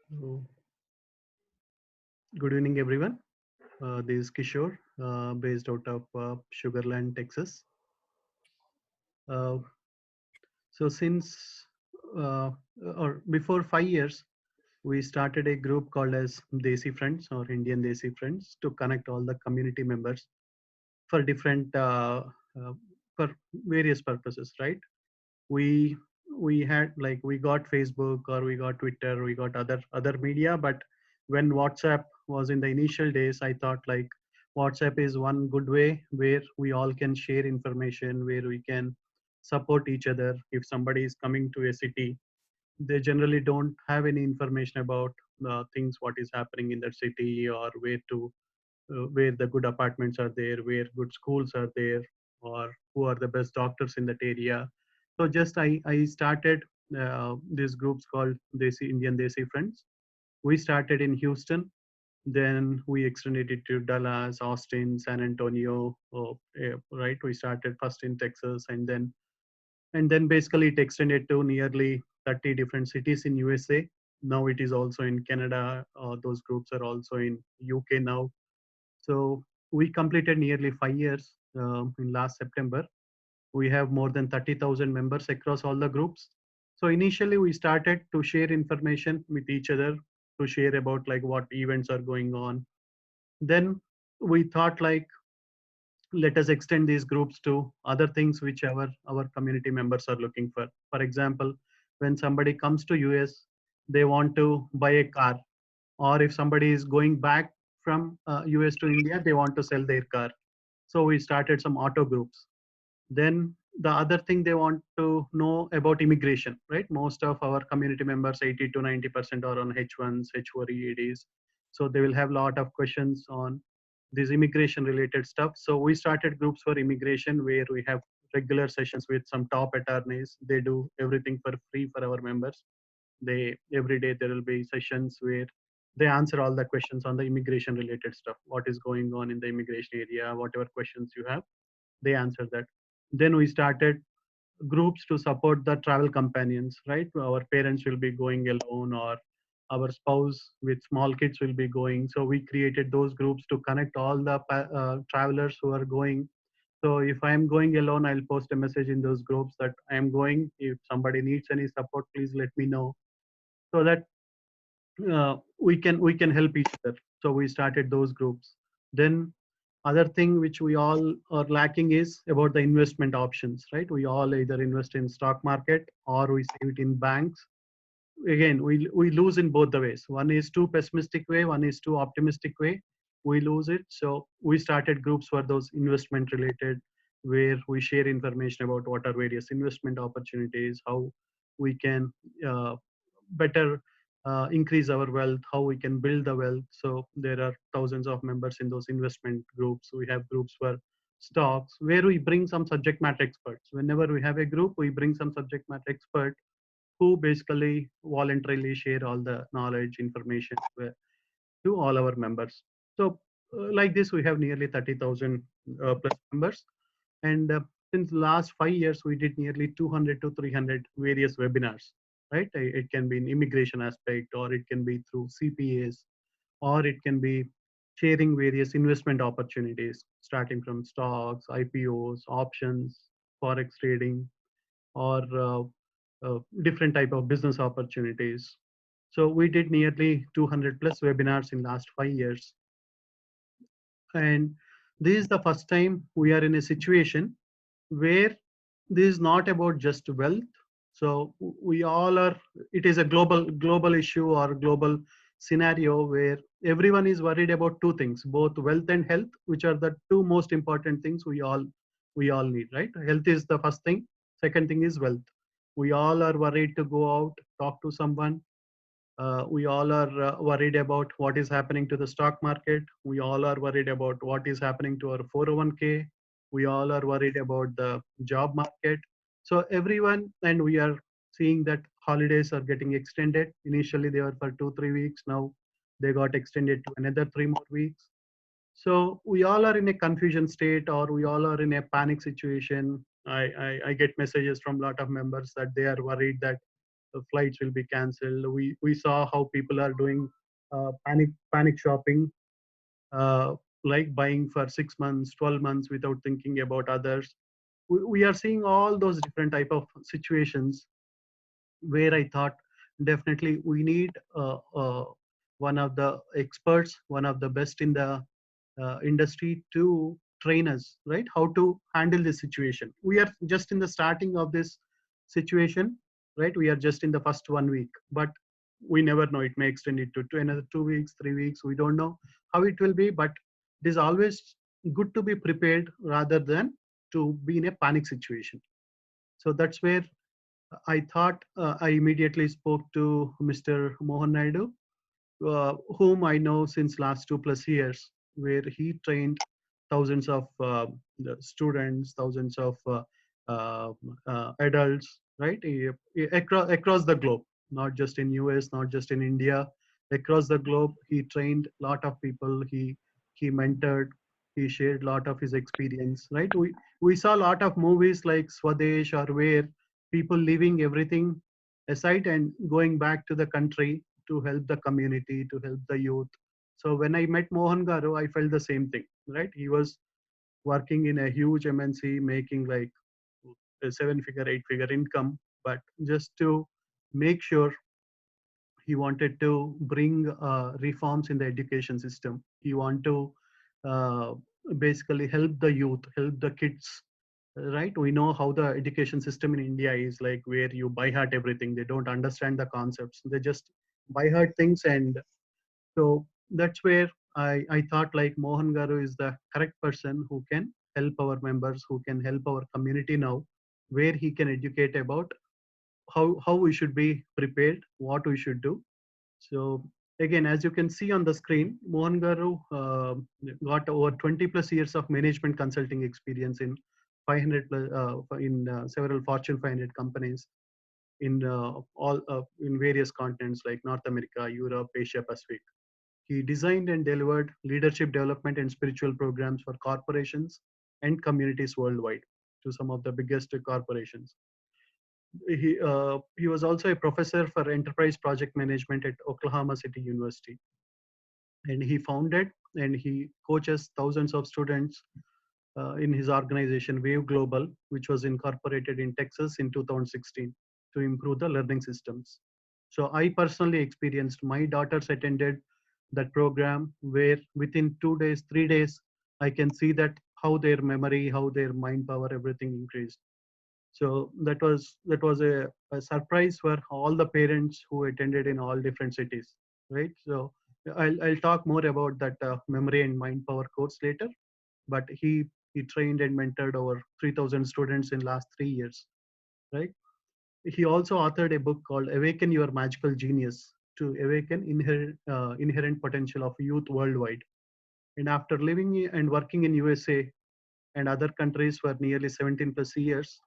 So, good evening, everyone. This is Kishore, based out of Sugarland, Texas. Uh, so, since or before 5 years, we started a group called as Desi Friends or Indian Desi Friends to connect all the community members for different uh, for various purposes, right? we we had like we got Facebook or we got Twitter, we got other media, but when WhatsApp was in the initial days, I thought like WhatsApp is one good way where we all can share information, where we can support each other. If somebody is coming to a city, they generally don't have any information about things what is happening in that city, or where the good apartments are there, where good schools are there, or who are the best doctors in that area. So just I started these groups called Desi Indian Desi Friends. We started in Houston, then we extended it to Dallas, Austin, San Antonio. Right, we started first in Texas, and then basically it extended to nearly 30 different cities in USA. Now it is also in Canada. Those groups are also in UK now. So we completed nearly 5 years in last September. We have more than 30,000 members across all the groups. So initially we started to share information with each other, to share about like what events are going on. Then we thought like, let us extend these groups to other things which our community members are looking for. For example, when somebody comes to US, they want to buy a car, or if somebody is going back from US to India, they want to sell their car. So we started some auto groups. Then the other thing, they want to know about immigration, right? Most of our community members, 80 to 90%, are on H1s, H4EADs. So they will have a lot of questions on this immigration related stuff. So we started groups for immigration where we have regular sessions with some top attorneys. They do everything for free for our members. They every day there will be sessions where they answer all the questions on the immigration related stuff. What is going on in the immigration area? Whatever questions you have, they answer that. Then we started groups to support the travel companions, right? Our parents will be going alone, or our spouse with small kids will be going. So we created those groups to connect all the travelers who are going. So if I am going alone, I'll post a message in those groups that I am going. If somebody needs any support, please let me know, so that we can help each other. So we started those groups. Then other thing which we all are lacking is about the investment options, right? We all either invest in stock market or we save it in banks. Again, we lose in both the ways. One is too pessimistic way, one is too optimistic way. We lose it. So we started groups for those investment related, where we share information about what are various investment opportunities, how we can uh, better increase our wealth, how we can build the wealth. So there are thousands of members in those investment groups. We have groups for stocks where we bring some subject matter experts. Whenever we have a group, we bring some subject matter expert who basically voluntarily share all the knowledge information to all our members. So like this, we have nearly 30,000 plus members. And since last 5 years, we did nearly 200 to 300 various webinars, right? It can be in immigration aspect, or it can be through CPAs, or it can be sharing various investment opportunities, starting from stocks, IPOs, options, forex trading, or different type of business opportunities. So we did nearly 200 plus webinars in last 5 years. And this is the first time we are in a situation where this is not about just wealth. So we all are, it is a global issue or global scenario where everyone is worried about two things, both wealth and health, which are the two most important things we all need, right? Health is the first thing. Second thing is wealth. We all are worried to go out, talk to someone. We all are worried about what is happening to the stock market. We all are worried about what is happening to our 401k. We all are worried about the job market. So everyone, and we are seeing that holidays are getting extended. Initially, they were for 2, 3 weeks. Now they got extended to another 3 more weeks. So we all are in a confusion state, or we all are in a panic situation. I get messages from a lot of members that they are worried that flights will be cancelled. We saw how people are doing panic shopping, uh, like buying for 6 months, 12 months without thinking about others. We are seeing all those different type of situations where I thought definitely we need one of the experts, one of the best in the industry to train us, right? How to handle this situation. We are just in the starting of this situation, right? We are just in the first 1 week, but we never know. It may extend it to another 2 weeks, 3 weeks. We don't know how it will be, but it is always good to be prepared rather than to be in a panic situation. So that's where I thought I immediately spoke to Mr. Mohan Naidu, whom I know since last 2+ years, where he trained thousands of the students, thousands of uh, adults, right, across the globe, not just in US, not just in India, across the globe. He trained a lot of people. He mentored. He shared a lot of his experience, right? We saw a lot of movies like Swadesh, or where people leaving everything aside and going back to the country to help the community, to help the youth. So when I met Mohan Garu, I felt the same thing, right? He was working in a huge MNC, making like a 7 figure, 8 figure income, but just to make sure, he wanted to bring reforms in the education system. He want to uh, basically help the youth, help the kids, right? We know how the education system in India is like, where you by heart everything. They don't understand the concepts. They just by heart things. And so that's where I thought like Mohan Garu is the correct person who can help our members, who can help our community now, where he can educate about how we should be prepared, what we should do. So again, as you can see on the screen, Mohan Garu got over 20+ years of management consulting experience in 500 plus, in several Fortune 500 companies in all in various continents like North America, Europe, Asia Pacific. He designed and delivered leadership development and spiritual programs for corporations and communities worldwide to some of the biggest corporations. He was also a professor for enterprise project management at Oklahoma City University, and he founded and he coaches thousands of students in his organization Wave Global, which was incorporated in Texas in 2016 to improve the learning systems. So I personally experienced, my daughters attended that program where within 2 days, 3 days, I can see that how their memory, how their mind power, everything increased. So that was a surprise for all the parents who attended in all different cities, right? So I'll talk more about that memory and mind power course later. But he trained and mentored over 3,000 students in last 3 years, right? He also authored a book called Awaken Your Magical Genius, to awaken inherent potential of youth worldwide. And after living and working in USA and other countries for nearly 17+ years,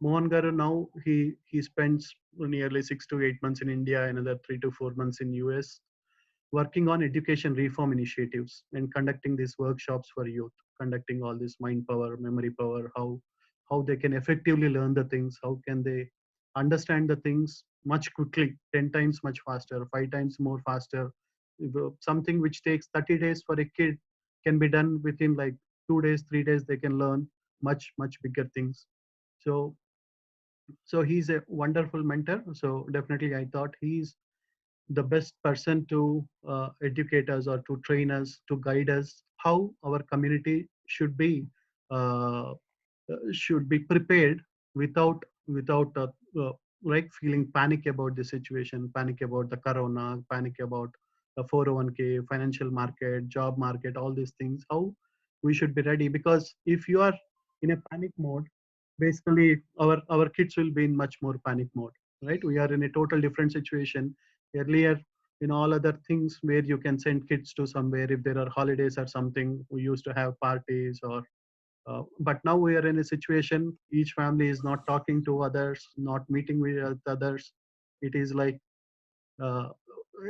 Mohan Garu now he spends nearly 6 to 8 months in India, another 3 to 4 months in US, working on education reform initiatives and conducting these workshops for youth, conducting all this mind power, memory power, how they can effectively learn the things, how can they understand the things much quickly, 10 times much faster, 5 times more faster. Something which takes 30 days for a kid can be done within like 2 days, 3 days. They can learn much bigger things. So he's a wonderful mentor. So definitely I thought he's the best person to educate us or to train us, to guide us how our community uh, should be prepared without like feeling panic about the situation, panic about the corona, panic about the 401k, financial market, job market, all these things. How we should be ready, because if you are in a panic mode, basically our kids will be in much more panic mode, right? We are in a total different situation. Earlier, in all other things where you can send kids to somewhere, if there are holidays or something, we used to have parties or but now we are in a situation, each family is not talking to others, not meeting with others. It is like uh,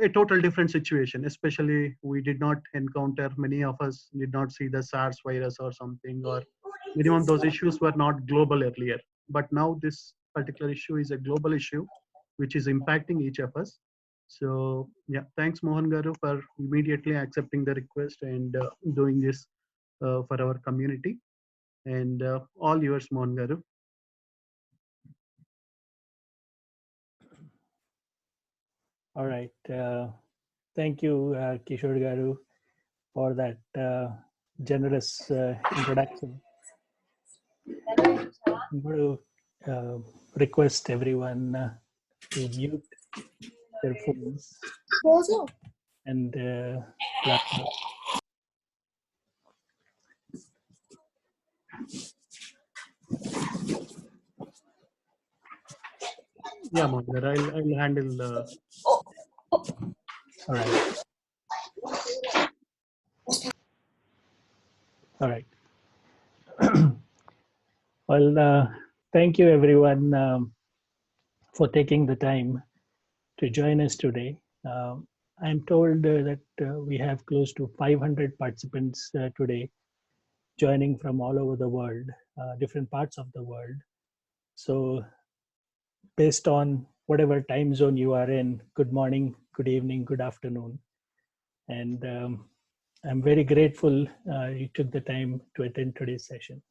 a total different situation. Especially, we did not encounter, many of us did not see the SARS virus or something, or minimum those issues were not global earlier. But now this particular issue is a global issue. which is impacting each of us. So yeah, thanks Mohan Garu for immediately accepting the request and doing this for our community. And all yours, Mohan Garu. All right. Thank you, Kishore Garu, for that generous introduction. I'm going to request everyone to mute their phones and laptop. Yeah, Mohan Garu, I'll handle. All right. All right. Well, thank you, everyone, for taking the time to join us today. I'm told that we have close to 500 participants today joining from all over the world, different parts of the world. So, based on whatever time zone you are in, good morning, good evening, good afternoon. And I'm very grateful you took the time to attend today's session.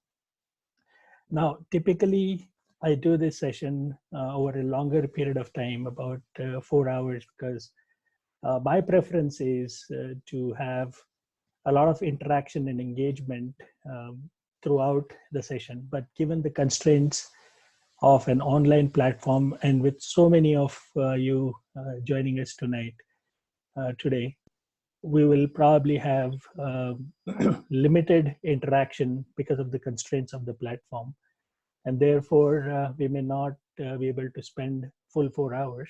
Now, typically, I do this session over a longer period of time, about 4 hours, because my preference is to have a lot of interaction and engagement throughout the session. But given the constraints of an online platform, and with so many of you joining us today, we will probably have limited interaction because of the constraints of the platform. And therefore, we may not be able to spend full 4 hours.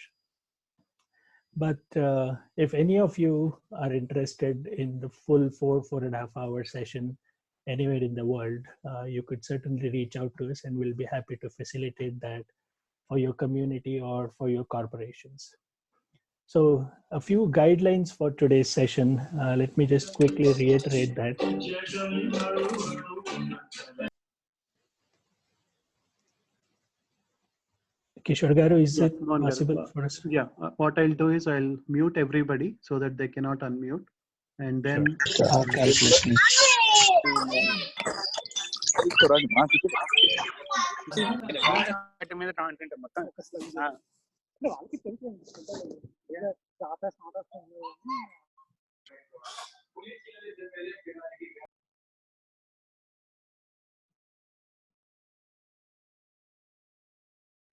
But if any of you are interested in the full 4.5 hour session anywhere in the world, you could certainly reach out to us and we'll be happy to facilitate that for your community or for your corporations. So a few guidelines for today's session. Let me just quickly reiterate that. Kishore Garu, is Yeah, it Mohan Garu. possible for us? Yeah, what I'll do is I'll mute everybody so that they cannot unmute, and Sure. then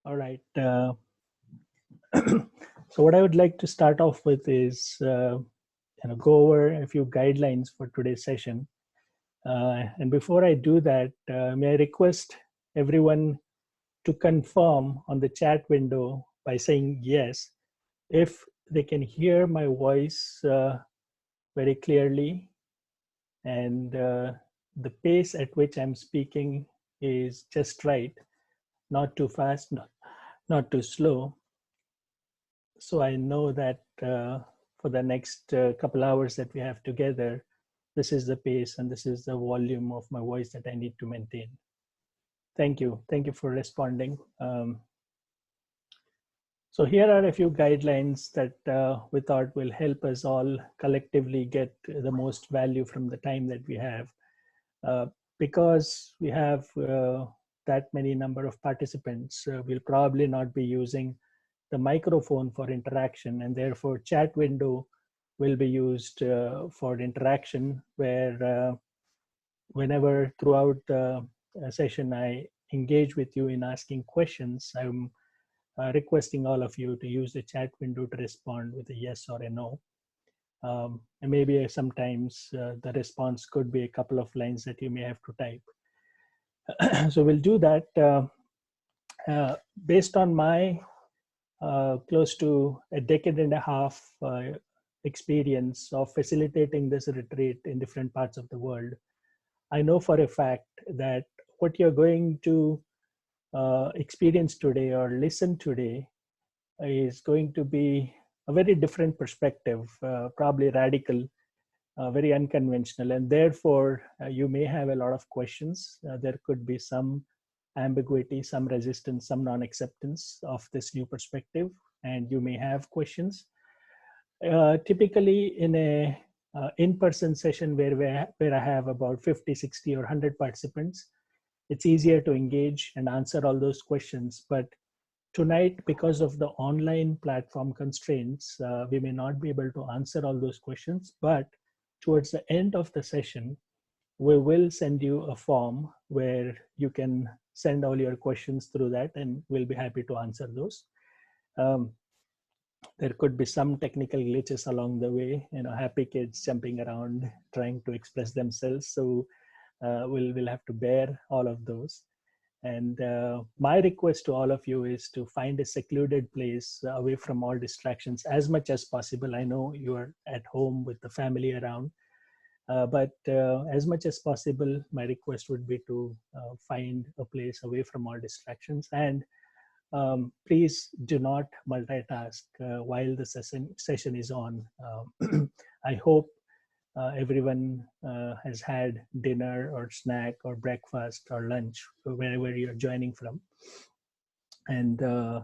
All right. So what I would like to start off with is go over a few guidelines for today's session. And before I do that, may I request everyone to confirm on the chat window by saying yes if they can hear my voice very clearly, and the pace at which I'm speaking is just right, not too fast, not too slow. So I know that for the next couple hours that we have together, this is the pace and this is the volume of my voice that I need to maintain. Thank you. Thank you for responding. So here are a few guidelines that we thought will help us all collectively get the most value from the time that we have. Because we have that many number of participants, we'll probably not be using the microphone for interaction, and therefore chat window will be used for interaction, where whenever throughout the session I engage with you in asking questions, I'm requesting all of you to use the chat window to respond with a yes or a no. And maybe sometimes the response could be a couple of lines that you may have to type. So we'll do that based on my close to a decade and a half experience of facilitating this retreat in different parts of the world. I know for a fact that what you're going to experience today or listen today is going to be a very different perspective, probably radical, very unconventional, and therefore you may have a lot of questions. There could be some ambiguity, some resistance, some non-acceptance of this new perspective. and you may have questions. Typically, in a in-person session where I have about 50, 60, or 100 participants, it's easier to engage and answer all those questions. But tonight, because of the online platform constraints, we may not be able to answer all those questions. But towards the end of the session, we will send you a form where you can send all your questions through that, and we'll be happy to answer those. Um, there could be some technical glitches along the way, happy kids jumping around trying to express themselves. So we'll have to bear all of those. And my request to all of you is to find a secluded place away from all distractions as much as possible. I know you are at home with the family around, but as much as possible, my request would be to find a place away from all distractions. And please do not multitask while the session is on. I hope everyone has had dinner or snack or breakfast or lunch wherever you're joining from. And uh,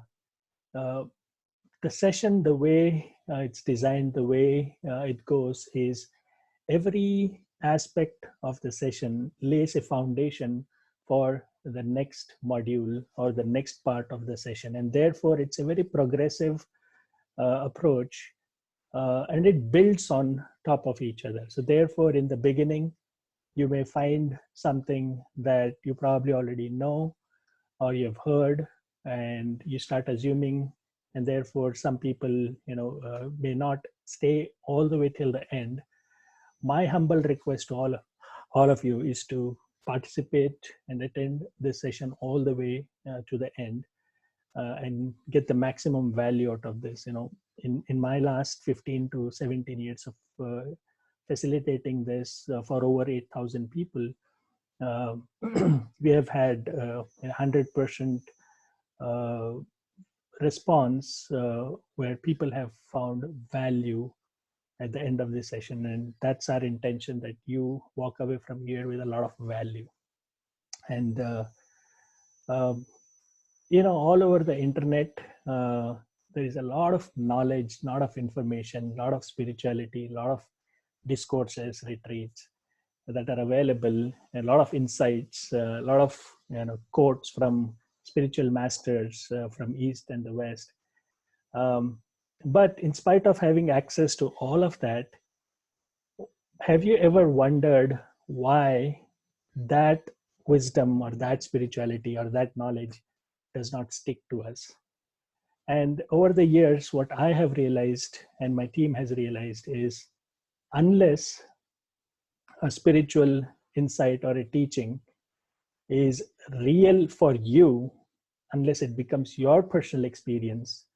the session, the way it's designed, the way it goes is every aspect of the session lays a foundation for the next module or the next part of the session. And therefore, it's a very progressive approach, and it builds on top of each other. So therefore, in the beginning, you may find something that you probably already know or you've heard, and you start assuming, and therefore some people may not stay all the way till the end. My humble request to all of you is to participate and attend this session all the way to the end, and get the maximum value out of this. In my last 15 to 17 years of facilitating this for over 8,000 people, uh, we have had 100% uh, response where people have found value at the end of this session. And that's our intention, that you walk away from here with a lot of value. And um, all over the internet, there is a lot of knowledge, lot of information, lot of spirituality, lot of discourses, retreats that are available, a lot of insights, a lot of quotes from spiritual masters from east and the west. um, but in spite of having access to all of that, have you ever wondered why that wisdom or that spirituality or that knowledge does not stick to us? And over the years, what I have realized and my team has realized is, unless a spiritual insight or a teaching is real for you, unless it becomes your personal experience,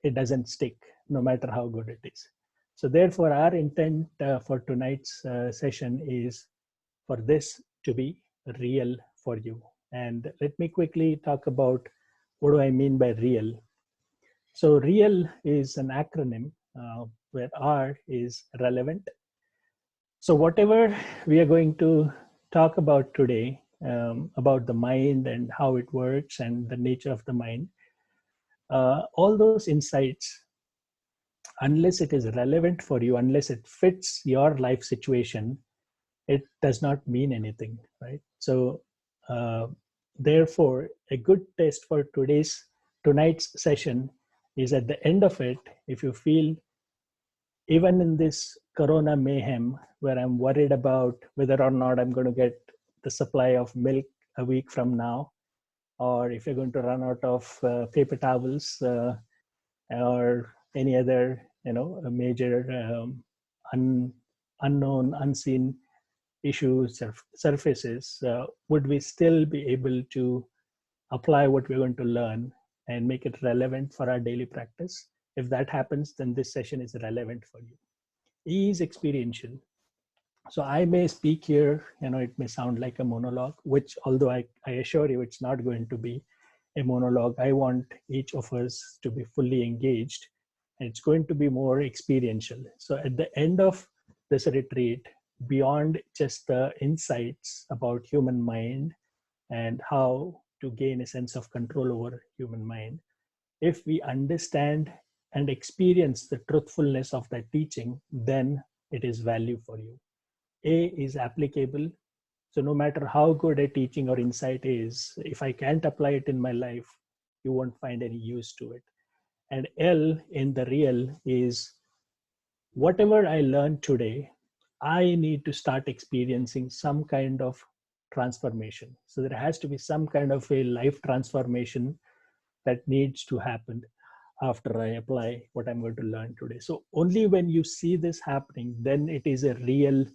it doesn't stick, no matter how good it is. So, therefore, our intent for tonight's session is for this to be real for you. And let me quickly talk about what do I mean by real. So, real is an acronym where R is relevant. So, whatever we are going to talk about today, about the mind and how it works and the nature of the mind, all those insights, unless it is relevant for you, unless it fits your life situation, it does not mean anything, right? So, uh, therefore, a good test for tonight's session is, at the end of it, if you feel, even in this corona mayhem where I'm worried about whether or not I'm going to get the supply of milk a week from now, or if you're going to run out of paper towels, or any other, a major unknown, unseen issues surfaces, would we still be able to apply what we're going to learn and make it relevant for our daily practice? If that happens, then this session is relevant for you. E is experiential. So I may speak here, it may sound like a monologue, which, although I assure you it's not going to be a monologue. I want each of us to be fully engaged, and it's going to be more experiential. So at the end of this retreat, beyond just the insights about human mind and how to gain a sense of control over human mind, If we understand and experience the truthfulness of that teaching, then it is value for you. A is applicable. So no matter how good a teaching or insight is, if I can't apply it in my life, you won't find any use to it. And L in the real is whatever I learned today, I need to start experiencing some kind of transformation. So there has to be some kind of a life transformation that needs to happen after I apply what I'm going to learn today. So only when you see this happening, then it is a real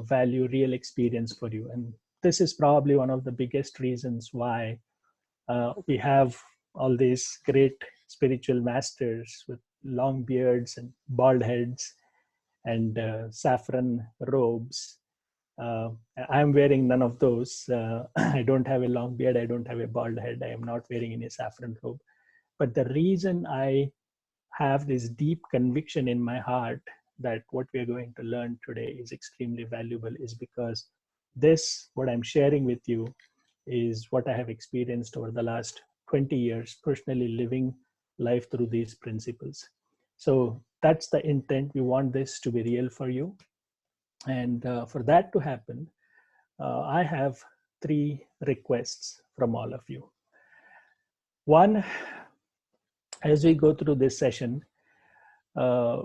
value, real experience for you. And this is probably one of the biggest reasons why we have all these great spiritual masters with long beards and bald heads and saffron robes. Uh, I'm wearing none of those. I don't have a long beard. I don't have a bald head. I am not wearing any saffron robe. But the reason I have this deep conviction in my heart that what we are going to learn today is extremely valuable is because this, what I'm sharing with you, is what I have experienced over the last 20 years, personally living life through these principles. So that's the intent. We want this to be real for you. And for that to happen, I have three requests from all of you. One, as we go through this session, uh,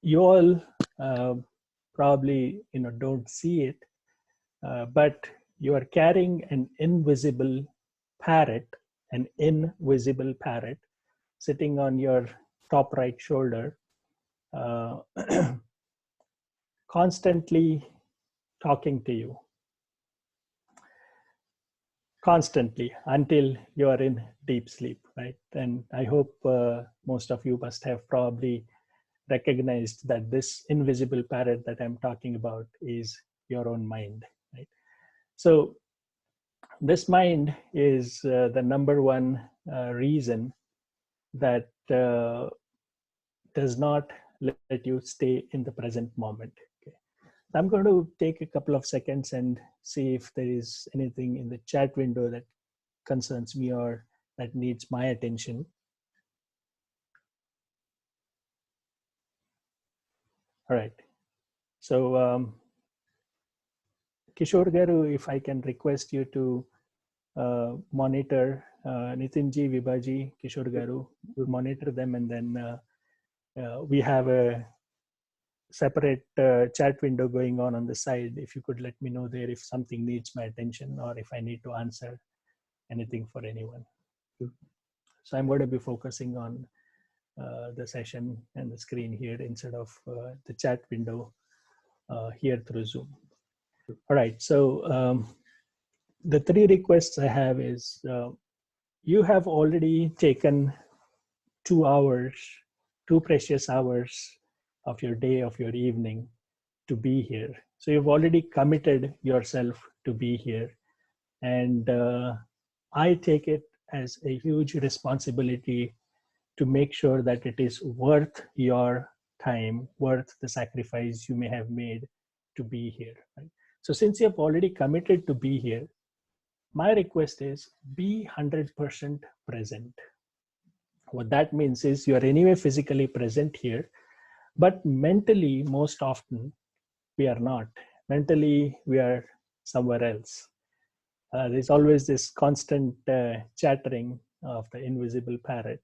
you all uh, probably don't see it, but you are carrying an invisible parrot, sitting on your top right shoulder, uh, constantly talking to you, constantly until you are in deep sleep, right? And I hope most of you must have probably recognized that this invisible parrot that I'm talking about is your own mind, right? So this mind is the number one reason that does not let you stay in the present moment. Okay. I'm going to take a couple of seconds and see if there is anything in the chat window that concerns me or that needs my attention. All right. So Kishore Garu, if I can request you to monitor Nitinji, Vibhaji, Kishore Garu, monitor them, and then we have a separate chat window going on the side. If you could let me know there if something needs my attention or if I need to answer anything for anyone. So I'm going to be focusing on the session and the screen here instead of the chat window here through Zoom. All right. So the three requests I have is you have already taken 2 hours, 2 precious hours of your day, of your evening to be here. So you've already committed yourself to be here. And I take it as a huge responsibility to make sure that it is worth your time, worth the sacrifice you may have made to be here. Right? So since you have already committed to be here, my request is be 100% present. What that means is you are anyway physically present here, but mentally, most often, we are not. Mentally, we are somewhere else. There's always this constant chattering of the invisible parrot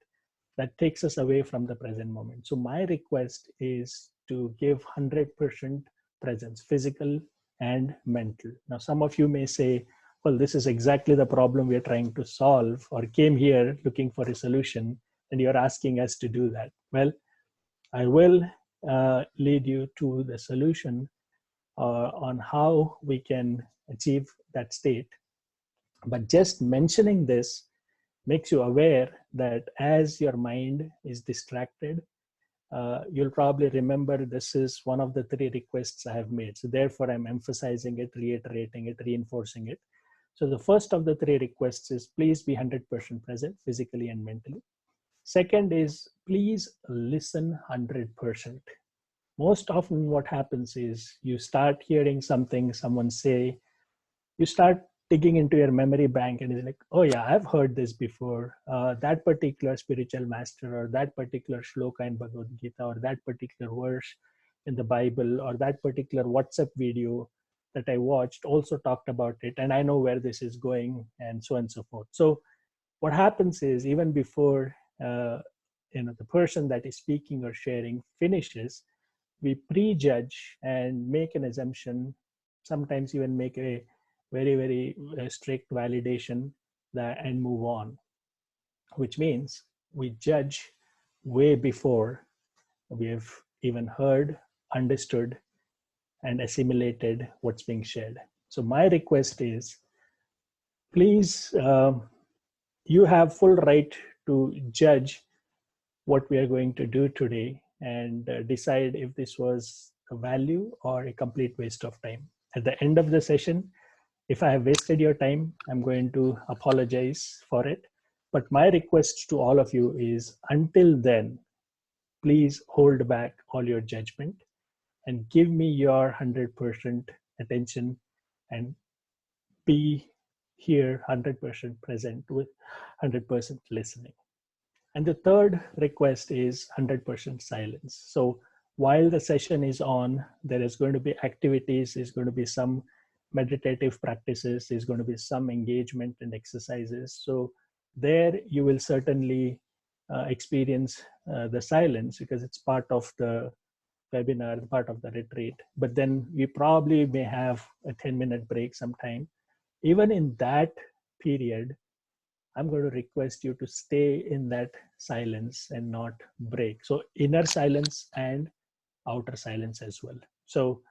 that takes us away from the present moment. So my request is to give 100% presence, physical and mental. Now, some of you may say, well, this is exactly the problem we're trying to solve or came here looking for a solution and you're asking us to do that. Well, I will lead you to the solution on how we can achieve that state. But just mentioning this makes you aware that as your mind is distracted, you'll probably remember this is one of the three requests I have made. So therefore, I'm emphasizing it, reiterating it, reinforcing it. So the first of the three requests is please be 100% present physically and mentally. Second is please listen 100%. Most often what happens is you start hearing something someone say, you start digging into your memory bank and is like, oh yeah, I've heard this before. That particular spiritual master, or that particular shloka in Bhagavad Gita, or that particular verse in the Bible, or that particular WhatsApp video that I watched also talked about it, and I know where this is going, and so on and so forth. So what happens is, even before the person that is speaking or sharing finishes, we prejudge and make an assumption, sometimes even make a very strict validation that and move on, which means we judge way before we have even heard, understood, and assimilated what's being shared. So my request is, please, you have full right to judge what we are going to do today, and decide if this was a value or a complete waste of time. At the end of the session, if I have wasted your time, I'm going to apologize for it. But my request to all of you is, until then, please hold back all your judgment and give me your 100% attention, and be here 100% present with 100% listening. And the third request is 100% silence. So while the session is on, there is going to be activities, there's going to be some meditative practices, there's going to be some engagement and exercises. So there you will certainly experience the silence, because it's part of the webinar, part of the retreat. But then we probably may have a 10-minute break sometime. Even in that period, I'm going to request you to stay in that silence and not break. So inner silence and outer silence as well. So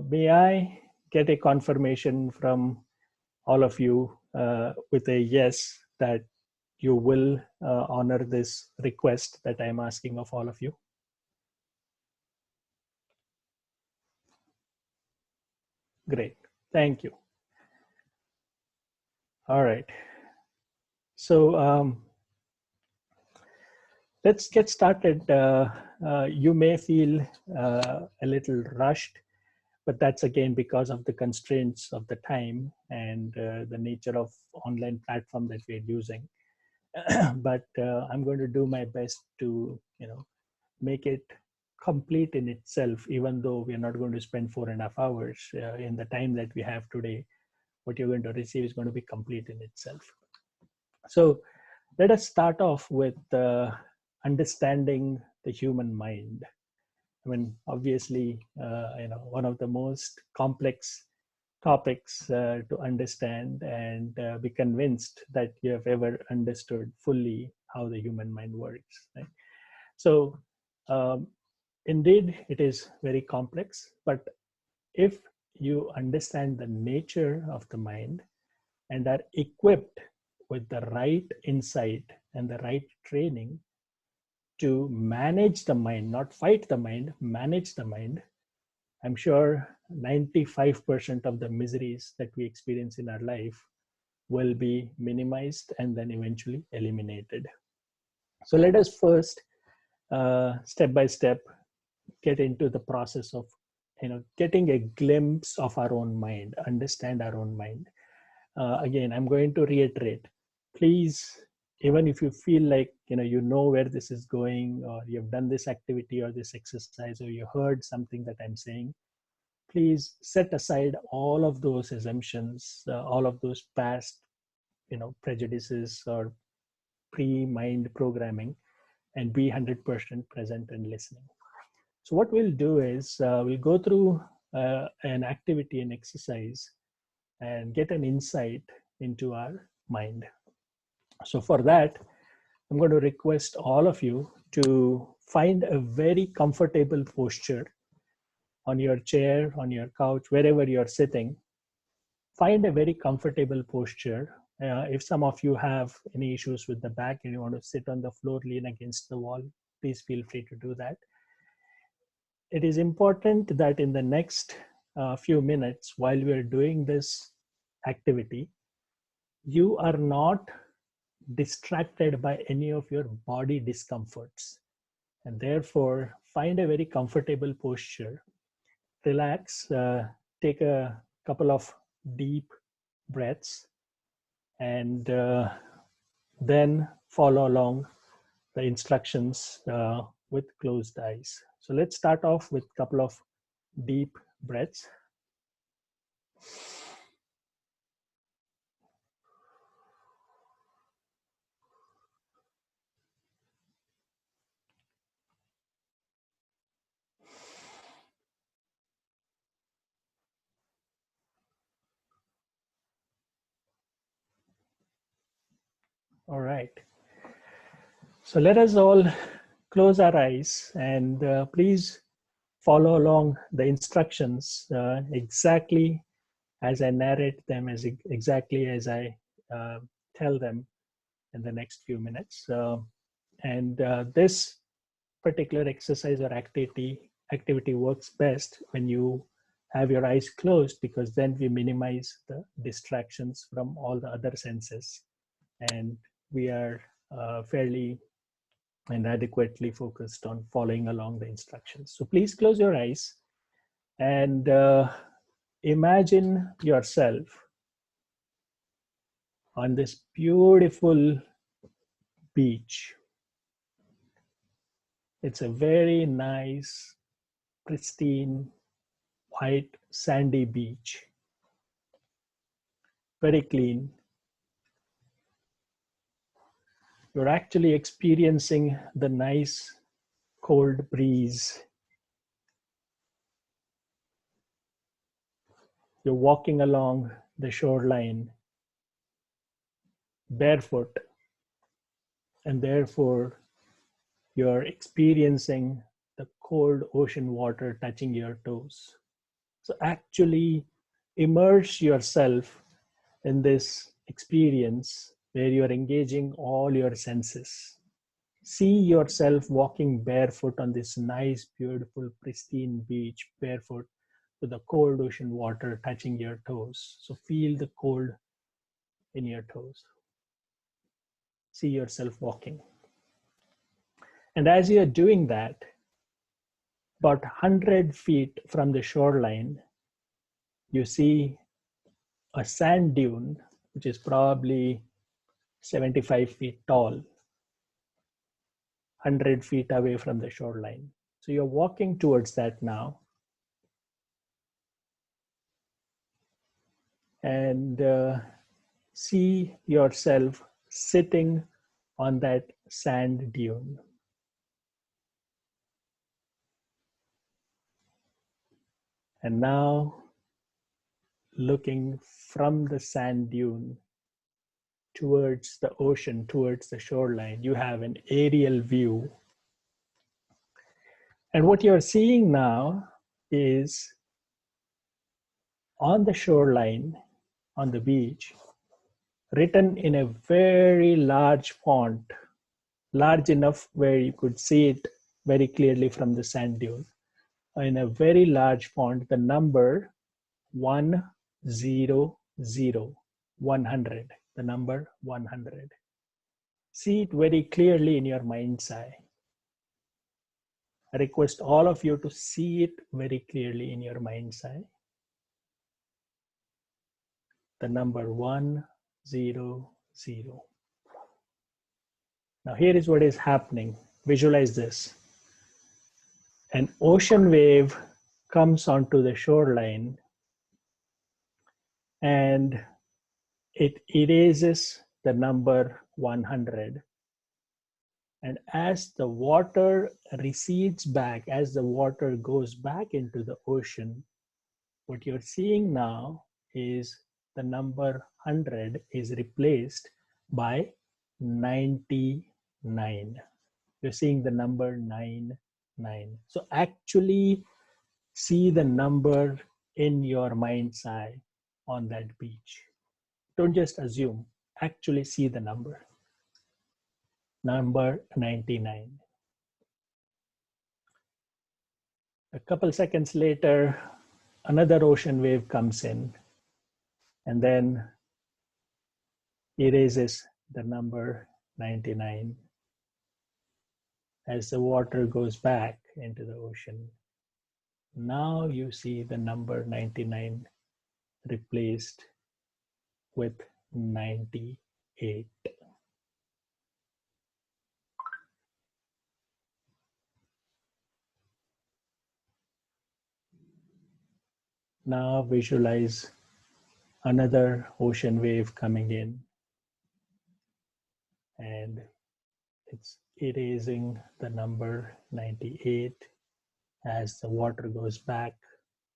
may I get a confirmation from all of you with a yes, that you will honor this request that I'm asking of all of you? Great. Thank you. All right. So let's get started. You may feel a little rushed, but that's again because of the constraints of the time and the nature of online platform that we're using. But I'm going to do my best to make it complete in itself, even though we're not going to spend 4.5 hours in the time that we have today. What you're going to receive is going to be complete in itself. So let us start off with understanding the human mind. I mean, obviously, one of the most complex topics to understand, and be convinced that you have ever understood fully how the human mind works. Right? So, indeed, it is very complex. But if you understand the nature of the mind and are equipped with the right insight and the right training to manage the mind, not fight the mind, manage the mind, I'm sure 95% of the miseries that we experience in our life will be minimized and then eventually eliminated. So let us first, step by step, get into the process of getting a glimpse of our own mind, understand our own mind. Again, I'm going to reiterate, please, even if you feel like you know where this is going, or you've done this activity or this exercise, or you heard something that I'm saying, please set aside all of those assumptions, all of those past prejudices or pre-mind programming, and be 100% present and listening. So what we'll do is we'll go through an activity and exercise and get an insight into our mind. So for that, I'm going to request all of you to find a very comfortable posture on your chair, on your couch, wherever you're sitting. Find a very comfortable posture. If some of you have any issues with the back and you want to sit on the floor, lean against the wall, please feel free to do that. It is important that in the next few minutes, while we are doing this activity, you are not distracted by any of your body discomforts, and therefore find a very comfortable posture. Relax, take a couple of deep breaths, and then follow along the instructions with closed eyes. So let's start off with a couple of deep breaths. All right. So let us all close our eyes and please follow along the instructions exactly as I narrate them, as exactly as I uh, tell them in the next few minutes. And this particular exercise or activity works best when you have your eyes closed, because then we minimize the distractions from all the other senses, and we are fairly and adequately focused on following along the instructions. So please close your eyes and imagine yourself on this beautiful beach. It's a very nice, pristine, white, sandy beach, very clean. You're actually experiencing the nice cold breeze. You're walking along the shoreline barefoot, and therefore you're experiencing the cold ocean water touching your toes. So actually immerse yourself in this experience where you're engaging all your senses. See yourself walking barefoot on this nice, beautiful, pristine beach, barefoot, with the cold ocean water touching your toes. So feel the cold in your toes. See yourself walking. And as you're doing that, about 100 feet from the shoreline, you see a sand dune, which is probably 75 feet tall, 100 feet away from the shoreline. So you're walking towards that now. And see yourself sitting on that sand dune. And now, looking from the sand dune towards the ocean, towards the shoreline, you have an aerial view. And what you're seeing now is on the shoreline, on the beach, written in a very large font, large enough where you could see it very clearly from the sand dune. In a very large font, the number 100, 100, the number 100. See it very clearly in your mind's eye. I request all of you to see it very clearly in your mind's eye. The number 100. Now here is what is happening. Visualize this. An ocean wave comes onto the shoreline and it erases the number 100. And as the water recedes back, as the water goes back into the ocean, what you're seeing now is the number 100 is replaced by 99. You're seeing the number 99. So actually see the number in your mind's eye on that beach. Don't just assume, actually see the number. Number 99. A couple seconds later, another ocean wave comes in and then erases the number 99 as the water goes back into the ocean. Now you see the number 99 replaced with 98. Now visualize another ocean wave coming in, and it's erasing the number 98. As the water goes back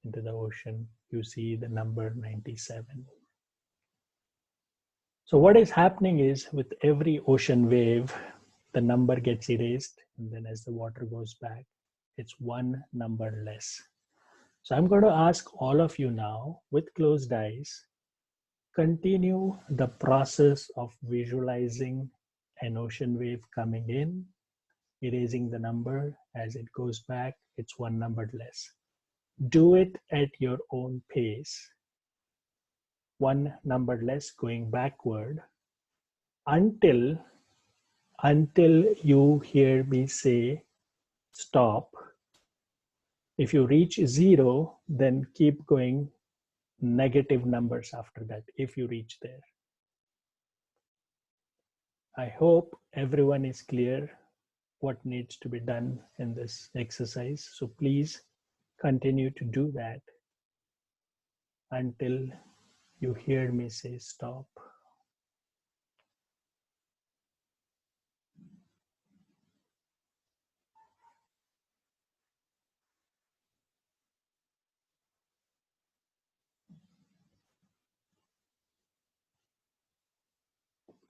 into the ocean, you see the number 97. So what is happening is, with every ocean wave, the number gets erased, and then as the water goes back, it's one number less. So I'm going to ask all of you now, with closed eyes, continue the process of visualizing an ocean wave coming in, erasing the number. As it goes back, it's one number less. Do it at your own pace, one number less going backward, until you hear me say stop. If you reach zero, then keep going negative numbers after that if you reach there. I hope everyone is clear what needs to be done in this exercise. So please continue to do that until you hear me say stop.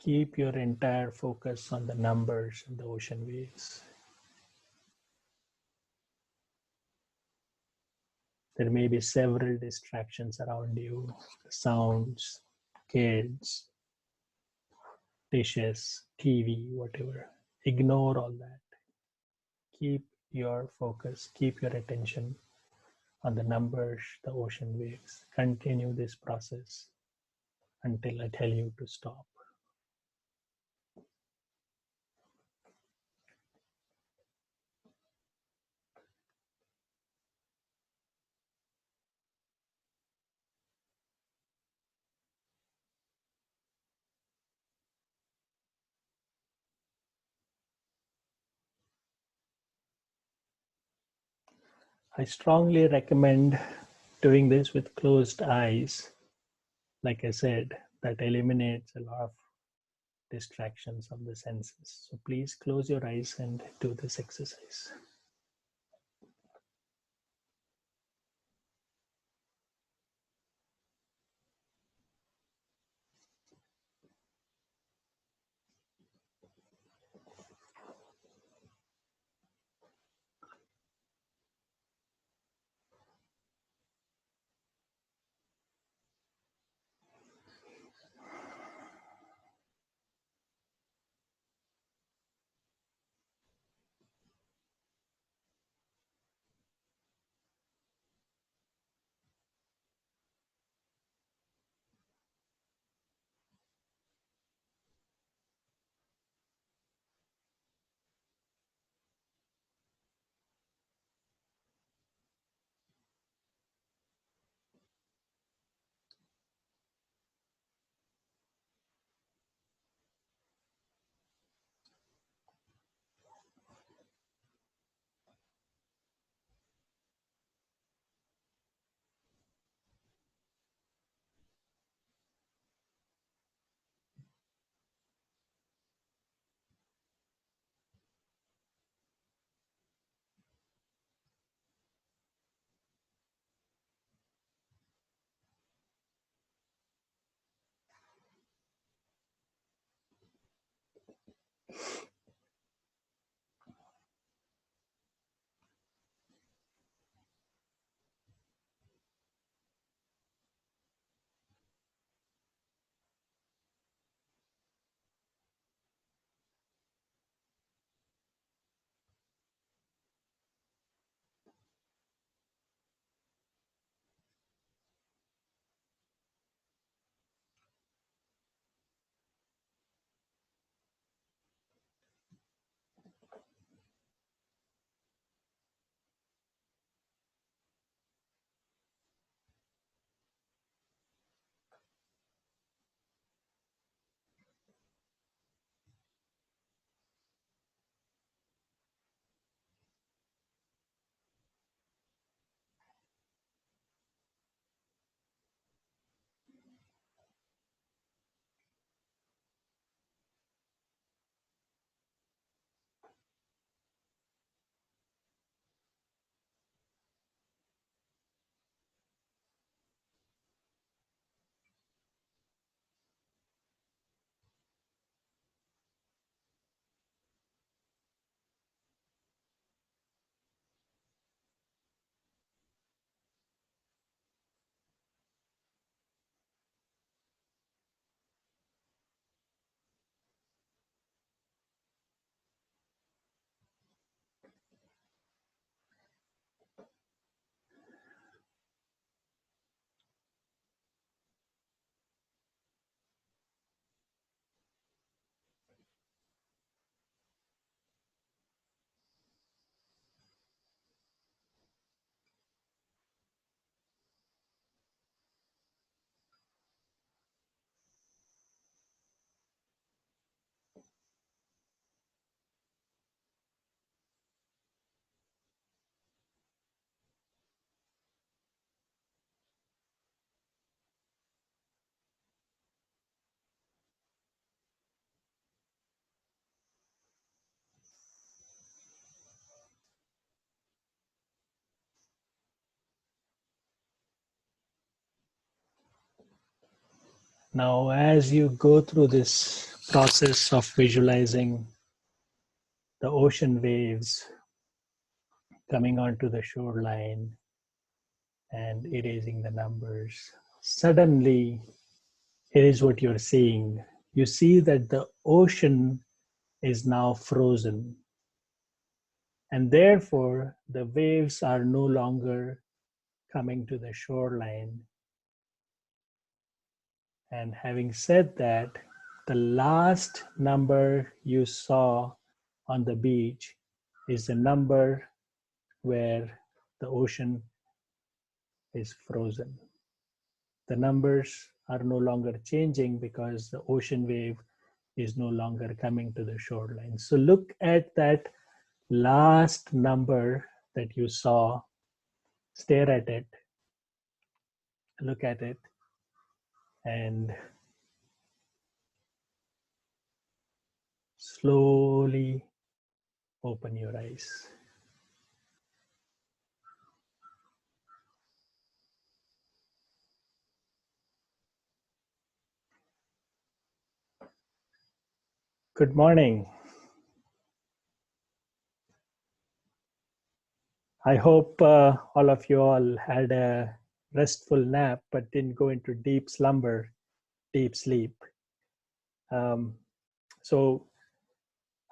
Keep your entire focus on the numbers and the ocean waves. There may be several distractions around you, sounds, kids, dishes, TV, whatever. Ignore all that. Keep your focus, keep your attention on the numbers, the ocean waves. Continue this process until I tell you to stop. I strongly recommend doing this with closed eyes. Like I said, that eliminates a lot of distractions of the senses. So please close your eyes and do this exercise. Now, as you go through this process of visualizing the ocean waves coming onto the shoreline and erasing the numbers, suddenly, here is what you're seeing. You see that the ocean is now frozen, and therefore the waves are no longer coming to the shoreline. And having said that, the last number you saw on the beach is the number where the ocean is frozen. The numbers are no longer changing because the ocean wave is no longer coming to the shoreline. So look at that last number that you saw, stare at it, look at it, and slowly open your eyes. Good morning. I hope all of you all had a restful nap but didn't go into deep slumber, deep sleep. Um, so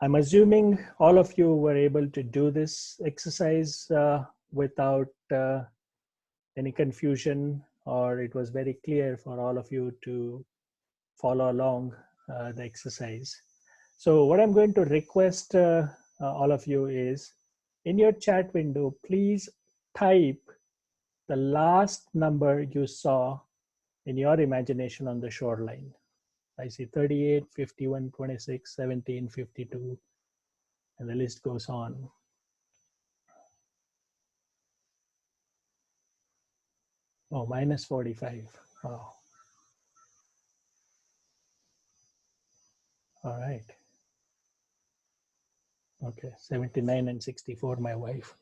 I'm assuming all of you were able to do this exercise without any confusion, or it was very clear for all of you to follow along the exercise. So what I'm going to request all of you is, in your chat window, please type the last number you saw in your imagination on the shoreline. I see 38, 51, 26, 17, 52, and the list goes on. Oh, minus 45. Wow. All right. Okay. 79 and 64, my wife.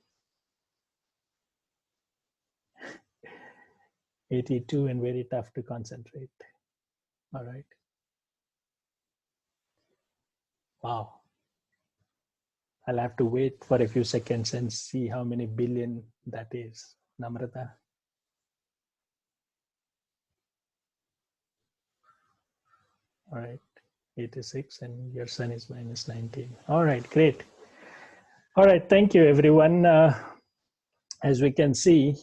82 and very tough to concentrate. All right. Wow. I'll have to wait for a few seconds and see how many billion that is. Namrata. All right. 86 and your son is minus 19. All right. Great. All right. Thank you, everyone. As we can see,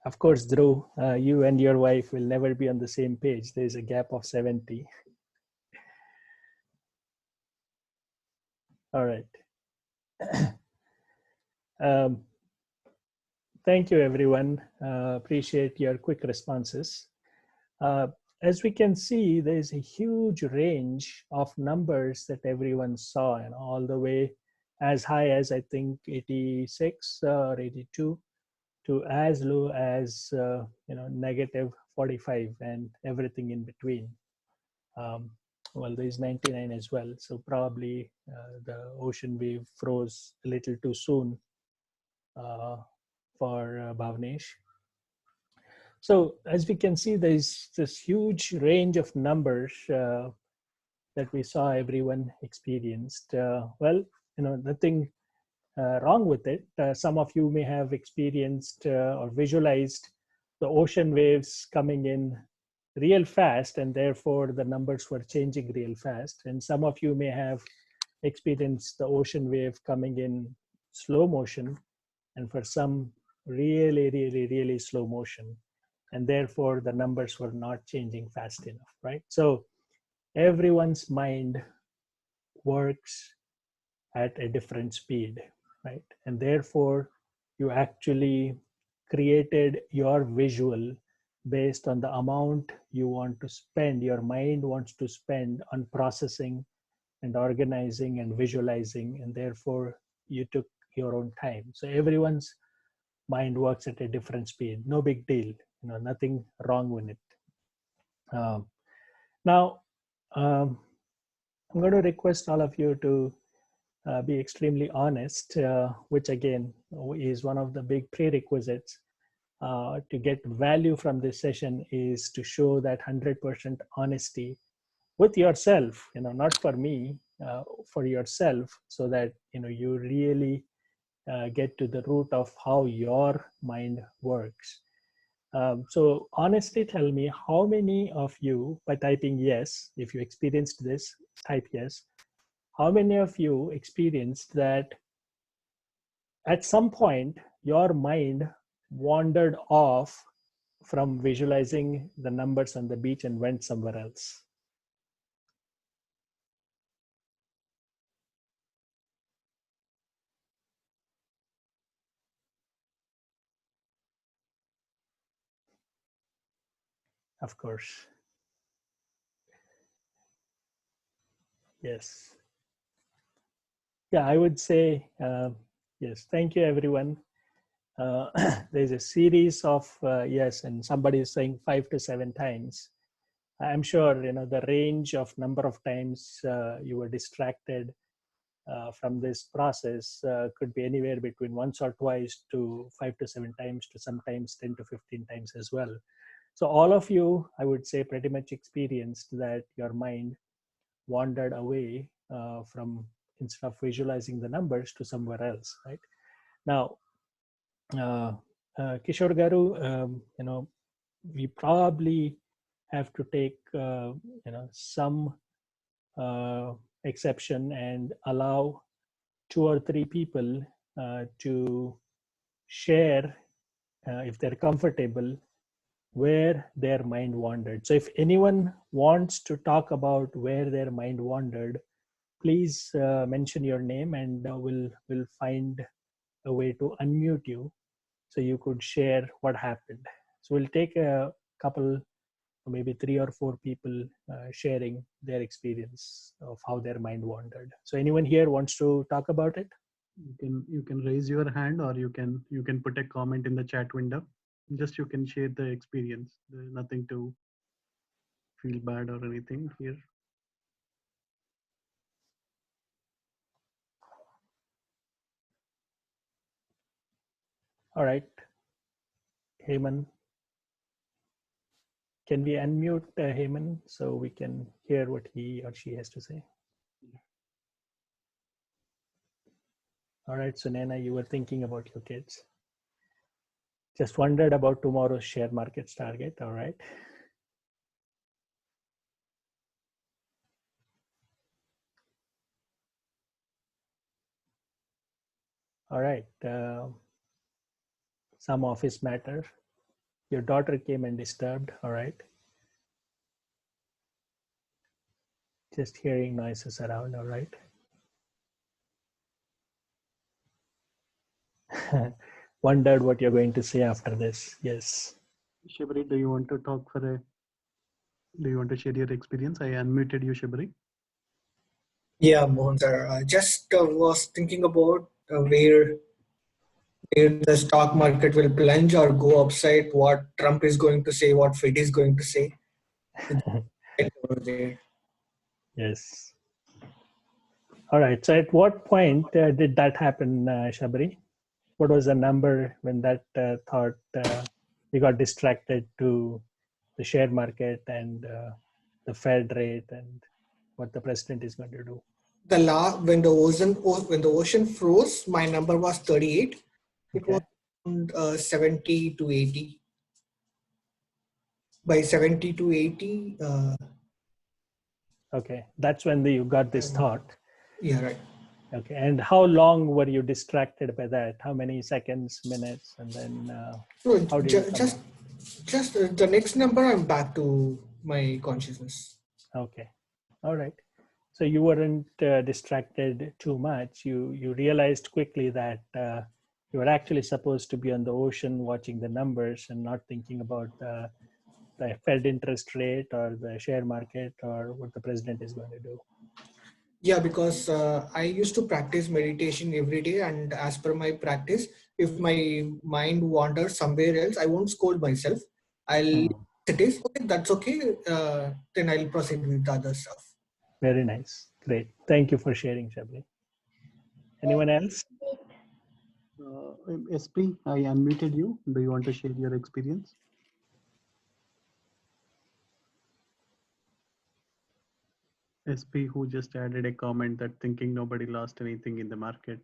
of course, Dhruv, you and your wife will never be on the same page. There's a gap of 70. All right. Um, thank you, everyone. Appreciate your quick responses. As we can see, there's a huge range of numbers that everyone saw, and all the way as high as I think 86 or 82 to as low as negative 45 and everything in between. Um, well, there's 99 as well, so probably the ocean wave froze a little too soon for Bhavnesh. So as we can see, there's this huge range of numbers that we saw everyone experienced. Nothing wrong with it. Some of you may have experienced or visualized the ocean waves coming in real fast, and therefore the numbers were changing real fast. And some of you may have experienced the ocean wave coming in slow motion, and for some, really, really, really slow motion. And therefore the numbers were not changing fast enough, right? So everyone's mind works at a different speed, right? And therefore, you actually created your visual based on the amount you want to spend, your mind wants to spend on processing and organizing and visualizing, and therefore you took your own time. So everyone's mind works at a different speed. No big deal, nothing wrong with it. Now, I'm going to request all of you to be extremely honest, which again is one of the big prerequisites to get value from this session is to show that 100% honesty with yourself, not for me, for yourself, so that you really get to the root of how your mind works. So honestly, tell me, how many of you, by typing yes, if you experienced this, type yes. How many of you experienced that at some point your mind wandered off from visualizing the numbers on the beach and went somewhere else? Of course. Yes. Yeah, I would say yes. Thank you, everyone. There's a series of yes, and somebody is saying 5 to 7 times. I'm sure the range of number of times you were distracted from this process could be anywhere between once or twice to 5 to 7 times to sometimes 10 to 15 times as well. So all of you, I would say, pretty much experienced that your mind wandered away from, instead of visualizing the numbers, to somewhere else, right? Now, uh, Kishore Garu, we probably have to take some exception and allow 2 or 3 people to share, if they're comfortable, where their mind wandered. So if anyone wants to talk about where their mind wandered, please mention your name, and we'll find a way to unmute you so you could share what happened. So we'll take a couple, maybe 3 or 4 people sharing their experience of how their mind wandered. So anyone here wants to talk about it? You can raise your hand, or you can put a comment in the chat window. Just you can share the experience. There's nothing to feel bad or anything here. All right, Heyman. Can we unmute Heyman so we can hear what he or she has to say? All right, so Nana, you were thinking about your kids. Just wondered about tomorrow's share markets target. All right. All right. Some office matter. Your daughter came and disturbed. All right. Just hearing noises around. All right. Wondered what you're going to say after this. Yes. Shibari, do you want to talk for a? Do you want to share your experience? I unmuted you, Shibari. Yeah, Mohan sir. I just was thinking about where the stock market will plunge or go upside, what Trump is going to say, what Fed is going to say. Right over there. Yes. All right. So at what point did that happen, Shabri? What was the number when that thought you got distracted to the share market and the Fed rate and what the president is going to do? When the ocean froze, my number was 38. It was Okay. around 70 to 80. By 70 to 80, Okay. That's when you got this thought. yeah, right. Okay. And how long were you distracted by that? How many seconds, minutes, and then So how did you come out? just the next number, I'm back to my consciousness. Okay. All right. So you weren't distracted too much. You realized quickly that you were actually supposed to be on the ocean watching the numbers and not thinking about the Fed interest rate or the share market or what the president is going to do. Yeah, because I used to practice meditation every day, and as per my practice, if my mind wanders somewhere else, I won't scold myself. I'll Hmm. it is okay, that's okay. Then I'll proceed with the other stuff. Very nice. Great. Thank you for sharing, Shabli. Anyone else? SP, I unmuted you. Do you want to share your experience? SP, who just added a comment that thinking nobody lost anything in the market.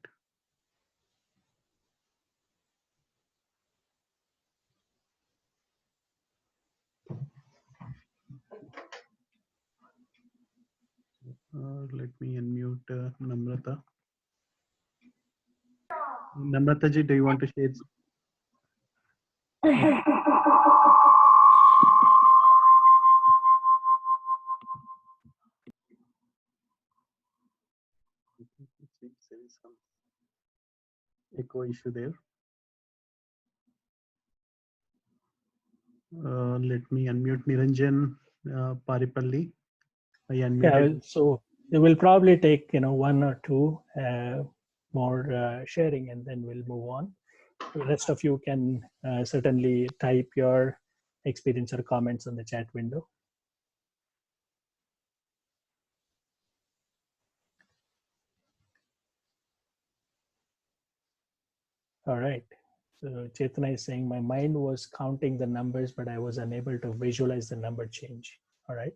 Let me unmute Namrata. Namrata ji, do you want to share? Seems there is some echo issue there. Let me unmute Niranjan Paripalli. I unmuted. Yeah, so it will probably take one or two more sharing, and then we'll move on. The rest of you can certainly type your experience or comments on the chat window. All right. So Chetana is saying my mind was counting the numbers, but I was unable to visualize the number change. All right.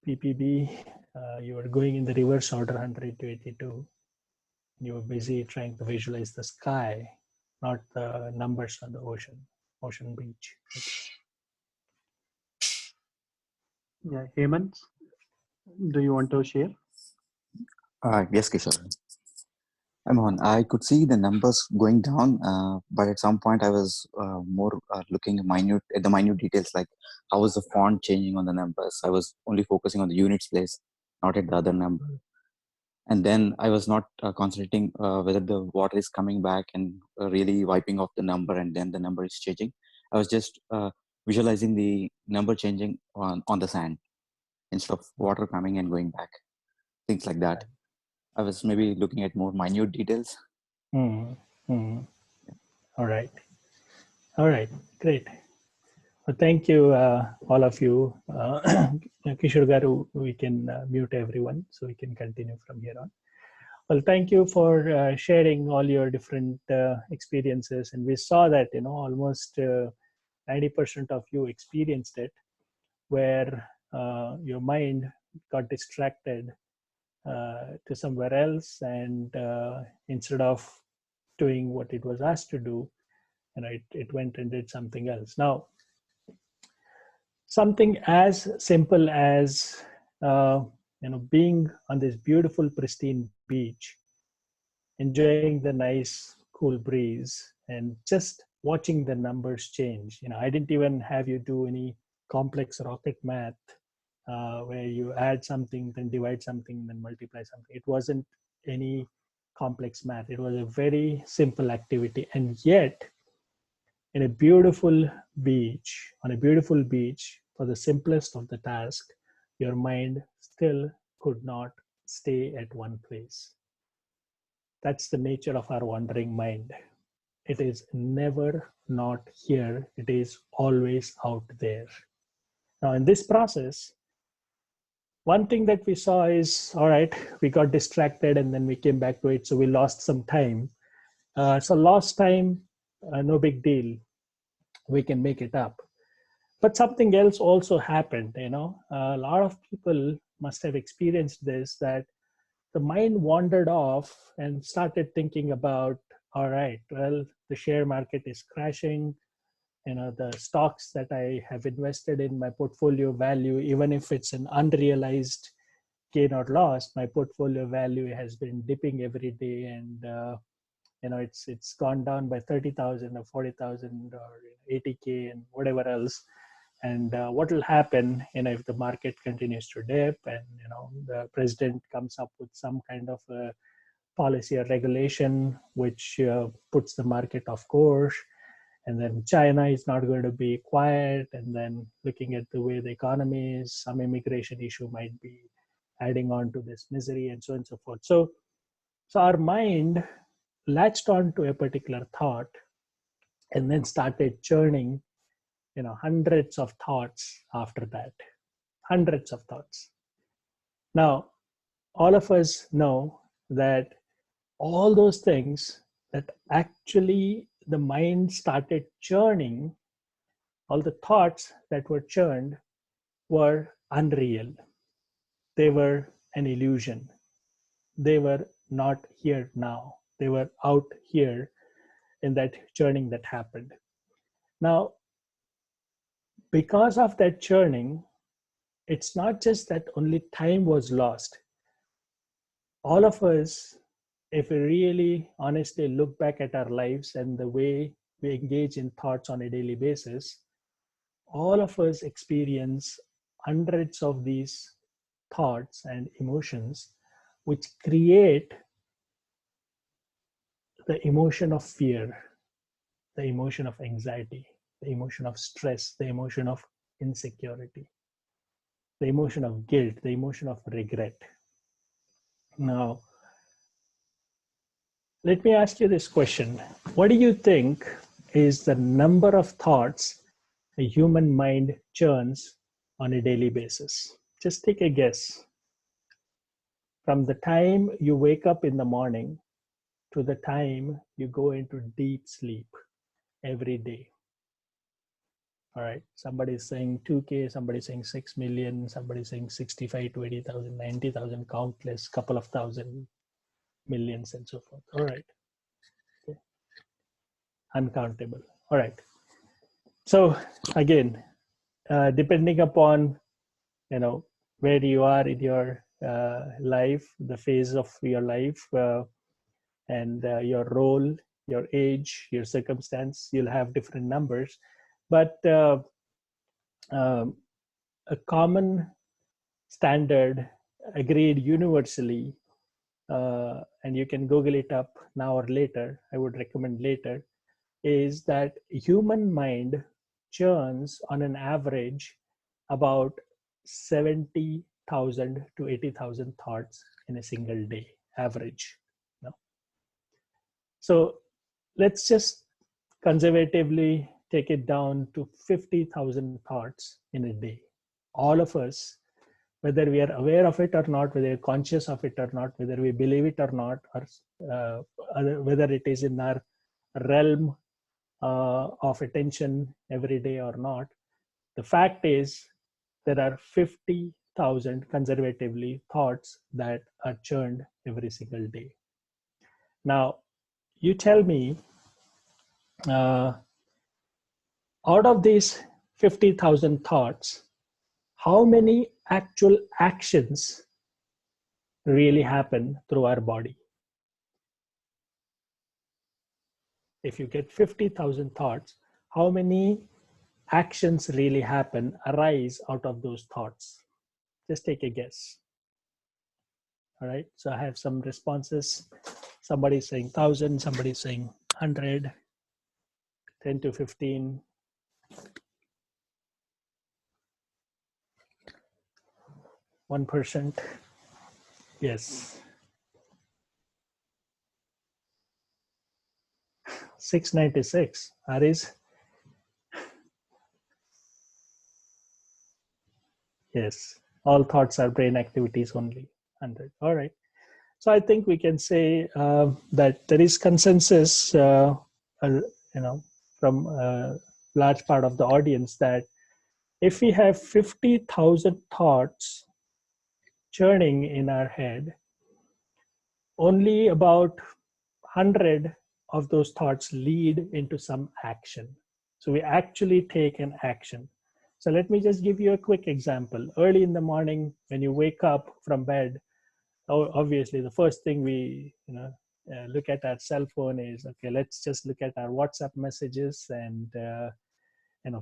PPB, you were going in the reverse order 100 to 82. You were busy trying to visualize the sky, not the numbers on the ocean beach. Yeah, Hemant, do you want to share? Yes, Kishore. I'm on. I could see the numbers going down, but at some point I was more looking at the minute details, like how was the font changing on the numbers. I was only focusing on the units place, not at the other number. And then I was not concentrating whether the water is coming back and really wiping off the number, and then the number is changing. I was just visualizing the number changing on the sand instead of water coming and going back, things like that. I was maybe looking at more minute details. All right. All right. Great. Well, thank you, all of you. Kishore Garu, we can mute everyone so we can continue from here on. Well, thank you for sharing all your different experiences. And we saw that, almost 90% of you experienced it, where your mind got distracted to somewhere else. And instead of doing what it was asked to do, it went and did something else. Now, something as simple as being on this beautiful pristine beach, enjoying the nice cool breeze and just watching the numbers change. I didn't even have you do any complex rocket math where you add something, then divide something, then multiply something. It wasn't any complex math. It was a very simple activity. And yet, on a beautiful beach, for the simplest of the task, your mind still could not stay at one place. That's the nature of our wandering mind. It is never not here. It is always out there. Now, in this process, one thing that we saw is, all right, we got distracted and then we came back to it. So we lost some time. So lost time, no big deal. We can make it up. But something else also happened. A lot of people must have experienced this, that the mind wandered off and started thinking about, all right, well, the share market is crashing. The stocks that I have invested in, my portfolio value, even if it's an unrealized gain or loss, my portfolio value has been dipping every day, and it's gone down by 30,000 or 40,000 or 80K and whatever else. And what will happen, if the market continues to dip, and the president comes up with some kind of a policy or regulation which puts the market off course, and then China is not going to be quiet, and then looking at the way the economy is, some immigration issue might be adding on to this misery, and so on and so forth. So our mind latched on to a particular thought and then started churning hundreds of thoughts after that. Hundreds of thoughts. Now, all of us know that all those things that actually the mind started churning, all the thoughts that were churned were unreal. They were an illusion. They were not here now. They were out here in that churning that happened. Now, because of that churning, it's not just that only time was lost. All of us, if we really honestly look back at our lives and the way we engage in thoughts on a daily basis, all of us experience hundreds of these thoughts and emotions, which create the emotion of fear, the emotion of anxiety, the emotion of stress, the emotion of insecurity, the emotion of guilt, the emotion of regret. Now, let me ask you this question. What do you think is the number of thoughts a human mind churns on a daily basis? Just take a guess. From the time you wake up in the morning to the time you go into deep sleep every day. All right. Somebody is saying 2K, somebody is saying 6 million, somebody is saying 65 to 80,000, 90,000, countless, couple of thousand, millions, and so forth. All right. Okay. Uncountable. All right. So again, depending upon, where you are in your life, the phase of your life, and your role, your age, your circumstance, you'll have different numbers. But a common standard agreed universally, and you can Google it up now or later, I would recommend later, is that human mind churns on an average about 70,000 to 80,000 thoughts in a single day, average. No? So let's just conservatively take it down to 50,000 thoughts in a day. All of us, whether we are aware of it or not, whether we're conscious of it or not, whether we believe it or not, or whether it is in our realm of attention every day or not, the fact is there are 50,000 conservatively thoughts that are churned every single day. Now, you tell me, out of these 50,000 thoughts, how many actual actions really happen through our body? If you get 50,000 thoughts, how many actions really happen, arise out of those thoughts? Just take a guess. All right, so I have some responses. Somebody's saying 1,000, somebody's saying 100, 10 to 15. %. Yes. 696. Aris? Yes. All thoughts are brain activities only. 100. All right. So I think we can say that there is consensus, from a large part of the audience, that if we have 50,000 thoughts churning in our head, only about 100 of those thoughts lead into some action. So we actually take an action. So let me just give you a quick example. Early in the morning, when you wake up from bed, obviously the first thing we look at our cell phone is, okay, let's just look at our WhatsApp messages, and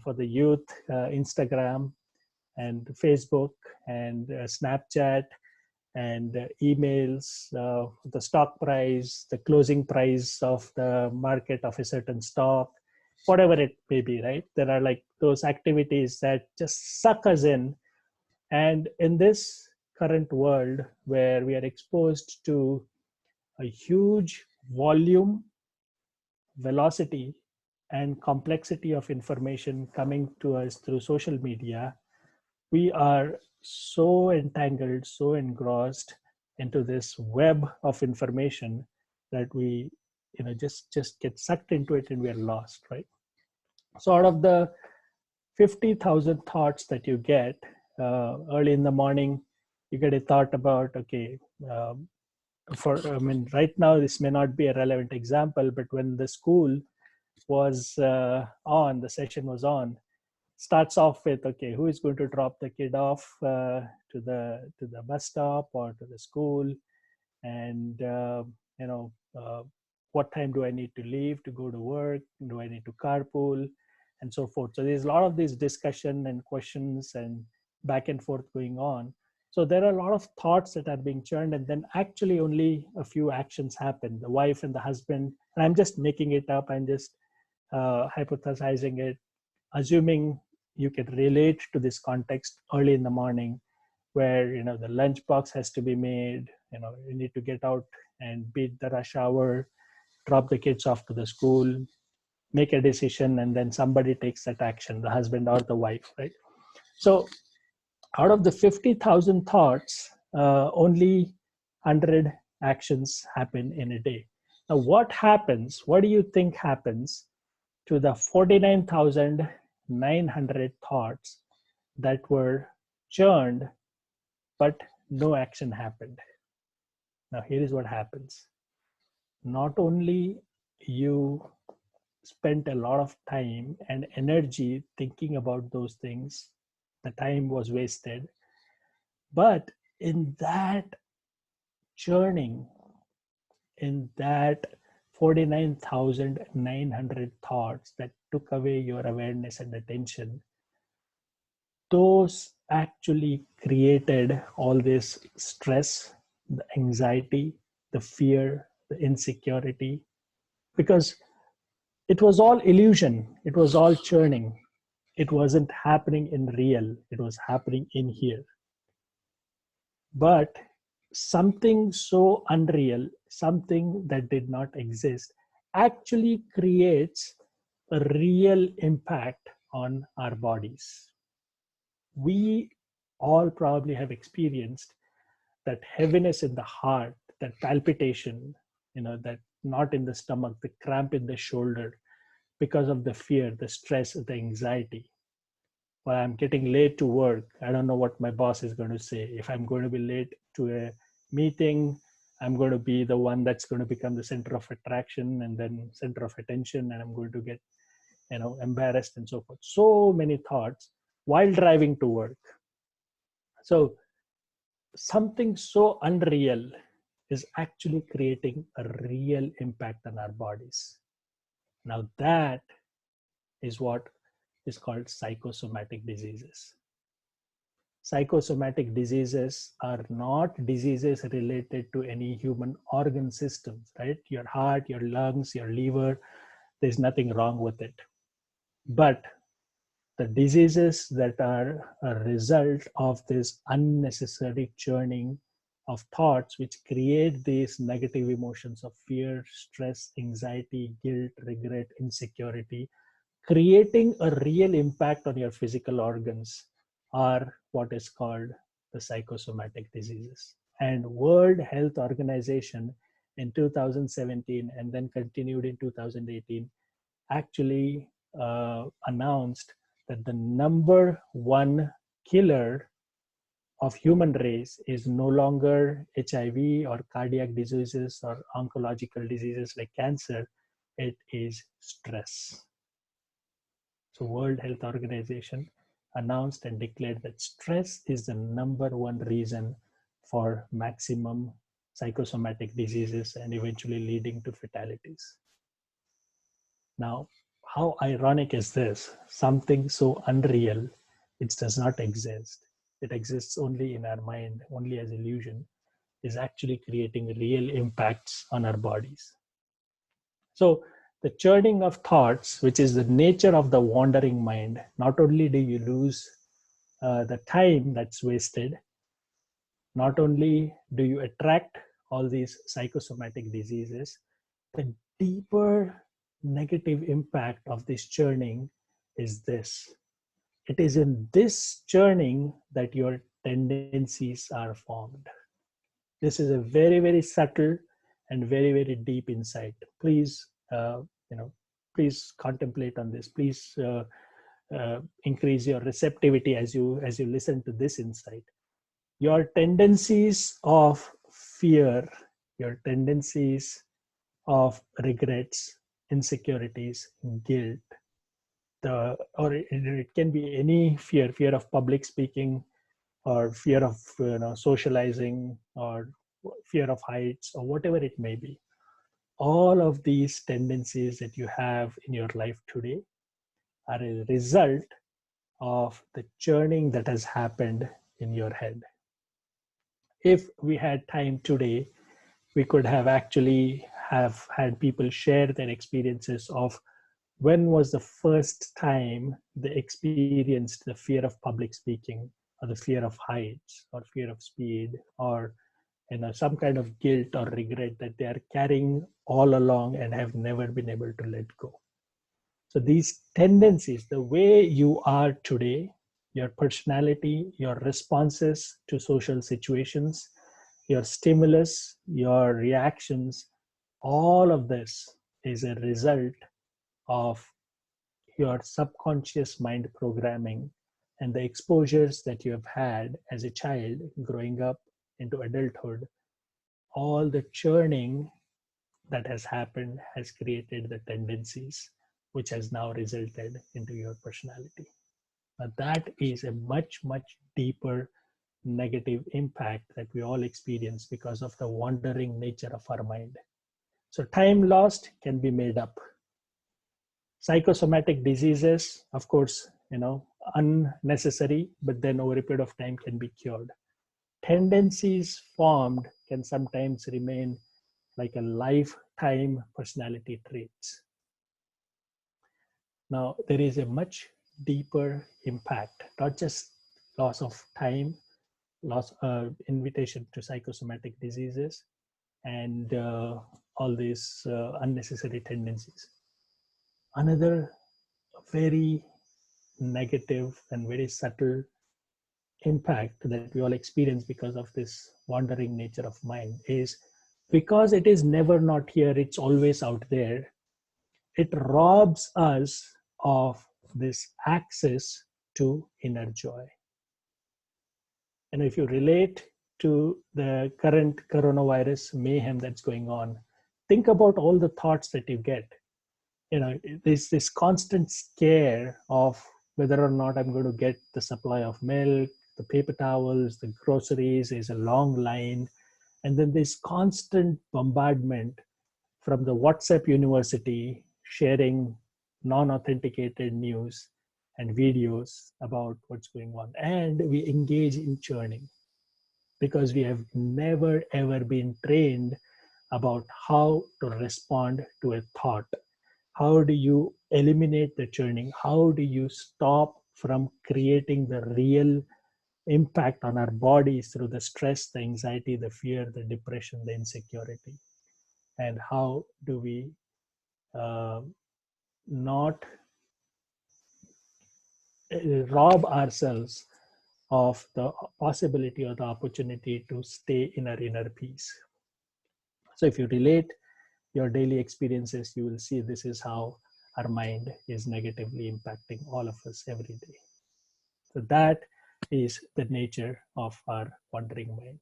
for the youth, Instagram and Facebook and Snapchat and emails, the stock price, the closing price of the market of a certain stock, whatever it may be, right? There are like those activities that just suck us in. And in this current world where we are exposed to a huge volume, velocity, and complexity of information coming to us through social media, we are so entangled, so engrossed into this web of information that we, just get sucked into it and we are lost, right? So out of the 50,000 thoughts that you get early in the morning, you get a thought about, okay, right now this may not be a relevant example, but when the school was the session was on, starts off with, okay, who is going to drop the kid off to the bus stop or to the school, and what time do I need to leave to go to work? Do I need to carpool? And so forth. So there's a lot of these discussion and questions and back and forth going on. So there are a lot of thoughts that are being churned, and then actually only a few actions happen. The wife and the husband, and I'm just making it up, I'm just hypothesizing it, assuming you can relate to this context early in the morning, where the lunch box has to be made, you need to get out and beat the rush hour, drop the kids off to the school, make a decision, and then somebody takes that action, the husband or the wife, right? So out of the 50,000 thoughts, only 100 actions happen in a day. Now what do you think happens to the 49,900 thoughts that were churned but no action happened? Now here is what happens. Not only you spent a lot of time and energy thinking about those things, the time was wasted, but in that churning, in that 49,900 thoughts that took away your awareness and attention, those actually created all this stress, the anxiety, the fear, the insecurity, because it was all illusion, it was all churning. It wasn't happening in real, it was happening in here. But something so unreal, something that did not exist, actually creates a real impact on our bodies. We all probably have experienced that heaviness in the heart, that palpitation, that knot in the stomach, the cramp in the shoulder, because of the fear, the stress, the anxiety. Well, I'm getting late to work. I don't know what my boss is going to say. If I'm going to be late to a meeting, I'm going to be the one that's going to become the center of attraction and then center of attention, and I'm going to get, embarrassed and so forth. So many thoughts while driving to work. So something so unreal is actually creating a real impact on our bodies. Now that is what is called psychosomatic diseases. Psychosomatic diseases are not diseases related to any human organ systems, right? Your heart, your lungs, your liver, there's nothing wrong with it. But the diseases that are a result of this unnecessary churning of thoughts, which create these negative emotions of fear, stress, anxiety, guilt, regret, insecurity, creating a real impact on your physical organs, are what is called the psychosomatic diseases. And World Health Organization in 2017 and then continued in 2018 actually announced that the number one killer of human race is no longer HIV or cardiac diseases or oncological diseases like cancer. It is stress. So World Health Organization announced and declared that stress is the number one reason for maximum psychosomatic diseases and eventually leading to fatalities. Now, how ironic is this? Something so unreal, it does not exist. It exists only in our mind, only as illusion, is actually creating real impacts on our bodies. So the churning of thoughts, which is the nature of the wandering mind, not only do you lose the time that's wasted, not only do you attract all these psychosomatic diseases, the deeper negative impact of this churning is this. It is in this churning that your tendencies are formed. This is a very, very subtle and very, very deep insight. Please, please contemplate on this. Please increase your receptivity as you listen to this insight. Your tendencies of fear, your tendencies of regrets, insecurities, guilt, or it can be any fear of public speaking, or fear of socializing, or fear of heights, or whatever it may be. All of these tendencies that you have in your life today are a result of the churning that has happened in your head. If we had time today, we could have actually have had people share their experiences of when was the first time they experienced the fear of public speaking, or the fear of heights, or fear of speed, or some kind of guilt or regret that they are carrying all along and have never been able to let go. So these tendencies, the way you are today, your personality, your responses to social situations, your stimulus, your reactions, all of this is a result of your subconscious mind programming and the exposures that you have had as a child growing up into adulthood. All the churning that has happened has created the tendencies which has now resulted into your personality. But that is a much, much deeper negative impact that we all experience because of the wandering nature of our mind. So time lost can be made up. Psychosomatic diseases, of course, unnecessary, but then over a period of time can be cured. Tendencies formed can sometimes remain like a lifetime personality traits. Now, there is a much deeper impact, not just loss of time, invitation to psychosomatic diseases, and all these unnecessary tendencies. Another very negative and very subtle impact that we all experience because of this wandering nature of mind is because it is never not here, it's always out there. It robs us of this access to inner joy. And if you relate to the current coronavirus mayhem that's going on, think about all the thoughts that you get. There's this constant scare of whether or not I'm going to get the supply of milk, the paper towels, the groceries. There's a long line. And then this constant bombardment from the WhatsApp university sharing non-authenticated news and videos about what's going on. And we engage in churning because we have never ever been trained about how to respond to a thought. How do you eliminate the churning? How do you stop from creating the real impact on our bodies through the stress, the anxiety, the fear, the depression, the insecurity? And how do we not rob ourselves of the possibility or the opportunity to stay in our inner peace? So if you relate your daily experiences, you will see this is how our mind is negatively impacting all of us every day. So that is the nature of our wandering mind.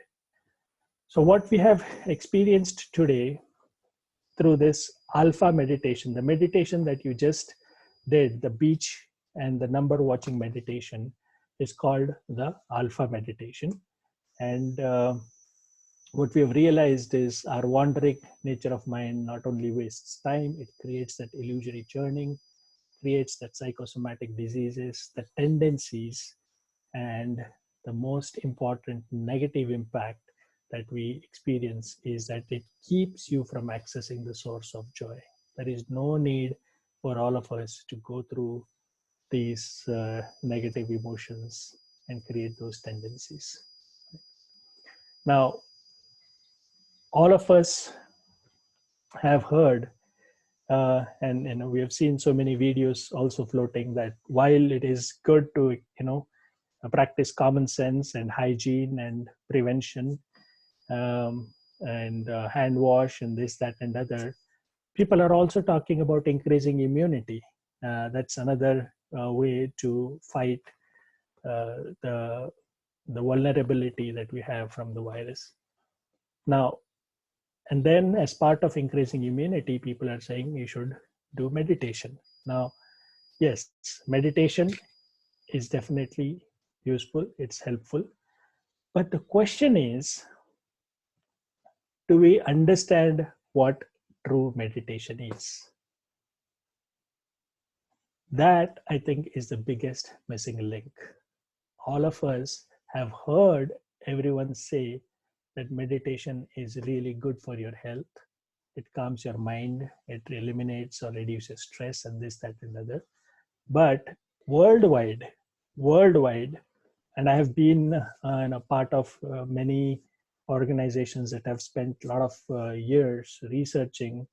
So what we have experienced today through this alpha meditation, the meditation that you just did, the beach and the number watching meditation, is called the alpha meditation. And what we have realized is our wandering nature of mind not only wastes time, it creates that illusory churning, creates that psychosomatic diseases, the tendencies, and the most important negative impact that we experience is that it keeps you from accessing the source of joy. There is no need for all of us to go through these negative emotions and create those tendencies. Now, all of us have heard and we have seen so many videos also floating that while it is good to practice common sense and hygiene and prevention, and hand wash and this, that, and other, people are also talking about increasing immunity. That's another way to fight the vulnerability that we have from the virus. Now, and then as part of increasing immunity, people are saying you should do meditation. Now, yes, meditation is definitely useful, it's helpful. But the question is, do we understand what true meditation is? That, I think, is the biggest missing link. All of us have heard everyone say that meditation is really good for your health. It calms your mind, it eliminates or reduces stress, and this, that, and other. But worldwide, and I have been a part of many organizations that have spent a lot of years researching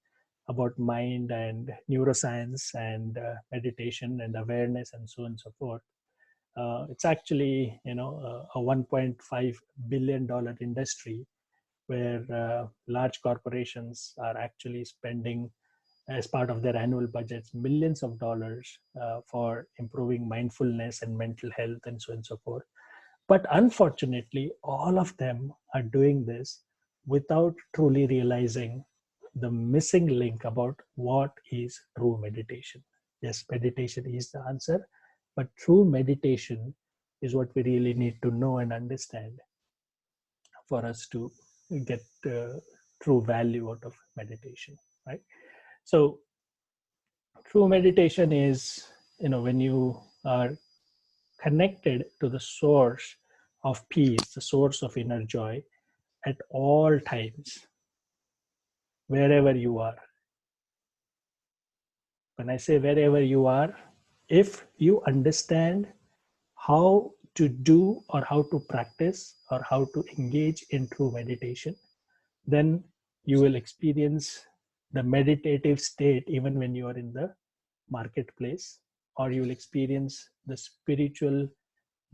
about mind and neuroscience and meditation and awareness and so on and so forth. It's actually, a $1.5 billion industry where large corporations are actually spending, as part of their annual budgets, millions of dollars for improving mindfulness and mental health and so on and so forth. But unfortunately, all of them are doing this without truly realizing the missing link about what is true meditation. Yes, meditation is the answer, but true meditation is what we really need to know and understand for us to get true value out of meditation, right? So true meditation is, when you are connected to the source of peace, the source of inner joy at all times, wherever you are. When I say wherever you are, if you understand how to do or how to practice or how to engage in true meditation, then you will experience the meditative state even when you are in the marketplace, or you will experience the spiritual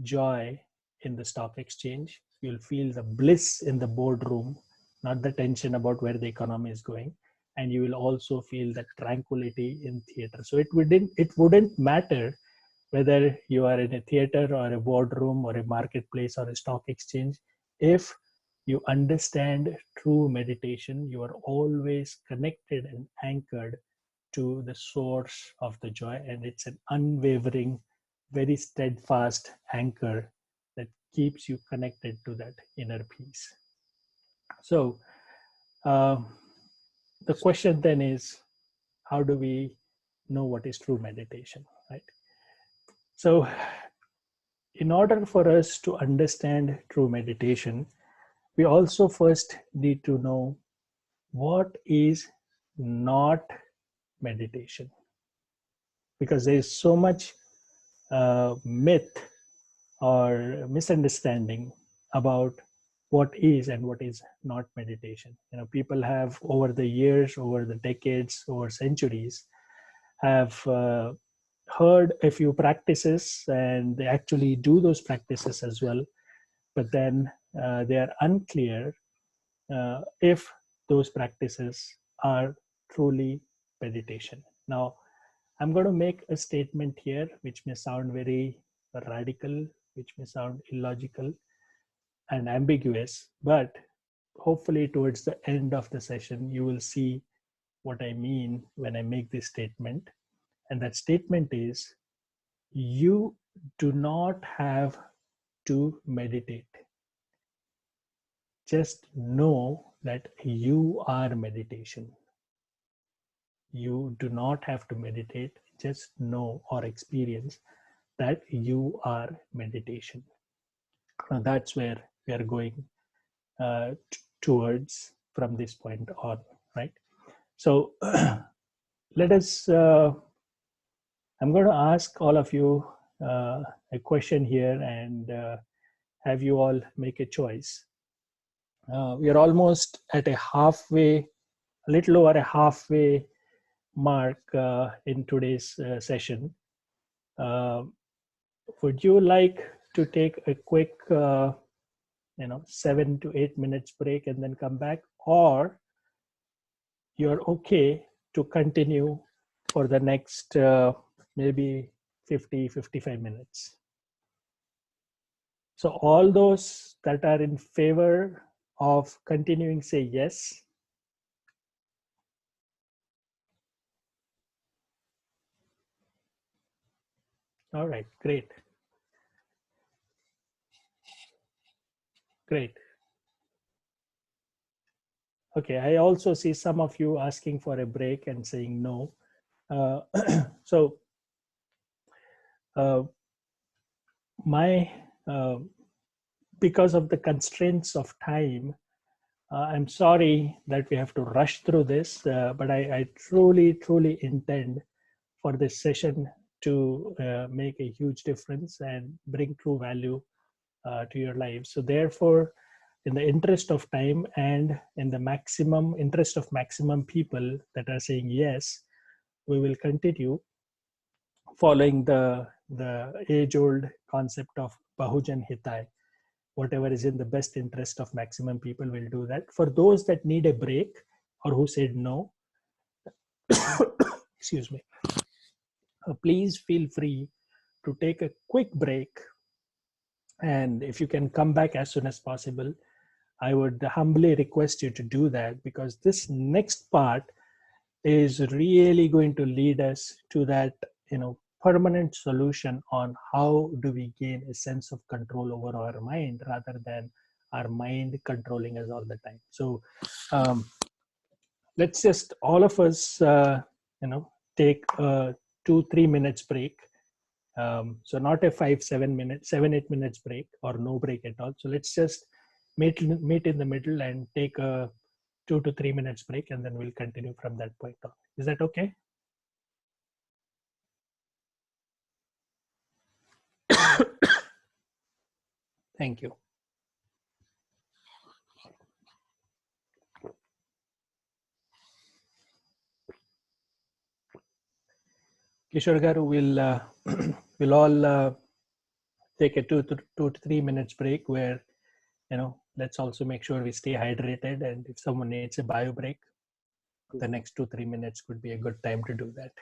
joy in the stock exchange. You'll feel the bliss in the boardroom, not the tension about where the economy is going. And you will also feel the tranquility in theater. So it wouldn't matter whether you are in a theater or a boardroom or a marketplace or a stock exchange. If you understand true meditation, you are always connected and anchored to the source of the joy, and it's an unwavering, very steadfast anchor that keeps you connected to that inner peace. So the question then is, how do we know what is true meditation, right? So in order for us to understand true meditation, we also first need to know what is not meditation, because there is so much myth or misunderstanding about what is and what is not meditation. People have, over the years, over the decades, over centuries, have heard a few practices, and they actually do those practices as well, but then they are unclear if those practices are truly meditation. Now, I'm going to make a statement here which may sound very radical, which may sound illogical and ambiguous, but hopefully towards the end of the session, you will see what I mean when I make this statement. And that statement is, you do not have to meditate. Just know that you are meditation. You do not have to meditate. Just know or experience that you are meditation. Now that's where we are going towards from this point on, right? So let us, I'm going to ask all of you a question here, and have you all make a choice. We are almost at a little over a halfway mark in today's session. Would you like to take a quick 7 to 8 minutes break and then come back, or you're okay to continue for the next maybe 50-55 minutes. So all those that are in favor of continuing, say yes. All right, great. Great. Okay, I also see some of you asking for a break and saying no. So my because of the constraints of time, I'm sorry that we have to rush through this, but I truly intend for this session to make a huge difference and bring true value to your lives. So therefore, in the interest of time and in the maximum interest of maximum people that are saying yes, we will continue following the age-old concept of Bahujan Hitai. Whatever is in the best interest of maximum people will do that. For those that need a break or who said no, excuse me, please feel free to take a quick break. And if you can come back as soon as possible, I would humbly request you to do that, because this next part is really going to lead us to that, permanent solution on how do we gain a sense of control over our mind rather than our mind controlling us all the time. So let's just all of us, take a 2-3 minutes break. So not a 5-7 minute 7-8 minutes break or no break at all. So let's just meet in the middle and take a 2 to 3 minutes break, and then we'll continue from that point on. Is that okay? Thank you. Kishore garu, we'll all take a 2 to 3 minutes break where, let's also make sure we stay hydrated. And if someone needs a bio break, the next 2-3 minutes could be a good time to do that.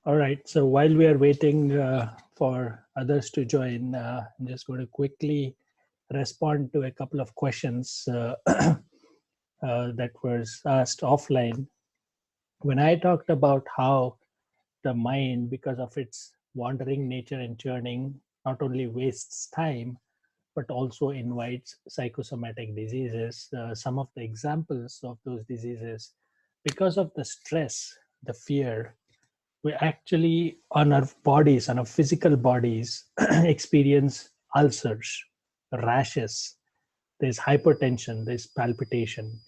All right. So while we are waiting for others to join, I'm just going to quickly respond to a couple of questions that was asked offline. When I talked about how the mind, because of its wandering nature and churning, not only wastes time, but also invites psychosomatic diseases. Some of the examples of those diseases, because of the stress, the fear, we actually, on our bodies, on our physical bodies, experience ulcers, rashes, there's hypertension, there's palpitation,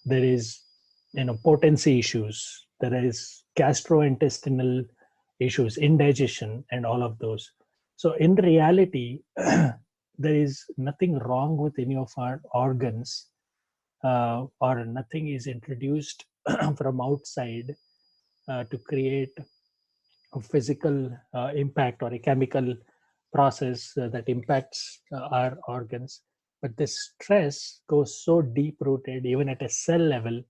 there is, potency issues, there is gastrointestinal issues, indigestion, and all of those. So in reality, there is nothing wrong with any of our organs, or nothing is introduced from outside to create a physical impact or a chemical process that impacts our organs. But the stress goes so deep rooted, even at a cell level,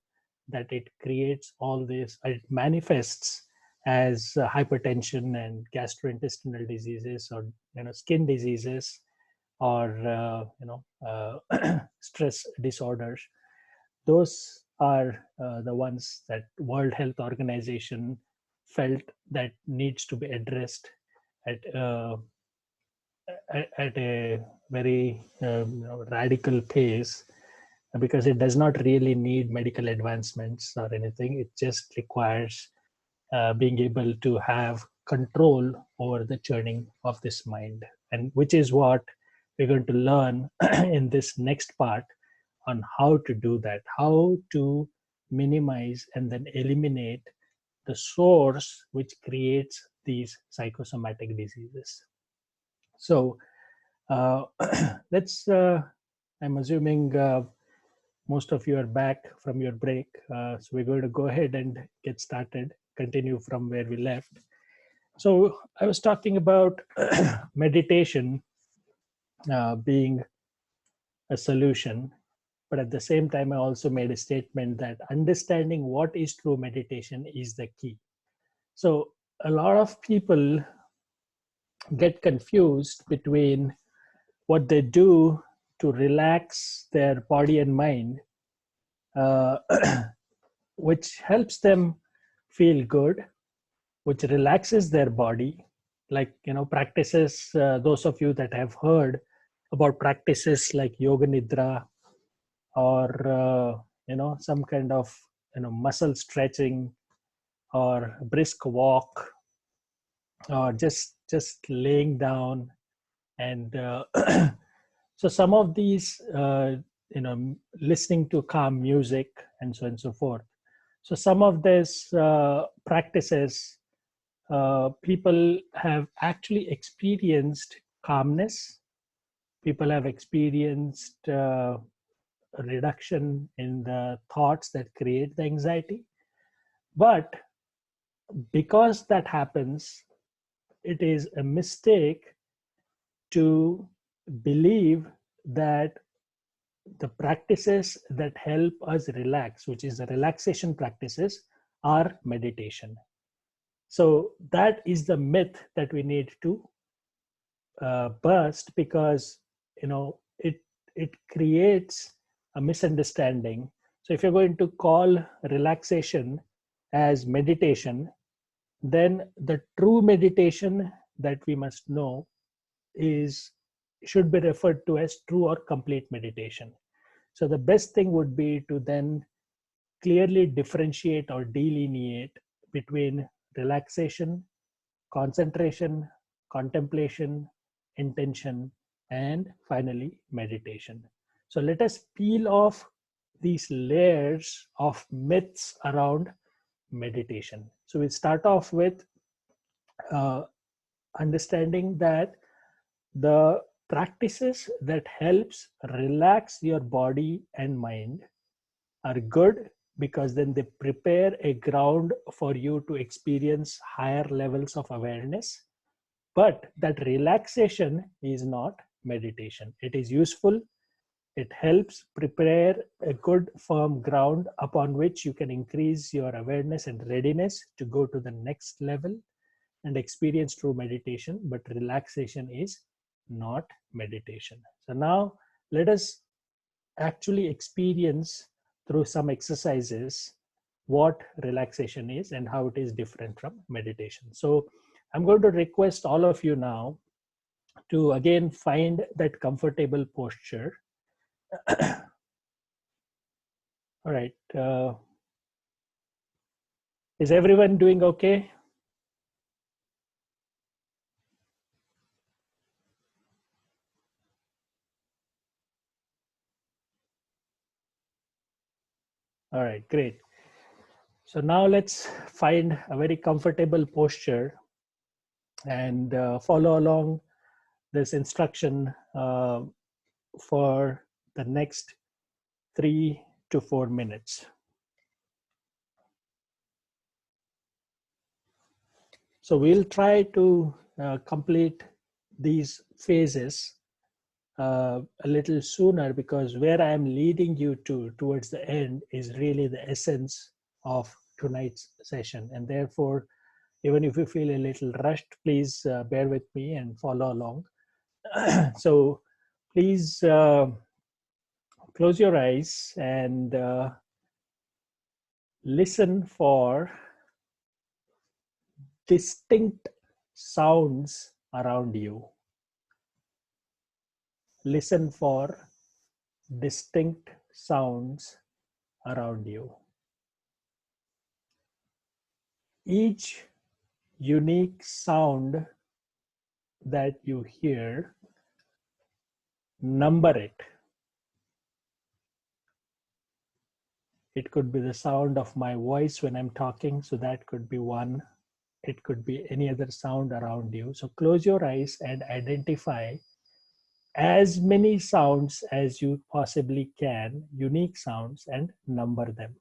that it creates all this, it manifests as hypertension and gastrointestinal diseases, or skin diseases, or stress disorders. Those are the ones that World Health Organization felt that needs to be addressed at at a very radical pace, because it does not really need medical advancements or anything. It just requires being able to have control over the churning of this mind, and which is what we're going to learn in this next part, on how to do that, how to minimize and then eliminate the source which creates these psychosomatic diseases. So let's, I'm assuming most of you are back from your break. So we're going to go ahead and get started, continue from where we left. So I was talking about meditation being a solution, but at the same time, I also made a statement that understanding what is true meditation is the key. So a lot of people get confused between what they do to relax their body and mind, uh, which helps them feel good, which relaxes their body, like practices. Those of you that have heard about practices like yoga nidra, or some kind of muscle stretching, or brisk walk, or just laying down, and so some of these listening to calm music, and so on and so forth. So some of these practices, people have actually experienced calmness, people have experienced a reduction in the thoughts that create the anxiety. But because that happens, it is a mistake to believe that the practices that help us relax, which is the relaxation practices, are meditation. So that is the myth that we need to burst, because it creates a misunderstanding. So if you're going to call relaxation as meditation, then the true meditation that we must know should be referred to as true or complete meditation. So the best thing would be to then clearly differentiate or delineate between relaxation, concentration, contemplation, intention, and finally meditation. So let us peel off these layers of myths around meditation. So we start off with understanding that the practices that helps relax your body and mind are good, because then they prepare a ground for you to experience higher levels of awareness. But that relaxation is not meditation. It is useful. It helps prepare a good firm ground upon which you can increase your awareness and readiness to go to the next level and experience true meditation. But relaxation is not meditation. So now let us actually experience through some exercises what relaxation is and how it is different from meditation. So I'm going to request all of you now to again find that comfortable posture. All right. Is everyone doing okay? All right, great. So now let's find a very comfortable posture and follow along this instruction for the next 3 to 4 minutes. So we'll try to complete these phases a little sooner, because where I am leading you to towards the end is really the essence of tonight's session. And therefore, even if you feel a little rushed, please bear with me and follow along. So please close your eyes and listen for distinct sounds around you. Listen for distinct sounds around you. Each unique sound that you hear, number it. It could be the sound of my voice when I'm talking, so that could be one. It could be any other sound around you. So close your eyes and identify as many sounds as you possibly can, unique sounds, and number them.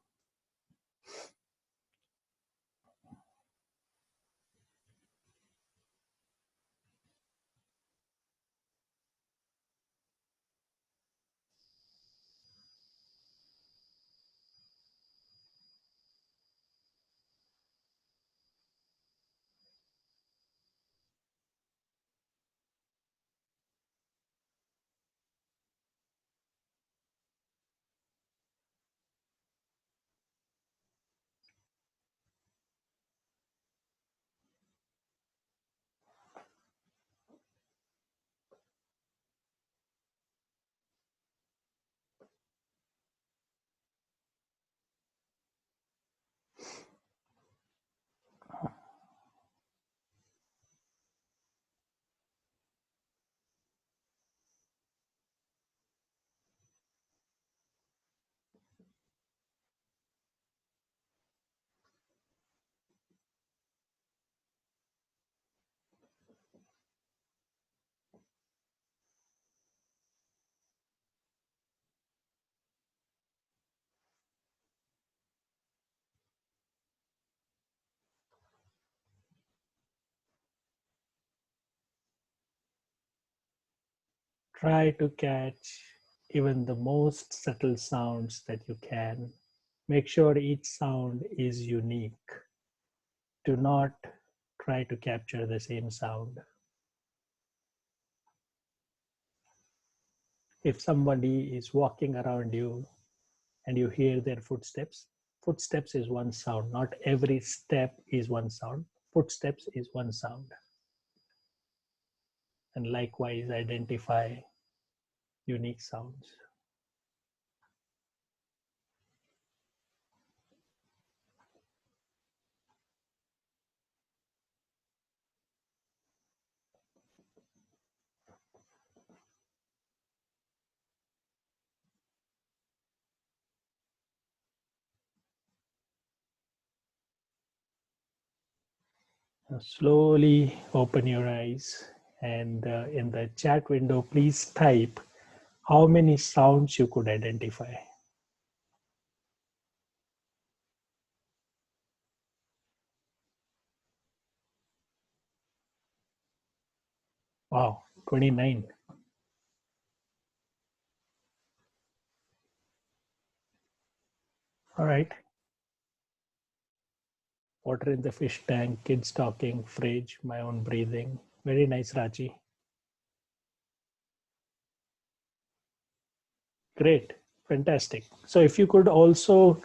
Try to catch even the most subtle sounds that you can. Make sure each sound is unique. Do not try to capture the same sound. If somebody is walking around you and you hear their footsteps, footsteps is one sound. Not every step is one sound. Footsteps is one sound. And likewise, identify unique sounds. Now slowly open your eyes, and in the chat window, please type how many sounds you could identify. Wow, 29. All right. Water in the fish tank, kids talking, fridge, my own breathing. Very nice, Raji. Great, fantastic. So if you could also,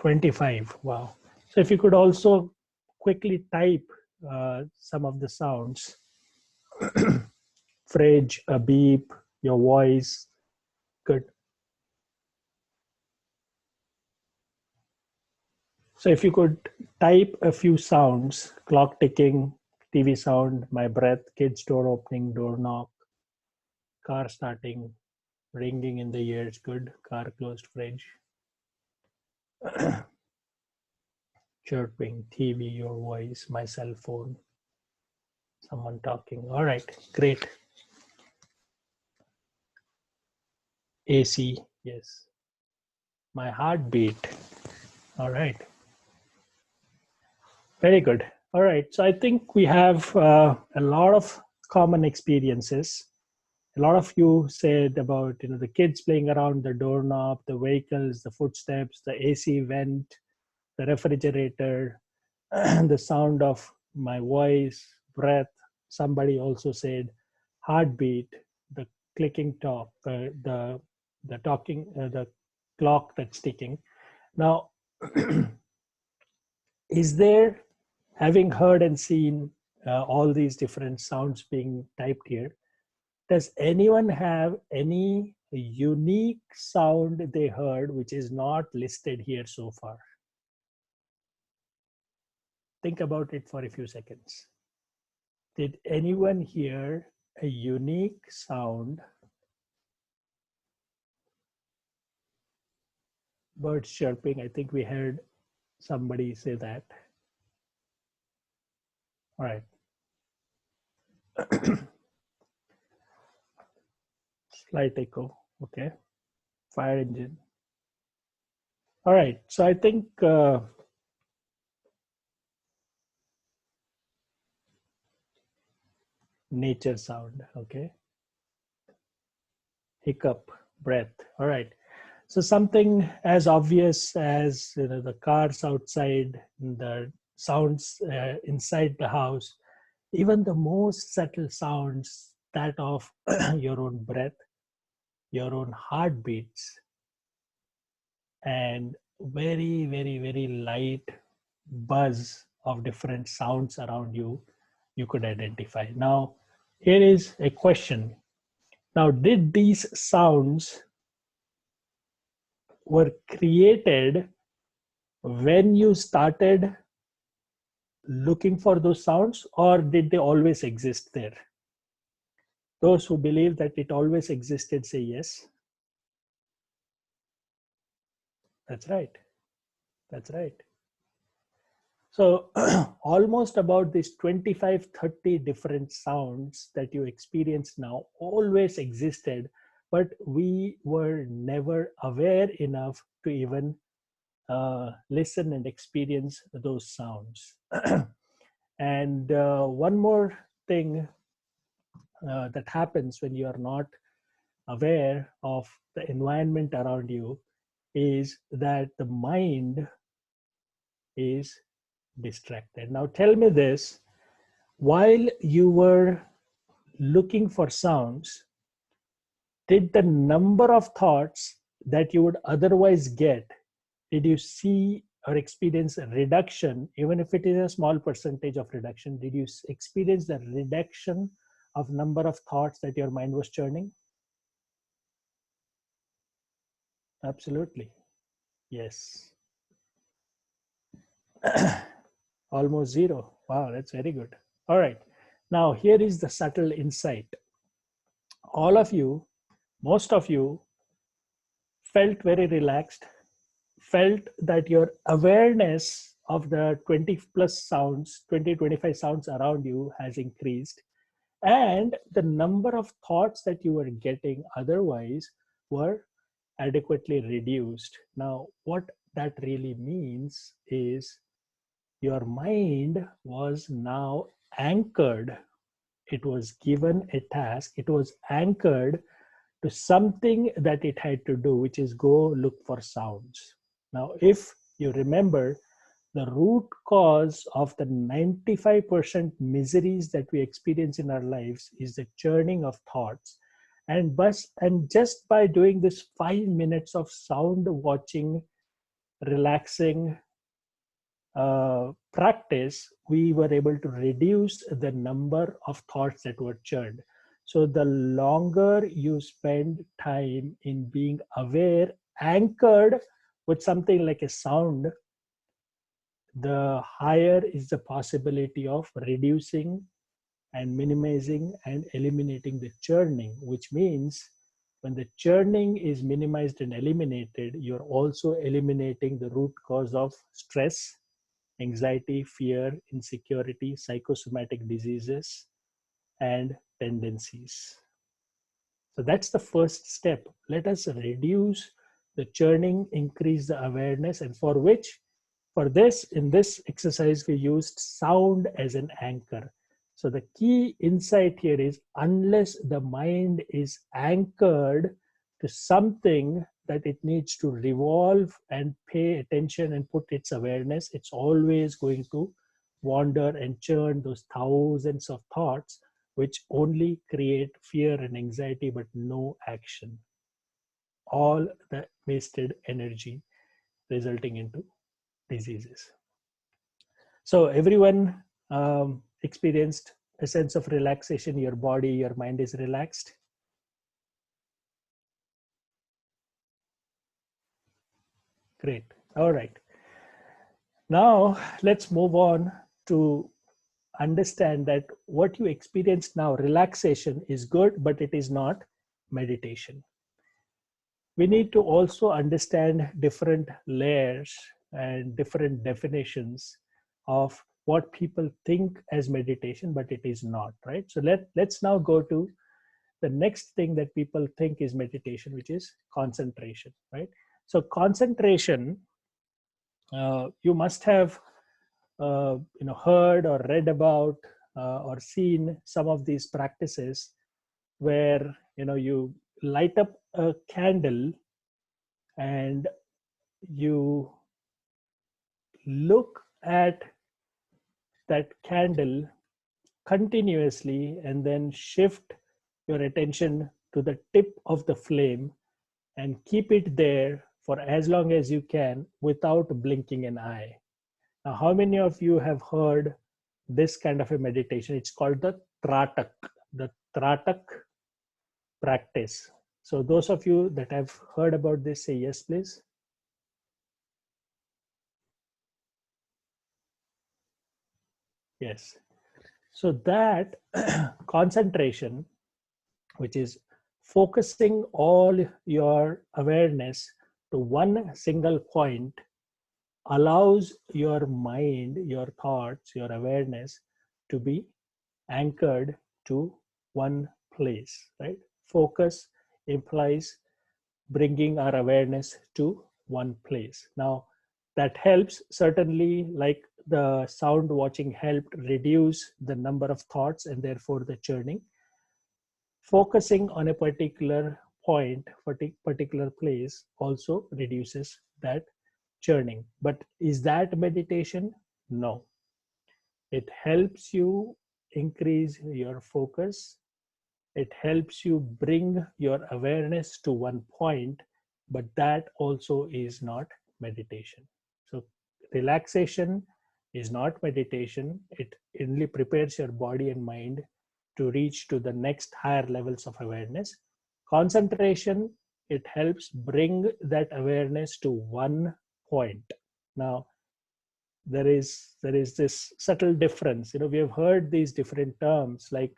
25, wow. So if you could also quickly type some of the sounds, fridge, a beep, your voice, good. So if you could type a few sounds, clock ticking, TV sound, my breath, kids door opening, door knock, car starting, ringing in the ears, good, car closed, fridge. Chirping, TV, your voice, my cell phone, someone talking. All right, great. AC, yes. My heartbeat. All right. Very good. All right. So I think we have a lot of common experiences. A lot of you said about the kids playing around the doorknob, the vehicles, the footsteps, the AC vent, the refrigerator, the sound of my voice, breath. Somebody also said heartbeat, the clicking top, the talking, the clock that's ticking. Now, is there, having heard and seen all these different sounds being typed here, does anyone have any unique sound they heard which is not listed here so far? Think about it for a few seconds. Did anyone hear a unique sound? Birds chirping, I think we heard somebody say that. All right. Slight echo, okay. Fire engine. All right, so I think nature sound, okay. Hiccup, breath, all right. So something as obvious as the cars outside, the sounds inside the house, even the most subtle sounds, that of your own breath, your own heartbeats, and very, very, very light buzz of different sounds around you, you could identify. Now, here is a question. Now, did these sounds were created when you started looking for those sounds, or did they always exist there? Those who believe that it always existed, say yes. That's right. That's right. So almost about these 25, 30 different sounds that you experience now always existed, but we were never aware enough to even listen and experience those sounds. And one more thing that happens when you are not aware of the environment around you is that the mind is distracted. Now tell me this, while you were looking for sounds, did the number of thoughts that you would otherwise get, did you see or experience a reduction, even if it is a small percentage of reduction? Did you experience the reduction of number of thoughts that your mind was churning? Absolutely. Yes. Almost zero. Wow, that's very good. All right. Now, here is the subtle insight. All of you, most of you, felt very relaxed, felt that your awareness of the 20 plus sounds, 20, 25 sounds around you has increased, and the number of thoughts that you were getting otherwise were adequately reduced. Now, what that really means is your mind was now anchored. It was given a task, it was anchored to something that it had to do, which is go look for sounds. Now, if you remember, the root cause of the 95% miseries that we experience in our lives is the churning of thoughts. And just by doing this 5 minutes of sound watching, relaxing practice, we were able to reduce the number of thoughts that were churned. So the longer you spend time in being aware, anchored with something like a sound, the higher is the possibility of reducing and minimizing and eliminating the churning, which means When the churning is minimized and eliminated, you're also eliminating the root cause of stress, anxiety, fear, insecurity, psychosomatic diseases, and tendencies. So that's the first step. Let us reduce the churning, increase the awareness, and for this, in this exercise, we used sound as an anchor. So the key insight here is unless the mind is anchored to something that it needs to revolve and pay attention and put its awareness, it's always going to wander and churn those thousands of thoughts, which only create fear and anxiety, but no action. All the wasted energy resulting into diseases. So everyone experienced a sense of relaxation. Your body, your mind is relaxed. Great. All right. Now let's move on to understand that what you experience now, relaxation, is good, but it is not meditation. We need to also understand different layers and different definitions of what people think as meditation, but it is not, right? So let's now go to the next thing that people think is meditation, which is concentration, right? So concentration, you must have heard or read about or seen some of these practices where you light up a candle and you look at that candle continuously and then shift your attention to the tip of the flame and keep it there for as long as you can without blinking an eye. Now, how many of you have heard this kind of a meditation? It's called the Tratak practice. So those of you that have heard about this, say yes, please. Yes. So that concentration, which is focusing all your awareness to one single point, allows your mind, your thoughts, your awareness to be anchored to one place, right? Focus implies bringing our awareness to one place. Now, that helps certainly, like the sound watching helped reduce the number of thoughts and therefore the churning. Focusing on a particular point, particular place also reduces that churning. But is that meditation? No. It helps you increase your focus. It helps you bring your awareness to one point, but that also is not meditation. So relaxation is not meditation. It only prepares your body and mind to reach to the next higher levels of awareness. Concentration, it helps bring that awareness to one point. Now, there is this subtle difference. We have heard these different terms like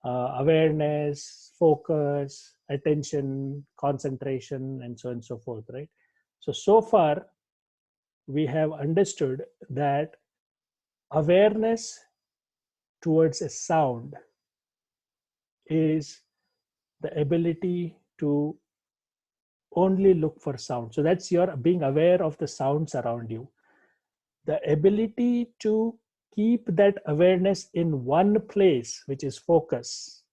awareness, focus, attention, concentration, and so on and so forth, right? So far, we have understood that awareness towards a sound is the ability to only look for sound. So that's your being aware of the sounds around you. The ability to keep that awareness in one place, which is focus,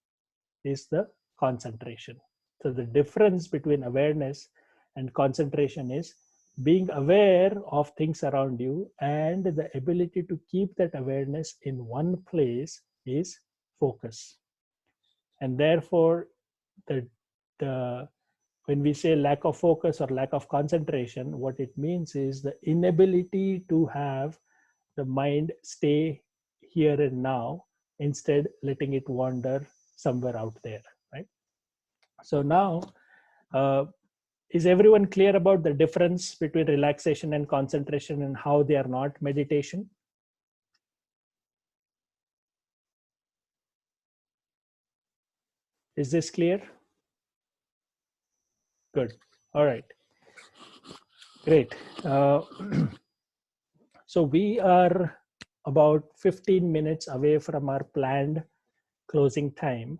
is the concentration. So the difference between awareness and concentration is being aware of things around you, and the ability to keep that awareness in one place is focus. And therefore, the when we say lack of focus or lack of concentration, what it means is the inability to have the mind stay here and now, instead letting it wander somewhere out there, right? So now, is everyone clear about the difference between relaxation and concentration and how they are not meditation? Is this clear? Good. All right. Great. So we are about 15 minutes away from our planned closing time.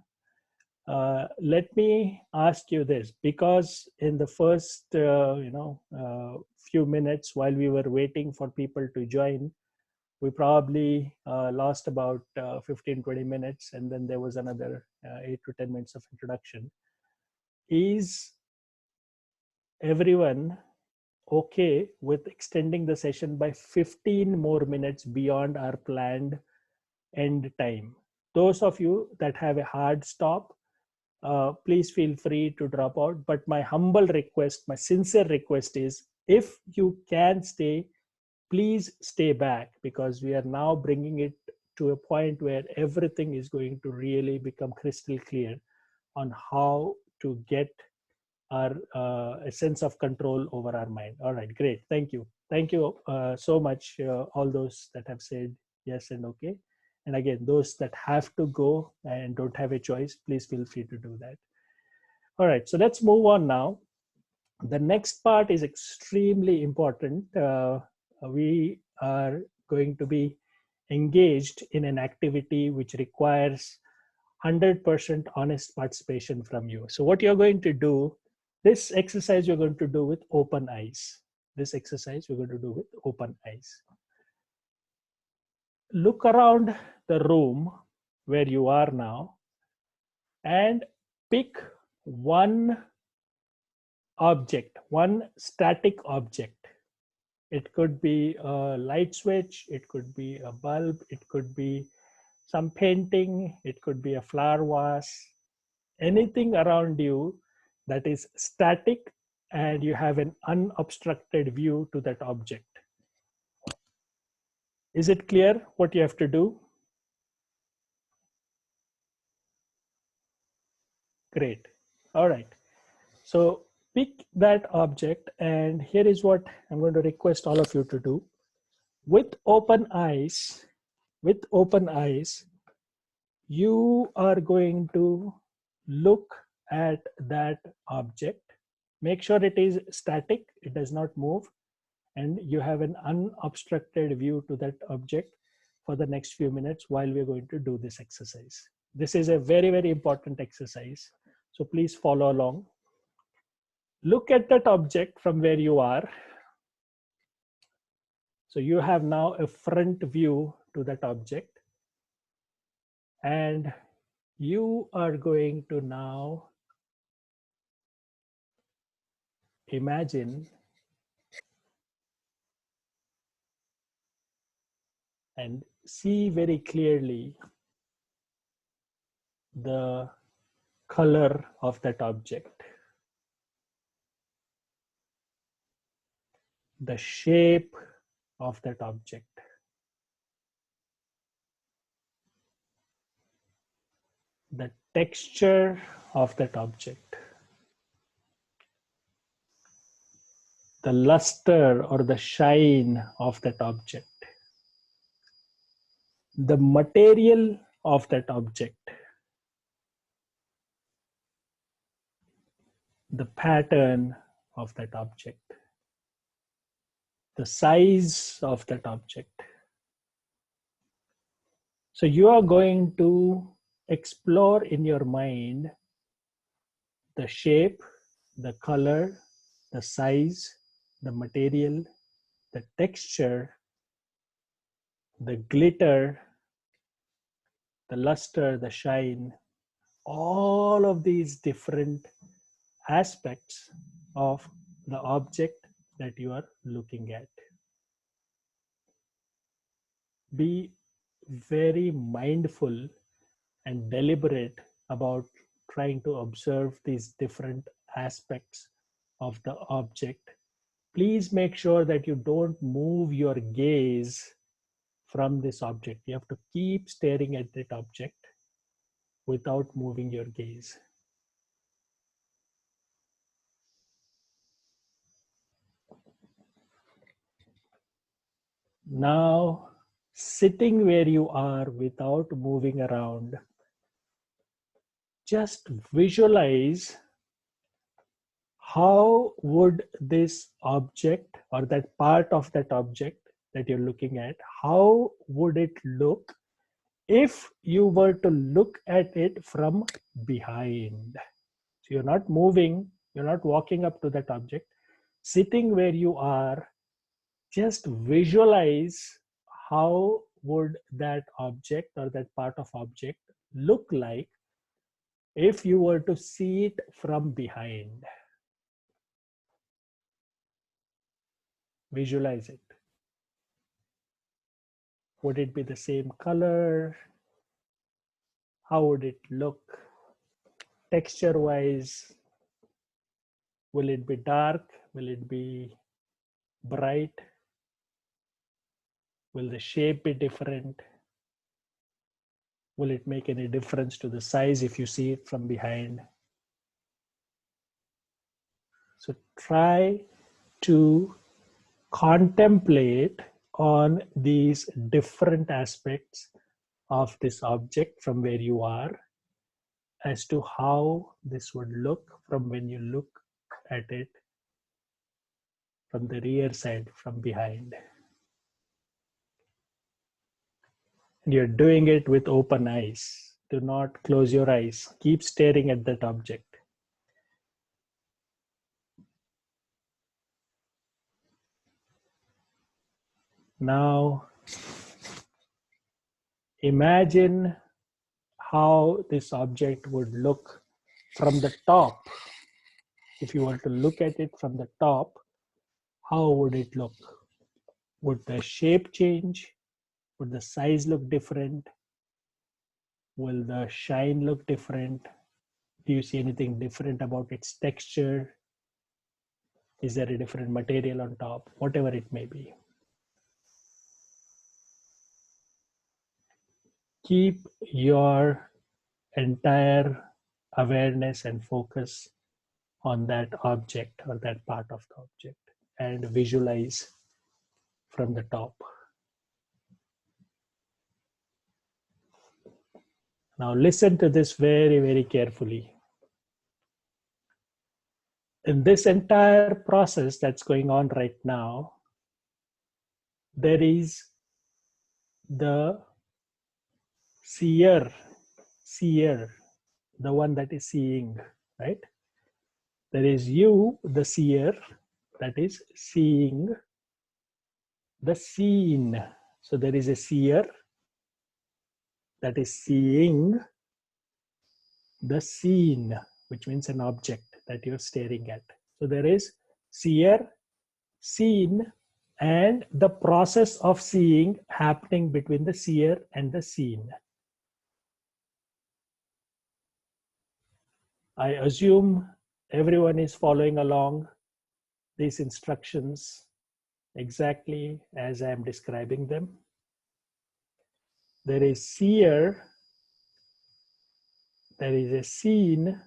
Let me ask you this, because in the first few minutes while we were waiting for people to join, we probably lost about 15-20 minutes, and then there was another 8 to 10 minutes of introduction. Is everyone okay with extending the session by 15 more minutes beyond our planned end time? Those of you that have a hard stop, please feel free to drop out. But my humble request, my sincere request is, if you can stay, please stay back, because we are now bringing it to a point where everything is going to really become crystal clear on how to get our a sense of control over our mind. All right, great. Thank you. Thank you so much, all those that have said yes and okay. And again, those that have to go and don't have a choice, please feel free to do that. All right, so let's move on now. The next part is extremely important. We are going to be engaged in an activity which requires 100% honest participation from you. So what you're going to do, this exercise you're going to do with open eyes. This exercise we're going to do with open eyes. Look around the room where you are now and pick one object, one static object. It could be a light switch, it could be a bulb, it could be some painting, it could be a flower vase, anything around you that is static and you have an unobstructed view to that object. Is it clear what you have to do? Great. All right. So pick that object, and here is what I'm going to request all of you to do. With open eyes, you are going to look at that object. Make sure it is static, it does not move, and you have an unobstructed view to that object for the next few minutes while we're going to do this exercise. This is a very, very important exercise, so please follow along. Look at that object from where you are. So you have now a front view to that object, and you are going to now imagine and see very clearly the color of that object, the shape of that object, the texture of that object, the luster or the shine of that object, the material of that object, the pattern of that object, the size of that object. So you are going to explore in your mind the shape, the color, the size, the material, the texture, the glitter, the luster, the shine, all of these different aspects of the object that you are looking at. Be very mindful and deliberate about trying to observe these different aspects of the object. Please make sure that you don't move your gaze from this object. You have to keep staring at that object without moving your gaze. Now, sitting where you are without moving around, just visualize how would this object or that part of that object that you're looking at, how would it look if you were to look at it from behind? So you're not moving, you're not walking up to that object. Sitting where you are, just visualize how would that object or that part of object look like if you were to see it from behind. Visualize it. Would it be the same color? How would it look texture wise? Will it be dark? Will it be bright? Will the shape be different? Will it make any difference to the size if you see it from behind? So try to contemplate on these different aspects of this object from where you are as to how this would look from when you look at it from the rear side, from behind. And you're doing it with open eyes. Do not close your eyes. Keep staring at that object. Now, imagine how this object would look from the top. If you were to look at it from the top, how would it look? Would the shape change? Would the size look different? Will the shine look different? Do you see anything different about its texture? Is there a different material on top? Whatever it may be. Keep your entire awareness and focus on that object or that part of the object and visualize from the top. Now listen to this very, very carefully. In this entire process that's going on right now, there is the seer, the one that is seeing, right? There is you, the seer, that is seeing the seen. So there is a seer that is seeing the seen, which means an object that you're staring at. So there is seer, seen, and the process of seeing happening between the seer and the seen. I assume everyone is following along these instructions exactly as I am describing them. There is seer, there is a seen,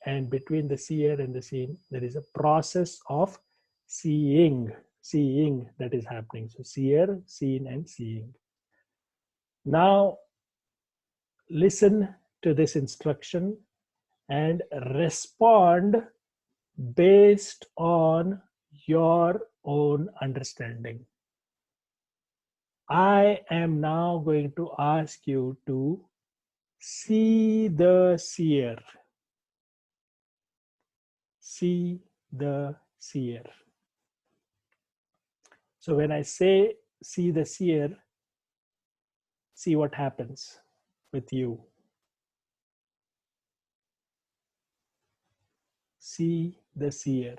and between the seer and the seen, there is a process of seeing that is happening. So seer, seen, and seeing. Now, listen to this instruction and respond based on your own understanding. I am now going to ask you to see the seer. See the seer. So when I say see the seer, see what happens with you. See the seer.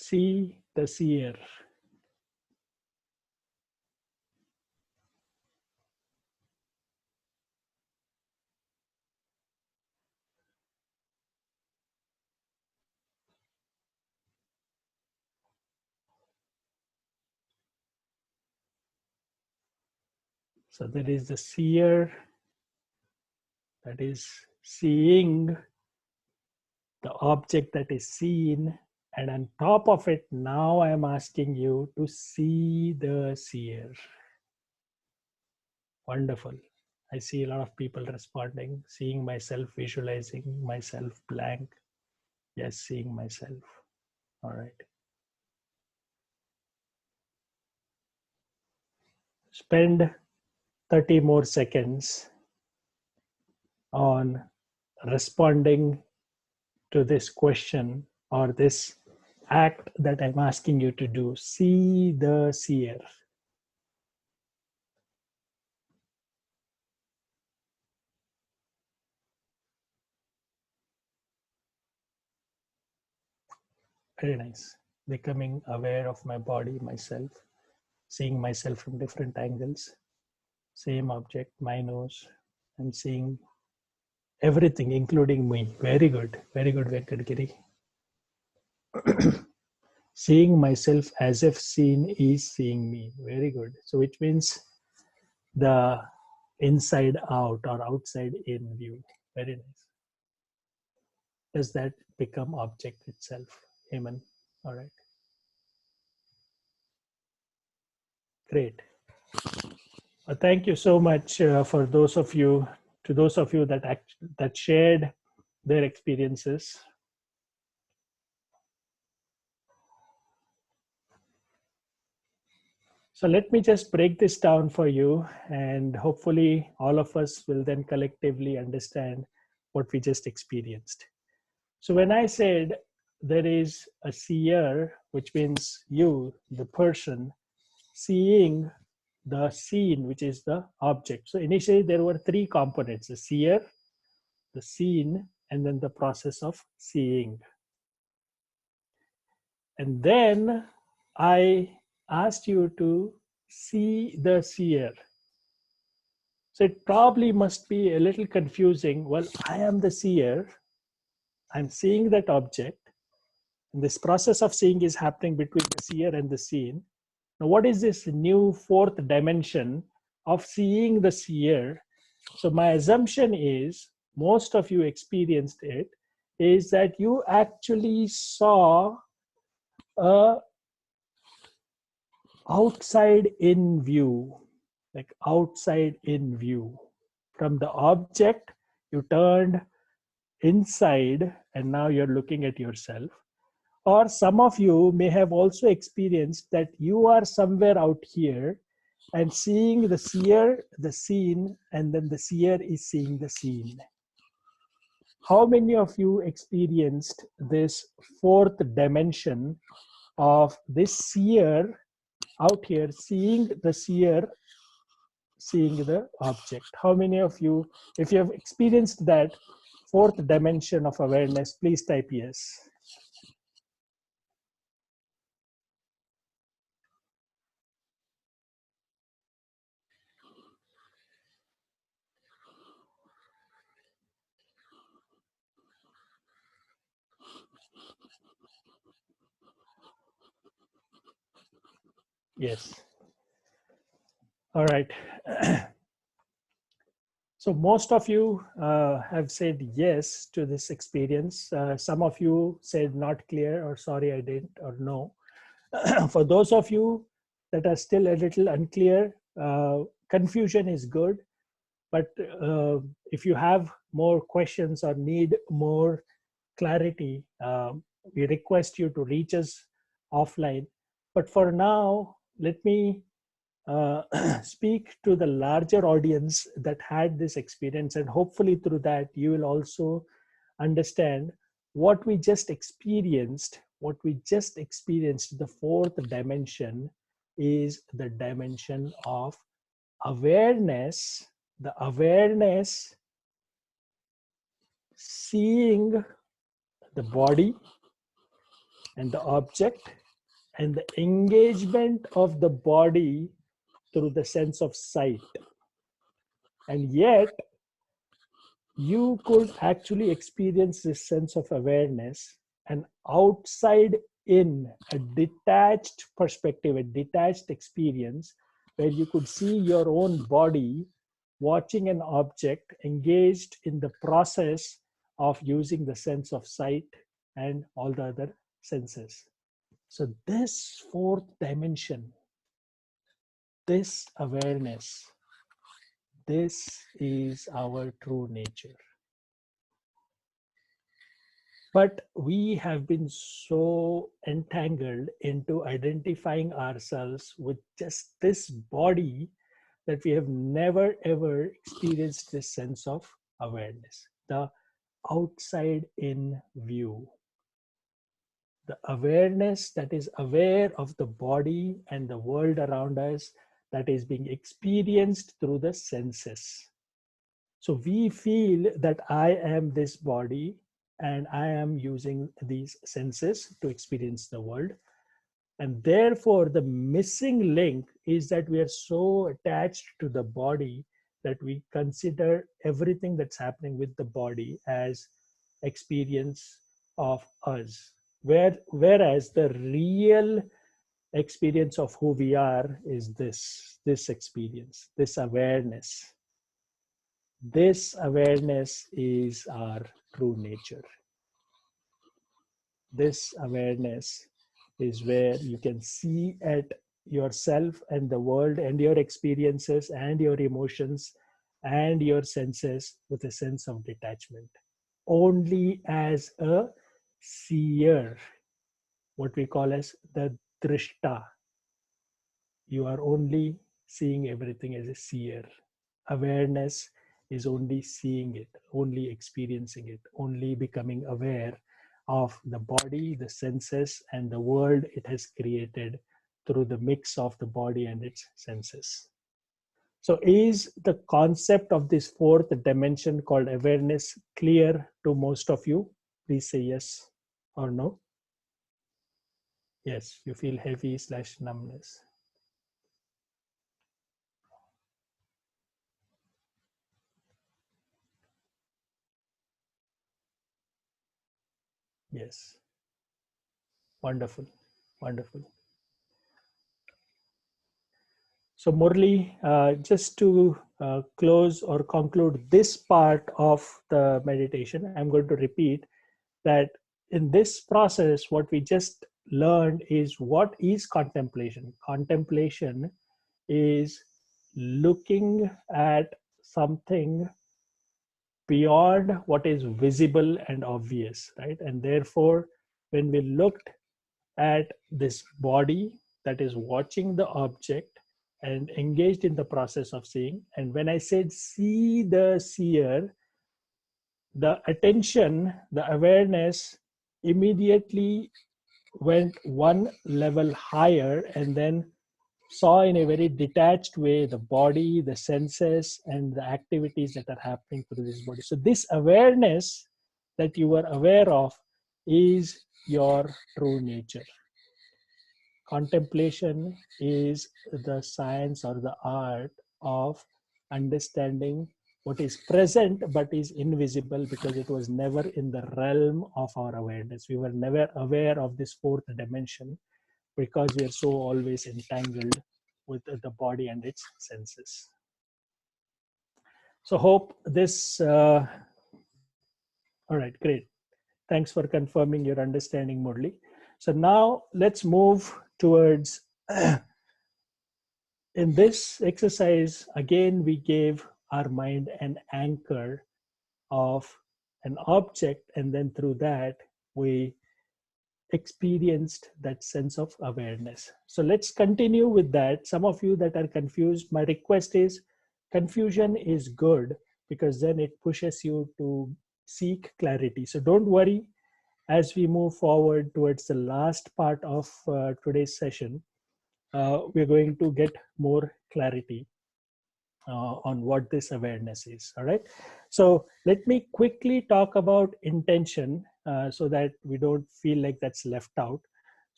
See the seer. So there is the seer that is seeing the object that is seen, and on top of it, now I am asking you to see the seer. Wonderful. I see a lot of people responding, seeing myself, visualizing myself blank. Yes, seeing myself. All right. Spend 30 more seconds on responding to this question or this act that I'm asking you to do. See the seer. Very nice. Becoming aware of my body, myself, seeing myself from different angles. Same object, my nose. I'm seeing everything, including me. Very good. Very good, Venkatgiri. Seeing myself as if seen is seeing me. Very good. So which means the inside out or outside in view. Very nice. Does that become object itself? Amen. All right. Great. Thank you so much for those of you, to those of you that shared their experiences. So let me just break this down for you, and hopefully all of us will then collectively understand what we just experienced. So when I said there is a seer, which means you, the person, seeing the scene, which is the object. So initially there were three components: the seer, the seen, and then the process of seeing. And then I asked you to see the seer. So it probably must be a little confusing. Well, I am the seer. I'm seeing that object. And this process of seeing is happening between the seer and the seen. Now, what is this new fourth dimension of seeing the seer? So my assumption is most of you experienced it, is that you actually saw a outside in view, like outside in view. From the object, you turned inside and now you're looking at yourself. Or some of you may have also experienced that you are somewhere out here and seeing the seer, the seen, and then the seer is seeing the seen. How many of you experienced this fourth dimension of this seer out here seeing the seer, seeing the object? How many of you, if you have experienced that fourth dimension of awareness, please type yes. Yes. All right. So most of you have said yes to this experience. Some of you said not clear or sorry I didn't or no. For those of you that are still a little unclear, confusion is good. But if you have more questions or need more clarity, we request you to reach us offline. But for now, let me speak to the larger audience that had this experience, and hopefully through that you will also understand what we just experienced. What we just experienced, the fourth dimension, is the dimension of awareness. The awareness seeing the body and the object, and the engagement of the body through the sense of sight. And yet you could actually experience this sense of awareness, an outside in, a detached perspective, a detached experience where you could see your own body watching an object, engaged in the process of using the sense of sight and all the other senses. So this fourth dimension, this awareness, this is our true nature. But we have been so entangled into identifying ourselves with just this body that we have never ever experienced this sense of awareness, the outside in view, the awareness that is aware of the body and the world around us, that is being experienced through the senses. So we feel that I am this body and I am using these senses to experience the world. And therefore, the missing link is that we are so attached to the body that we consider everything that's happening with the body as experience of us. Whereas the real experience of who we are is this experience, this awareness. This awareness is our true nature. This awareness is where you can see at yourself and the world and your experiences and your emotions and your senses with a sense of detachment. Only as a seer, what we call as the drishta. You are only seeing everything as a seer. Awareness is only seeing it, only experiencing it, only becoming aware of the body, the senses, and the world it has created through the mix of the body and its senses. So, is the concept of this fourth dimension called awareness clear to most of you? Please say yes or no. Yes, you feel heavy / numbness. Yes. Wonderful. Wonderful. So Murli, just to close or conclude this part of the meditation, I'm going to repeat that in this process, what we just learned is what is contemplation. Contemplation is looking at something beyond what is visible and obvious, right? And therefore, when we looked at this body that is watching the object and engaged in the process of seeing, and when I said see the seer, the attention, the awareness immediately went one level higher and then saw in a very detached way the body, the senses, and the activities that are happening through this body. So this awareness that you are aware of is your true nature. Contemplation is the science or the art of understanding what is present but is invisible because it was never in the realm of our awareness. We were never aware of this fourth dimension because we are so always entangled with the body and its senses. So hope this, all right, great. Thanks for confirming your understanding, Murli. So now let's move towards, in this exercise, again, we gave our mind an anchor of an object, and then through that, we experienced that sense of awareness. So let's continue with that. Some of you that are confused, my request is confusion is good because then it pushes you to seek clarity. So don't worry, as we move forward towards the last part of today's session, we're going to get more clarity on what this awareness is. All right. So let me quickly talk about intention so that we don't feel like that's left out.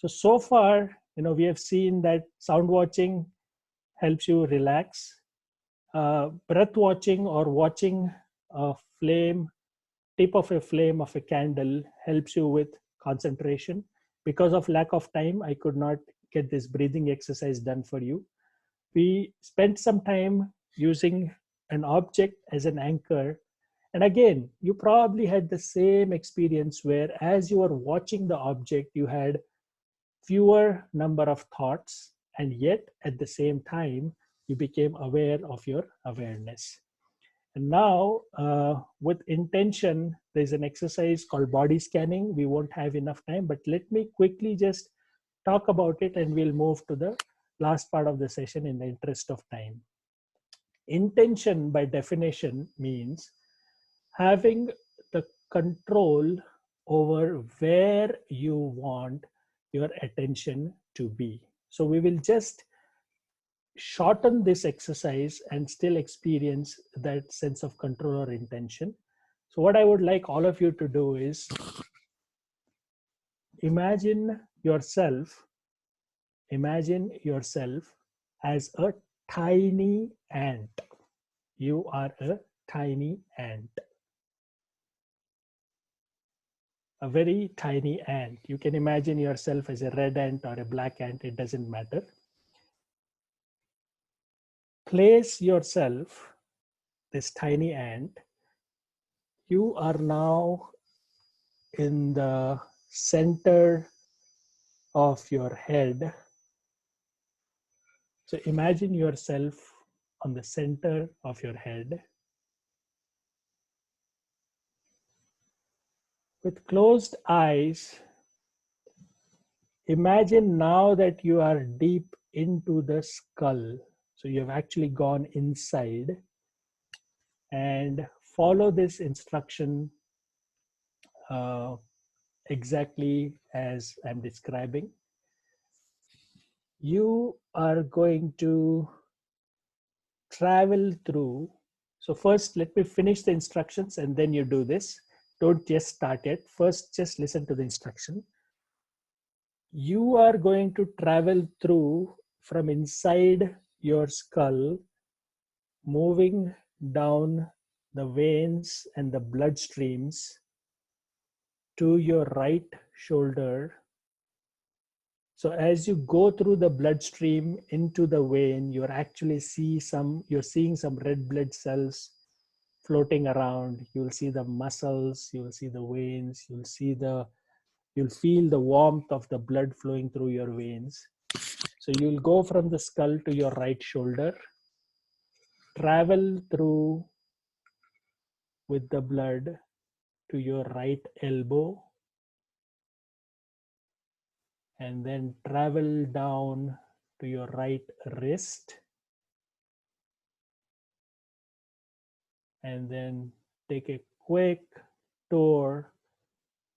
So far, we have seen that sound watching helps you relax. Breath watching or watching a flame, tip of a flame of a candle helps you with concentration. Because of lack of time, I could not get this breathing exercise done for you. We spent some time using an object as an anchor. And again, you probably had the same experience where as you were watching the object, you had fewer number of thoughts, and yet at the same time, you became aware of your awareness. And now, with intention, there's an exercise called body scanning. We won't have enough time, but let me quickly just talk about it and we'll move to the last part of the session in the interest of time. Intention, by definition, means having the control over where you want your attention to be. So we will just shorten this exercise and still experience that sense of control or intention. So what I would like all of you to do is imagine yourself as a tiny ant. You are a tiny ant, a very tiny ant. You can imagine yourself as a red ant or a black ant, it doesn't matter. Place yourself, this tiny ant, you are now in the center of your head. So imagine yourself on the center of your head. With closed eyes, imagine now that you are deep into the skull. So you have actually gone inside, and follow this instruction exactly as I'm describing. You are going to travel through. So first, let me finish the instructions and then you do this. Don't just start it. First, just listen to the instruction. You are going to travel through from inside your skull, moving down the veins and the blood streams to your right shoulder. So as you go through the bloodstream into the vein, you're actually seeing some red blood cells floating around. You'll see the muscles, you'll see the veins, you'll feel the warmth of the blood flowing through your veins. So you'll go from the skull to your right shoulder, travel through with the blood to your right elbow, and then travel down to your right wrist, and then take a quick tour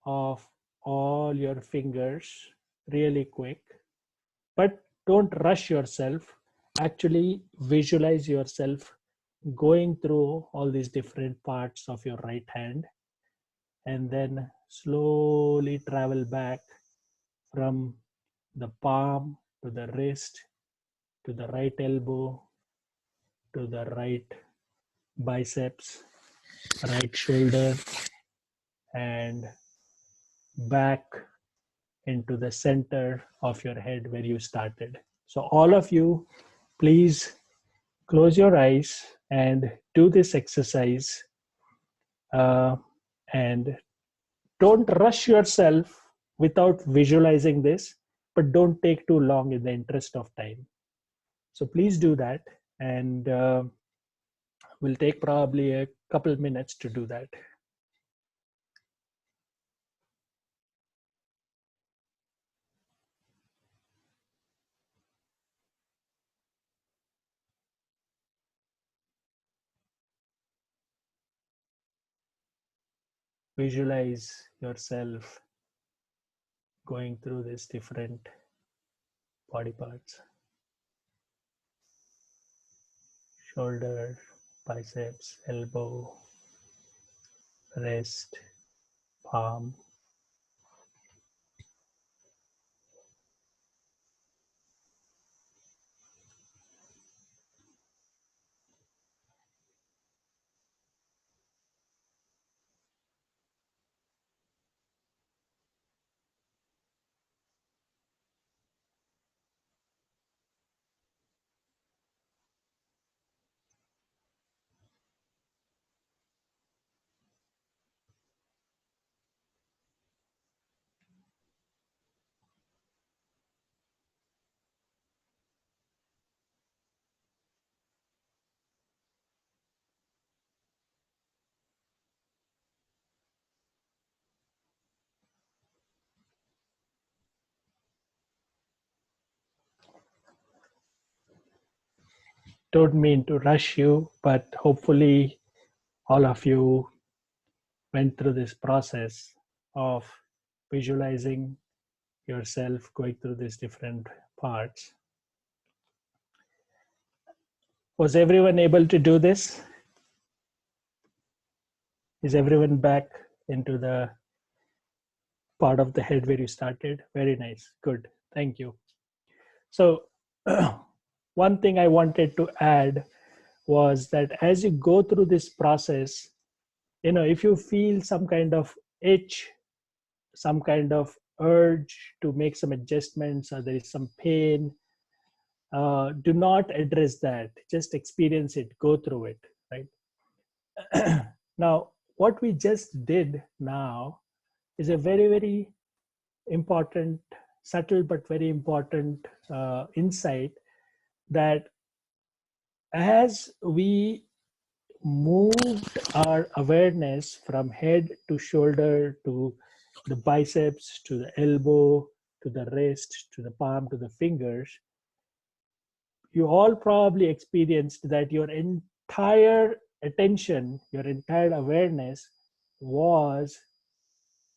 of all your fingers, really quick. But don't rush yourself. Actually visualize yourself going through all these different parts of your right hand, and then slowly travel back from the palm to the wrist, to the right elbow, to the right biceps, right shoulder, and back into the center of your head where you started. So all of you, please close your eyes and do this exercise, and don't rush yourself without visualizing this, but don't take too long in the interest of time. So please do that, and we'll take probably a couple minutes to do that. Visualize yourself going through these different body parts: shoulder, biceps, elbow, wrist, palm. don't mean to rush you, but hopefully all of you went through this process of visualizing yourself going through these different parts. Was everyone able to do this? Is everyone back into the part of the head where you started? Very nice. Good. Thank you. So one thing I wanted to add was that as you go through this process, if you feel some kind of itch, some kind of urge to make some adjustments, or there is some pain, do not address that. Just experience it, go through it, right? Now, what we just did now is a very, very important, subtle but very important insight, that as we moved our awareness from head to shoulder to the biceps to the elbow to the wrist to the palm to the fingers, you all probably experienced that your entire attention, your entire awareness was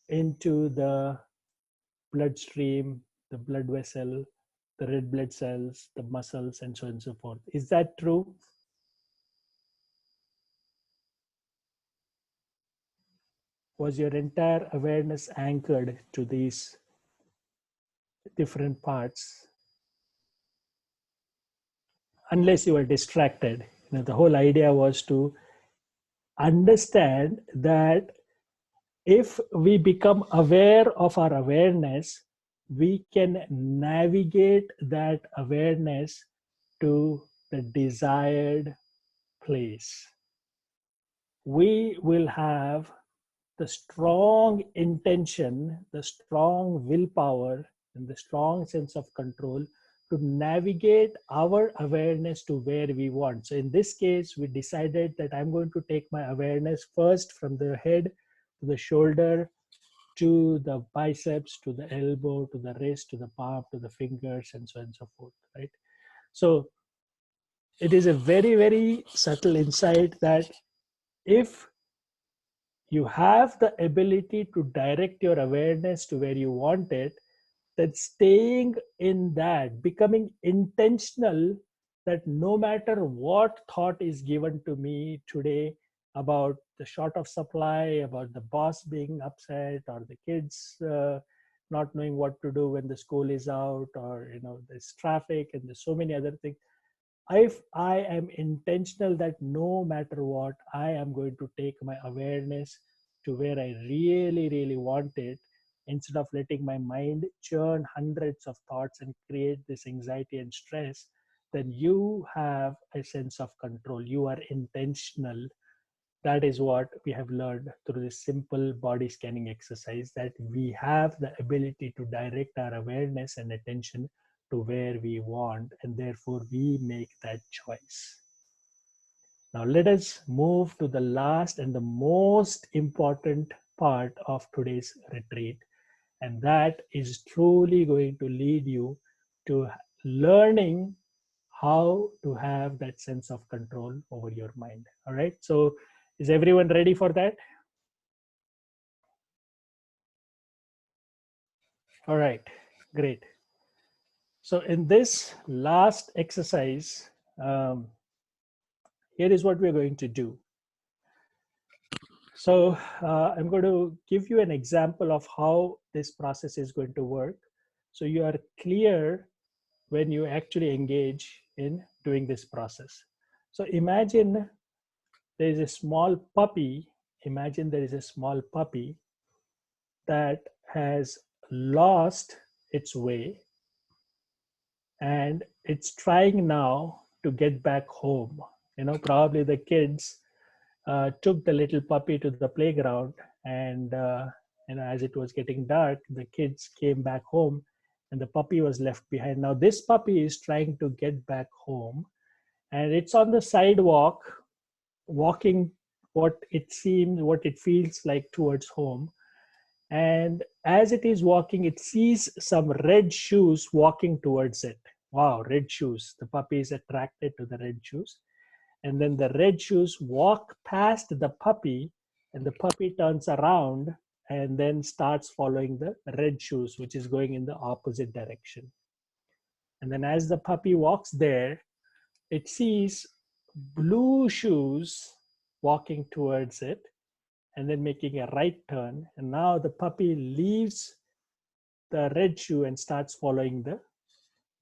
into the bloodstream, the blood vessel, the red blood cells, the muscles, and so on and so forth. Is that true? Was your entire awareness anchored to these different parts? Unless you were distracted. The whole idea was to understand that if we become aware of our awareness, we can navigate that awareness to the desired place. We will have the strong intention, the strong willpower, and the strong sense of control to navigate our awareness to where we want. So in this case, we decided that I'm going to take my awareness first from the head to the shoulder, to the biceps, to the elbow, to the wrist, to the palm, to the fingers, and so on and so forth, right? So it is a very, very subtle insight that if you have the ability to direct your awareness to where you want it, that staying in that, becoming intentional, that no matter what thought is given to me today about the short of supply, about the boss being upset, or the kids not knowing what to do when the school is out, or there's traffic and there's so many other things, if I am intentional that no matter what, I am going to take my awareness to where I really, really want it, instead of letting my mind churn hundreds of thoughts and create this anxiety and stress, then you have a sense of control. You are intentional. That is what we have learned through this simple body scanning exercise, that we have the ability to direct our awareness and attention to where we want, and therefore we make that choice. Now let us move to the last and the most important part of today's retreat, and that is truly going to lead you to learning how to have that sense of control over your mind. All right, so is everyone ready for that? All right, great. So in this last exercise, here is what we're going to do. So I'm going to give you an example of how this process is going to work, so you are clear when you actually engage in doing this process. So imagine there is a small puppy. Imagine there is a small puppy that has lost its way, and it's trying now to get back home. Probably the kids took the little puppy to the playground, and as it was getting dark, the kids came back home and the puppy was left behind. Now this puppy is trying to get back home, and it's on the sidewalk walking what it feels like towards home. And as it is walking, it sees some red shoes walking towards it. wow, red shoes. The puppy is attracted to the red shoes. And then the red shoes walk past the puppy, and the puppy turns around and then starts following the red shoes, which is going in the opposite direction. And then as the puppy walks there, it sees blue shoes walking towards it and then making a right turn. And now the puppy leaves the red shoe and starts following the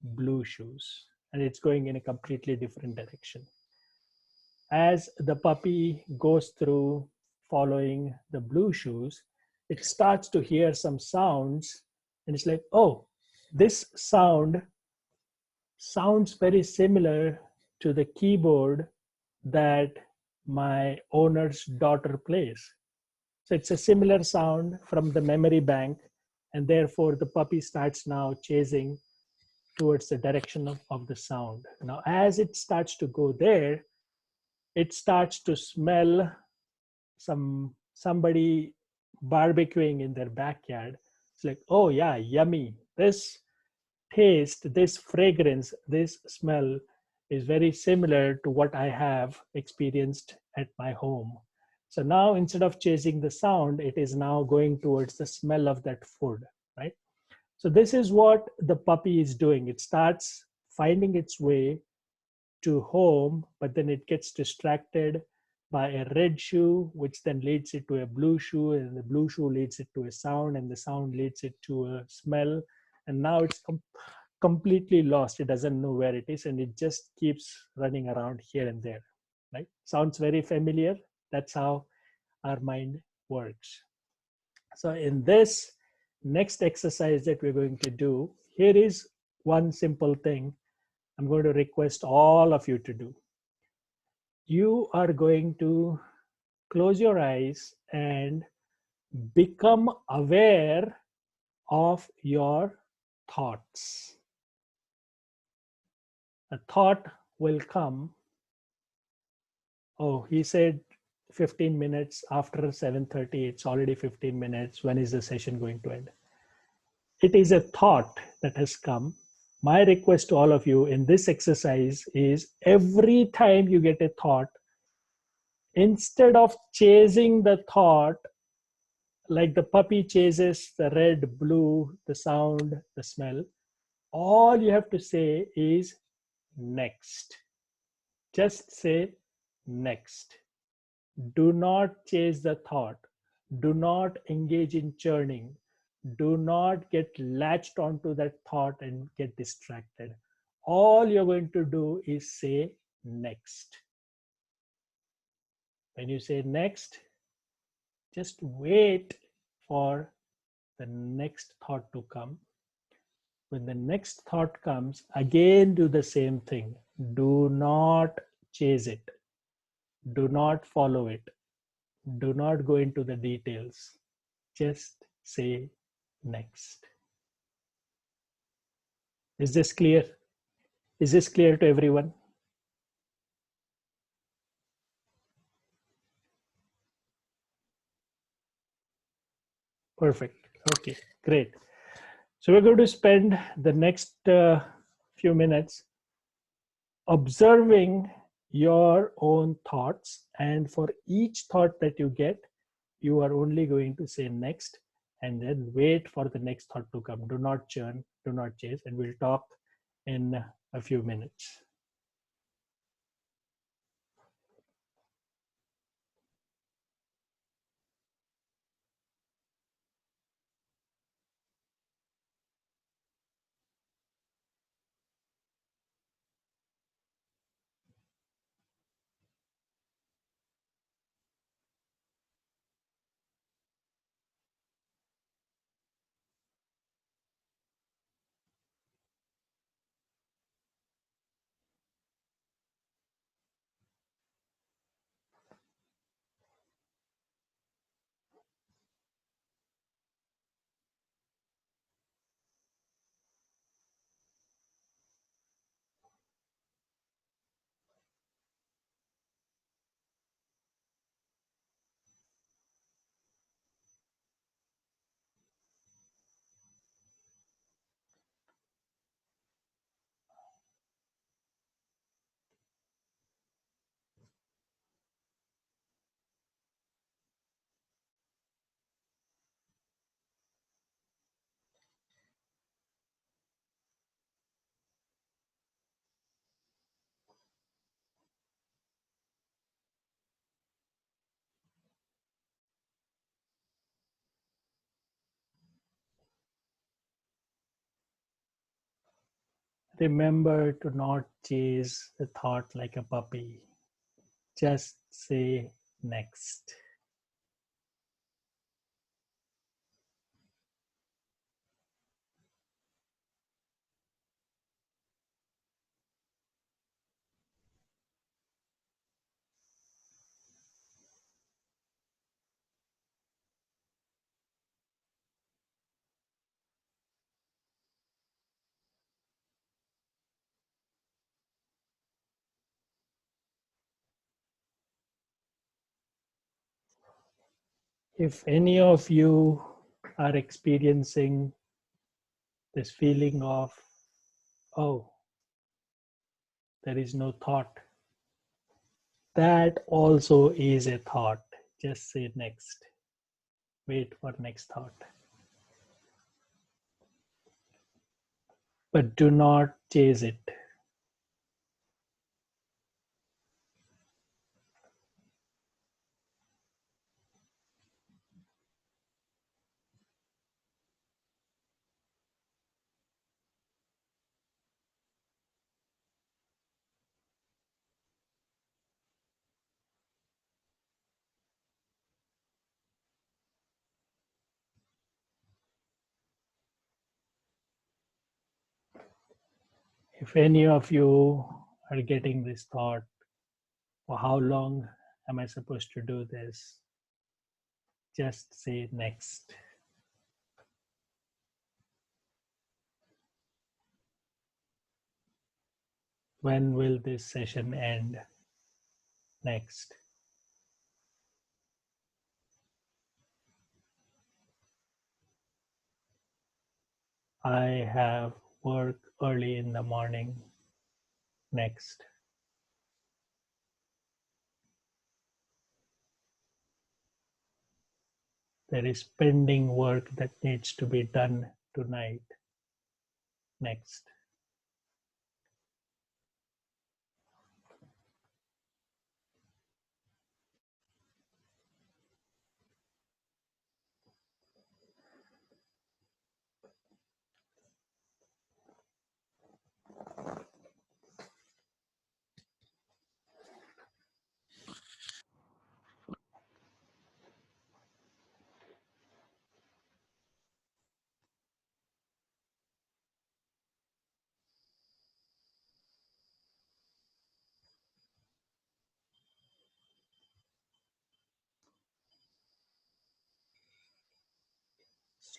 blue shoes. And it's going in a completely different direction. As the puppy goes through following the blue shoes, it starts to hear some sounds. And it's like, oh, this sound sounds very similar to the keyboard that my owner's daughter plays. So it's a similar sound from the memory bank, and therefore the puppy starts now chasing towards the direction of the sound. Now, as it starts to go there, it starts to smell somebody barbecuing in their backyard. It's like, oh yeah, yummy. This taste, this fragrance, this smell is very similar to what I have experienced at my home. So now instead of chasing the sound, it is now going towards the smell of that food, right? So this is what the puppy is doing. It starts finding its way to home, but then it gets distracted by a red shoe, which then leads it to a blue shoe, and the blue shoe leads it to a sound, and the sound leads it to a smell. And now it's completely lost. It doesn't know where it is, and it just keeps running around here and there, right? Sounds very familiar. That's how our mind works. So in this next exercise that we're going to do, here is one simple thing I'm going to request all of you to do. You are going to close your eyes and become aware of your thoughts. A thought will come. Oh, he said 15 minutes after 7:30. It's already 15 minutes. When is the session going to end? It is a thought that has come. My request to all of you in this exercise is every time you get a thought, instead of chasing the thought like the puppy chases the red, blue, the sound, the smell, all you have to say is next. Just say next. Do not chase the thought. Do not engage in churning. Do not get latched onto that thought and get distracted. All you're going to do is say next. When you say next, just wait for the next thought to come. When the next thought comes, again do the same thing. Do not chase it. Do not follow it. Do not go into the details. Just say next. Is this clear? Is this clear to everyone? Perfect. Okay, great. So we're going to spend the next few minutes observing your own thoughts, and for each thought that you get, you are only going to say next and then wait for the next thought to come. Do not churn, do not chase, and we'll talk in a few minutes. Remember to not chase the thought like a puppy. Just say next. If any of you are experiencing this feeling of, oh, there is no thought, that also is a thought. Just say next. Wait for next thought. But do not chase it. If any of you are getting this thought, for how long am I supposed to do this? Just say next. When will this session end? Next. I have work early in the morning. Next. There is pending work that needs to be done tonight. Next.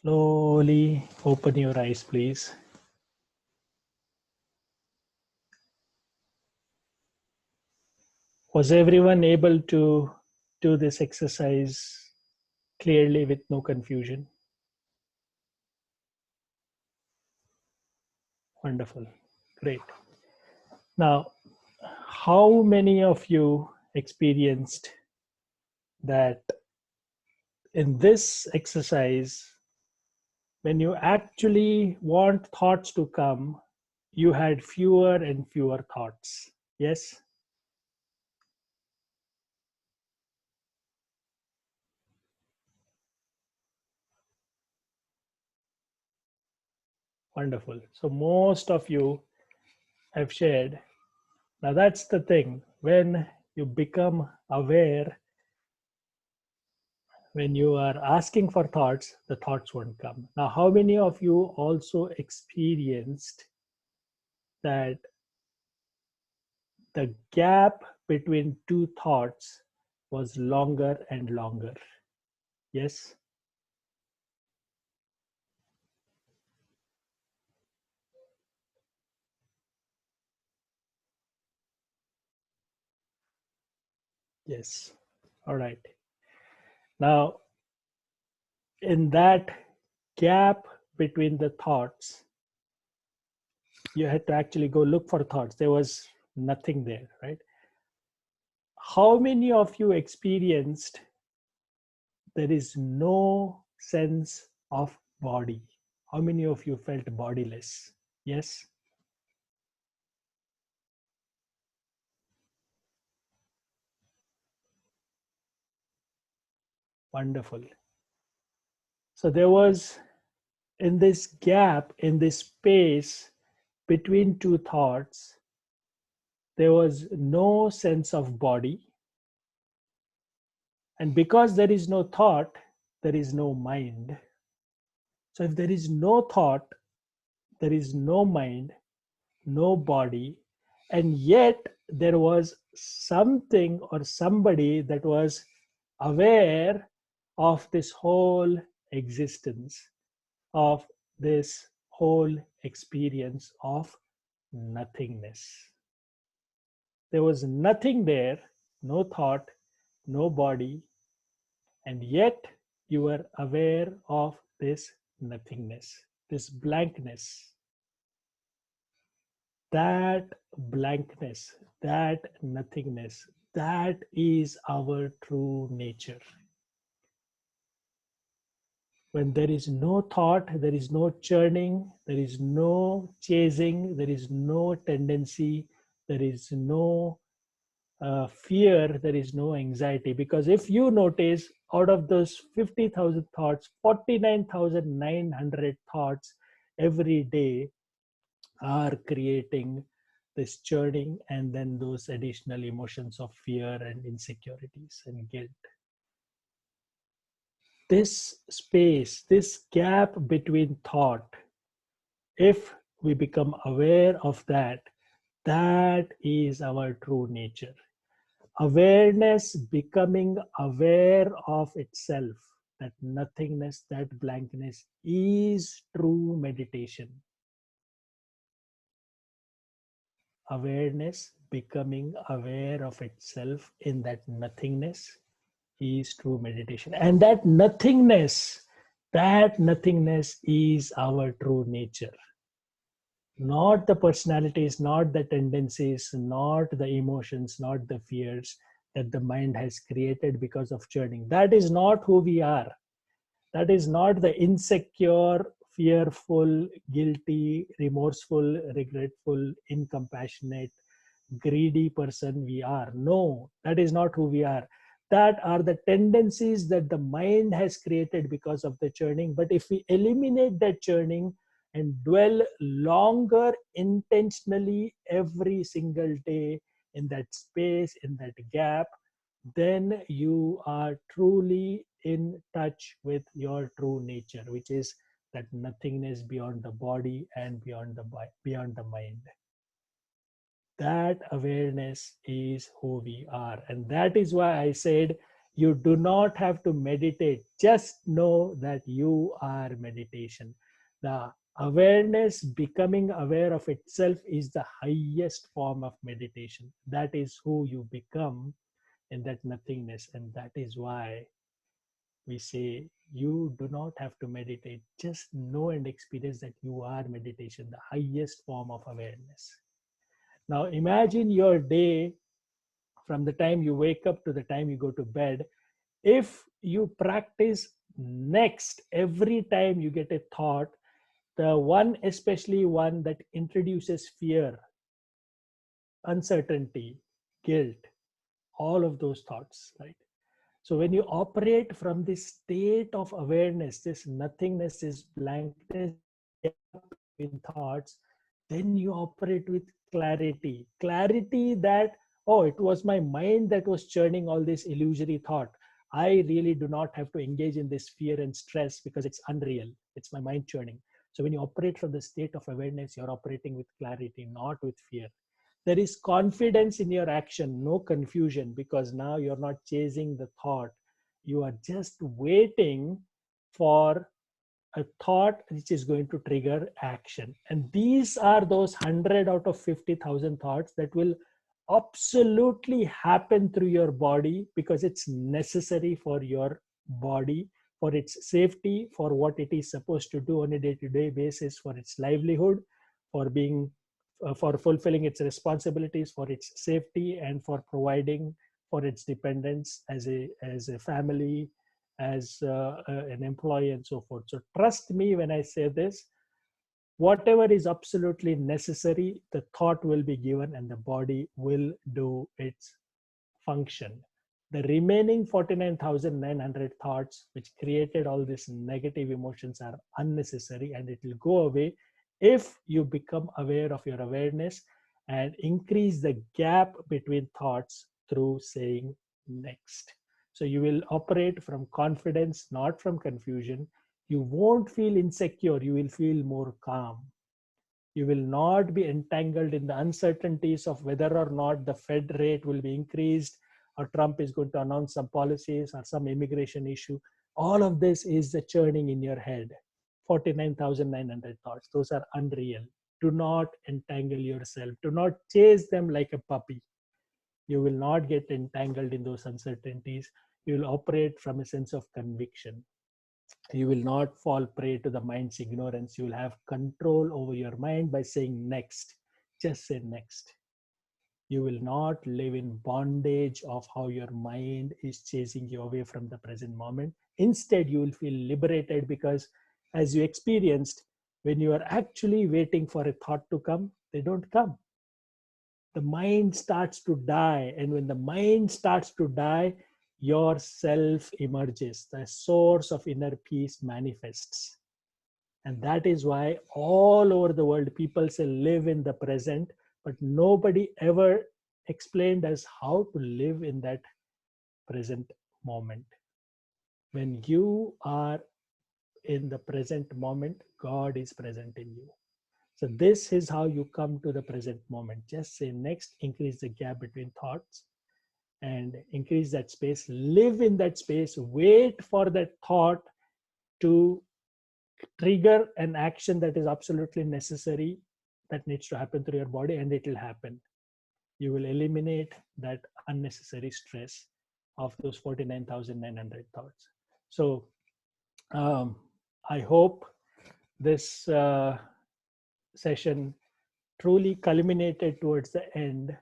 Slowly open your eyes, please. Was everyone able to do this exercise clearly with no confusion? Wonderful. Great. Now, how many of you experienced that in this exercise, when you actually want thoughts to come, you had fewer and fewer thoughts? Yes? Wonderful. So most of you have shared. Now that's the thing. When you become aware, when you are asking for thoughts, the thoughts won't come. Now, how many of you also experienced that the gap between two thoughts was longer and longer? Yes? Yes. All right. Now, in that gap between the thoughts, you had to actually go look for thoughts. There was nothing there, right? How many of you experienced there is no sense of body? How many of you felt bodiless? Yes? Wonderful. So there was, in this gap, in this space, between two thoughts, there was no sense of body. And because there is no thought, there is no mind. So if there is no thought, there is no mind, no body, and yet there was something or somebody that was aware of this whole existence, of this whole experience of nothingness. There was nothing there, no thought, no body, and yet you were aware of this nothingness, this blankness. That blankness, that nothingness, that is our true nature. When there is no thought, there is no churning, there is no chasing, there is no tendency, there is no fear, there is no anxiety. Because if you notice, out of those 50,000 thoughts, 49,900 thoughts every day are creating this churning and then those additional emotions of fear and insecurities and guilt. This space, this gap between thought, if we become aware of that, that is our true nature. Awareness, becoming aware of itself, that nothingness, that blankness is true meditation. Awareness, becoming aware of itself in that nothingness is true meditation. And that nothingness is our true nature. Not the personalities, not the tendencies, not the emotions, not the fears that the mind has created because of churning. That is not who we are. That is not the insecure, fearful, guilty, remorseful, regretful, incompassionate, greedy person we are. No, that is not who we are. That are the tendencies that the mind has created because of the churning. But if we eliminate that churning and dwell longer intentionally every single day in that space, in that gap, then you are truly in touch with your true nature, which is that nothingness beyond the body and beyond the mind. That awareness is who we are. And that is why I said you do not have to meditate. Just know that you are meditation. The awareness, becoming aware of itself, is the highest form of meditation. That is who you become in that nothingness. And that is why we say you do not have to meditate. Just know and experience that you are meditation, the highest form of awareness. Now imagine your day from the time you wake up to the time you go to bed. If you practice next every time you get a thought, the one, especially one that introduces fear, uncertainty, guilt, all of those thoughts, right? So when you operate from this state of awareness, this nothingness, this blankness, between thoughts, then you operate with clarity. Clarity that, oh, it was my mind that was churning all this illusory thought. I really do not have to engage in this fear and stress because it's unreal. It's my mind churning. So when you operate from the state of awareness, you're operating with clarity, not with fear. There is confidence in your action, no confusion, because now you're not chasing the thought. You are just waiting for a thought which is going to trigger action. And these are those 100 out of 50,000 thoughts that will absolutely happen through your body because it's necessary for your body, for its safety, for what it is supposed to do on a day-to-day basis, for its livelihood, for being for fulfilling its responsibilities, for its safety, and for providing for its dependents as a family, as an employee, and so forth. So trust me when I say this, whatever is absolutely necessary, the thought will be given and the body will do its function. The remaining 49,900 thoughts which created all these negative emotions are unnecessary, and it will go away if you become aware of your awareness and increase the gap between thoughts through saying next. So you will operate from confidence, not from confusion. You won't feel insecure, you will feel more calm. You will not be entangled in the uncertainties of whether or not the Fed rate will be increased, or Trump is going to announce some policies or some immigration issue. All of this is the churning in your head. 49,900 thoughts. Those are unreal. Do not entangle yourself. Do not chase them like a puppy. You will not get entangled in those uncertainties. You will operate from a sense of conviction. You will not fall prey to the mind's ignorance. You will have control over your mind by saying next. Just say next. You will not live in bondage of how your mind is chasing you away from the present moment. Instead, you will feel liberated because, as you experienced, when you are actually waiting for a thought to come, they don't come. The mind starts to die. And when the mind starts to die, your self emerges. The source of inner peace manifests. And that is why all over the world, people say live in the present, but nobody ever explained us how to live in that present moment. When you are in the present moment, God is present in you. So this is how you come to the present moment. Just say next, increase the gap between thoughts and increase that space. Live in that space. Wait for that thought to trigger an action that is absolutely necessary, that needs to happen through your body, and it will happen. You will eliminate that unnecessary stress of those 49,900 thoughts. So I hope this session truly culminated towards the end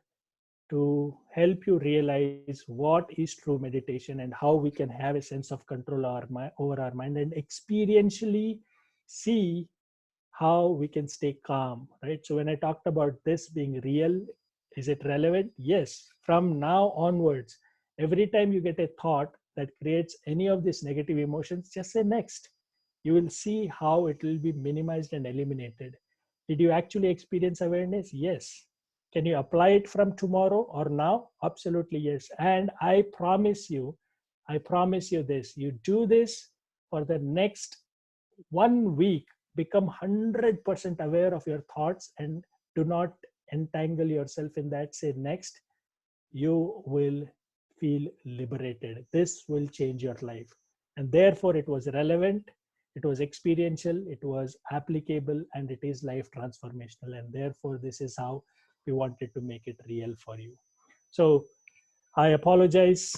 to help you realize what is true meditation and how we can have a sense of control over our mind and experientially see how we can stay calm, right? So when I talked about this being real, is it relevant? Yes. From now onwards, every time you get a thought that creates any of these negative emotions, just say next. You will see how it will be minimized and eliminated. Did you actually experience awareness? Yes. Can you apply it from tomorrow or now? Absolutely yes. And I promise you this, you do this for the next 1 week, become 100% aware of your thoughts and do not entangle yourself in that. Say next. You will feel liberated. This will change your life. And therefore, it was relevant, it was experiential, it was applicable, and it is life transformational. And therefore, this is how we wanted to make it real for you. So, I apologize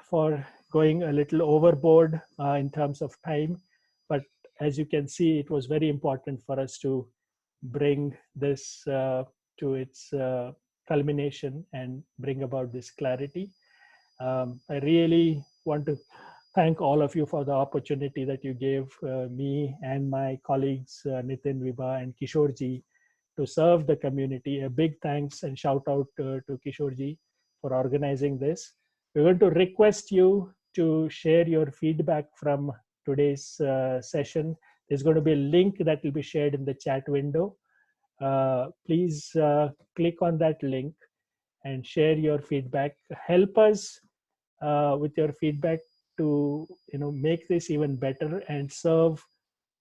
for going a little overboard in terms of time, but as you can see, it was very important for us to bring this to its culmination and bring about this clarity. I really want to thank all of you for the opportunity that you gave me and my colleagues, Nitin, Vibha, and Kishorji, to serve the community. A big thanks and shout out to Kishorji for organizing this. We're going to request you to share your feedback from today's session. There's going to be a link that will be shared in the chat window. Please click on that link and share your feedback. Help us with your feedback to make this even better and serve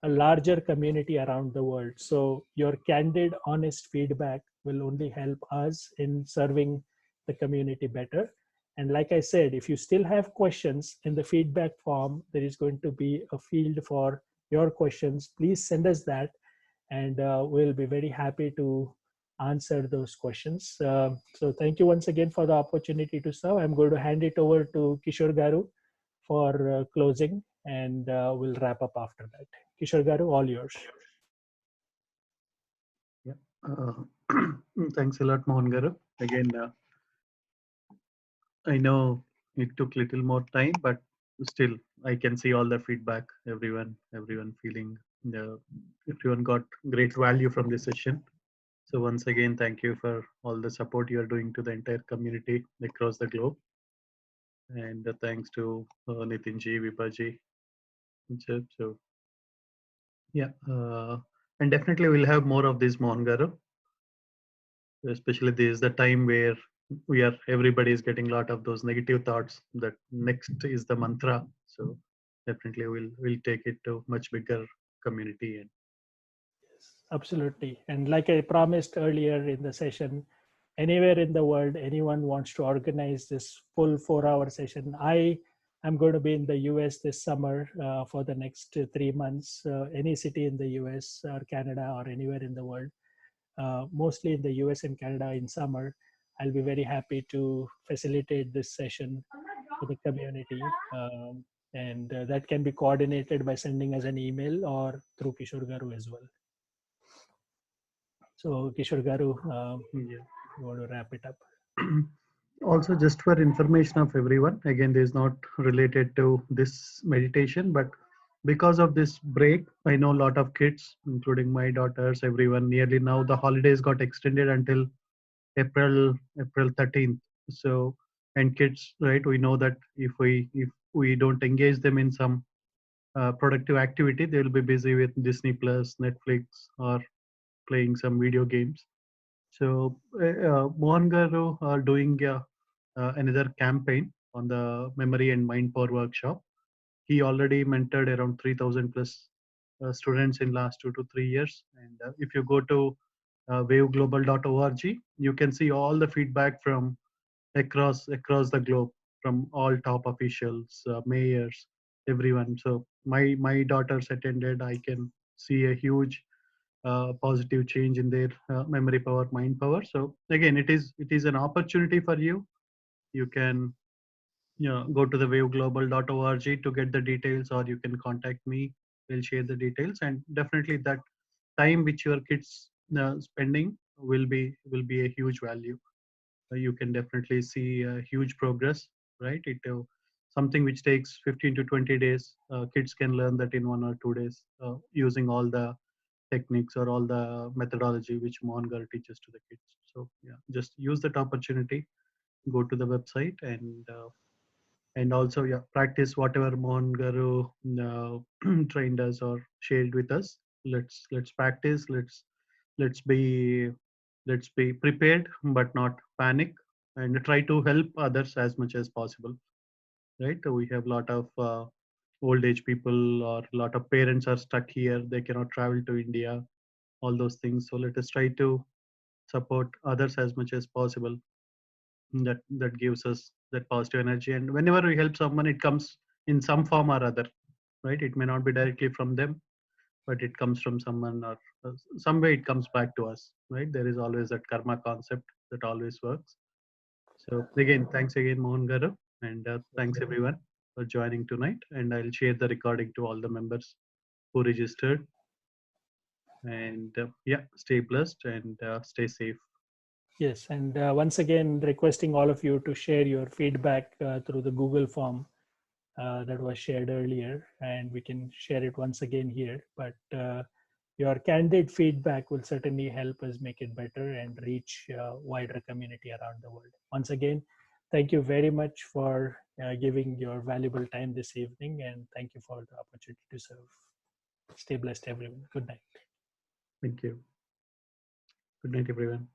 a larger community around the world. So your candid, honest feedback will only help us in serving the community better. And like I said, if you still have questions in the feedback form, there is going to be a field for your questions. Please send us that, and we'll be very happy to answer those questions. So thank you once again for the opportunity to serve. I'm going to hand it over to Kishore Garu for closing, and we'll wrap up after that. Kishore Garu, all yours. Yeah. Thanks a lot, Mohan Garu. Again, I know it took little more time, but still, I can see all the feedback. Everyone feeling everyone got great value from this session. So once again, thank you for all the support you are doing to the entire community across the globe. And thanks to Nitinji, Vipaji. So yeah, And definitely we'll have more of this, Mohan Garu. Especially this is the time where everybody is getting a lot of those negative thoughts that next is the mantra. So definitely we'll take it to much bigger community. And Yes, absolutely. And like I promised earlier in the session, anywhere in the world, anyone wants to organize this full 4 hour session. I am going to be in the US this summer for the next 3 months. Any city in the US or Canada or anywhere in the world, mostly in the US and Canada in summer, I'll be very happy to facilitate this session for the community. And that can be coordinated by sending us an email or through Kishore Garu as well. So Kishore Garu, yeah. you want to wrap it up? Also, just for information of everyone, again, this is not related to this meditation, but because of this break, I know a lot of kids, including my daughters, everyone, nearly now the holidays got extended until April 13th. So, and kids, right? We know that if we don't engage them in some productive activity, they will be busy with Disney Plus, Netflix, or playing some video games. So, Mohan Garu are doing another campaign on the memory and mind power workshop. He already mentored around 3,000 plus students in last 2 to 3 years. And if you go to waveglobal.org, you can see all the feedback from across the globe, from all top officials, mayors, everyone. So my daughters attended. I can see a huge positive change in their memory power, mind power. So again, it is an opportunity for you. You can go to the waveglobal.org to get the details, or you can contact me. We'll share the details, and definitely that time which your kids spending will be a huge value. You can definitely see a huge progress, right? Something which takes 15 to 20 days, kids can learn that in 1 or 2 days, using all the techniques or all the methodology which Mohangar teaches to the kids. So yeah, just use that opportunity, go to the website, and also yeah, practice whatever Mohangaru trained us or shared with us. Let's practice. Let's be prepared but not panic, and try to help others as much as possible, right? We have a lot of old age people, or a lot of parents are stuck here, they cannot travel to India, all those things. So let us try to support others as much as possible. That gives us that positive energy, and whenever we help someone, it comes in some form or other, right? It may not be directly from them, but it comes from someone, or some way it comes back to us, right? There is always that karma concept that always works. So again, thanks again, Mohan Garu, and thanks everyone for joining tonight. And I'll share the recording to all the members who registered. And yeah, stay blessed and stay safe. Yes, and once again, requesting all of you to share your feedback through the Google form that was shared earlier, and we can share it once again here. But your candid feedback will certainly help us make it better and reach wider community around the world. Once again, thank you very much for giving your valuable time this evening, and thank you for the opportunity to serve. Stay blessed, everyone. Good night. Thank you. Good night, everyone.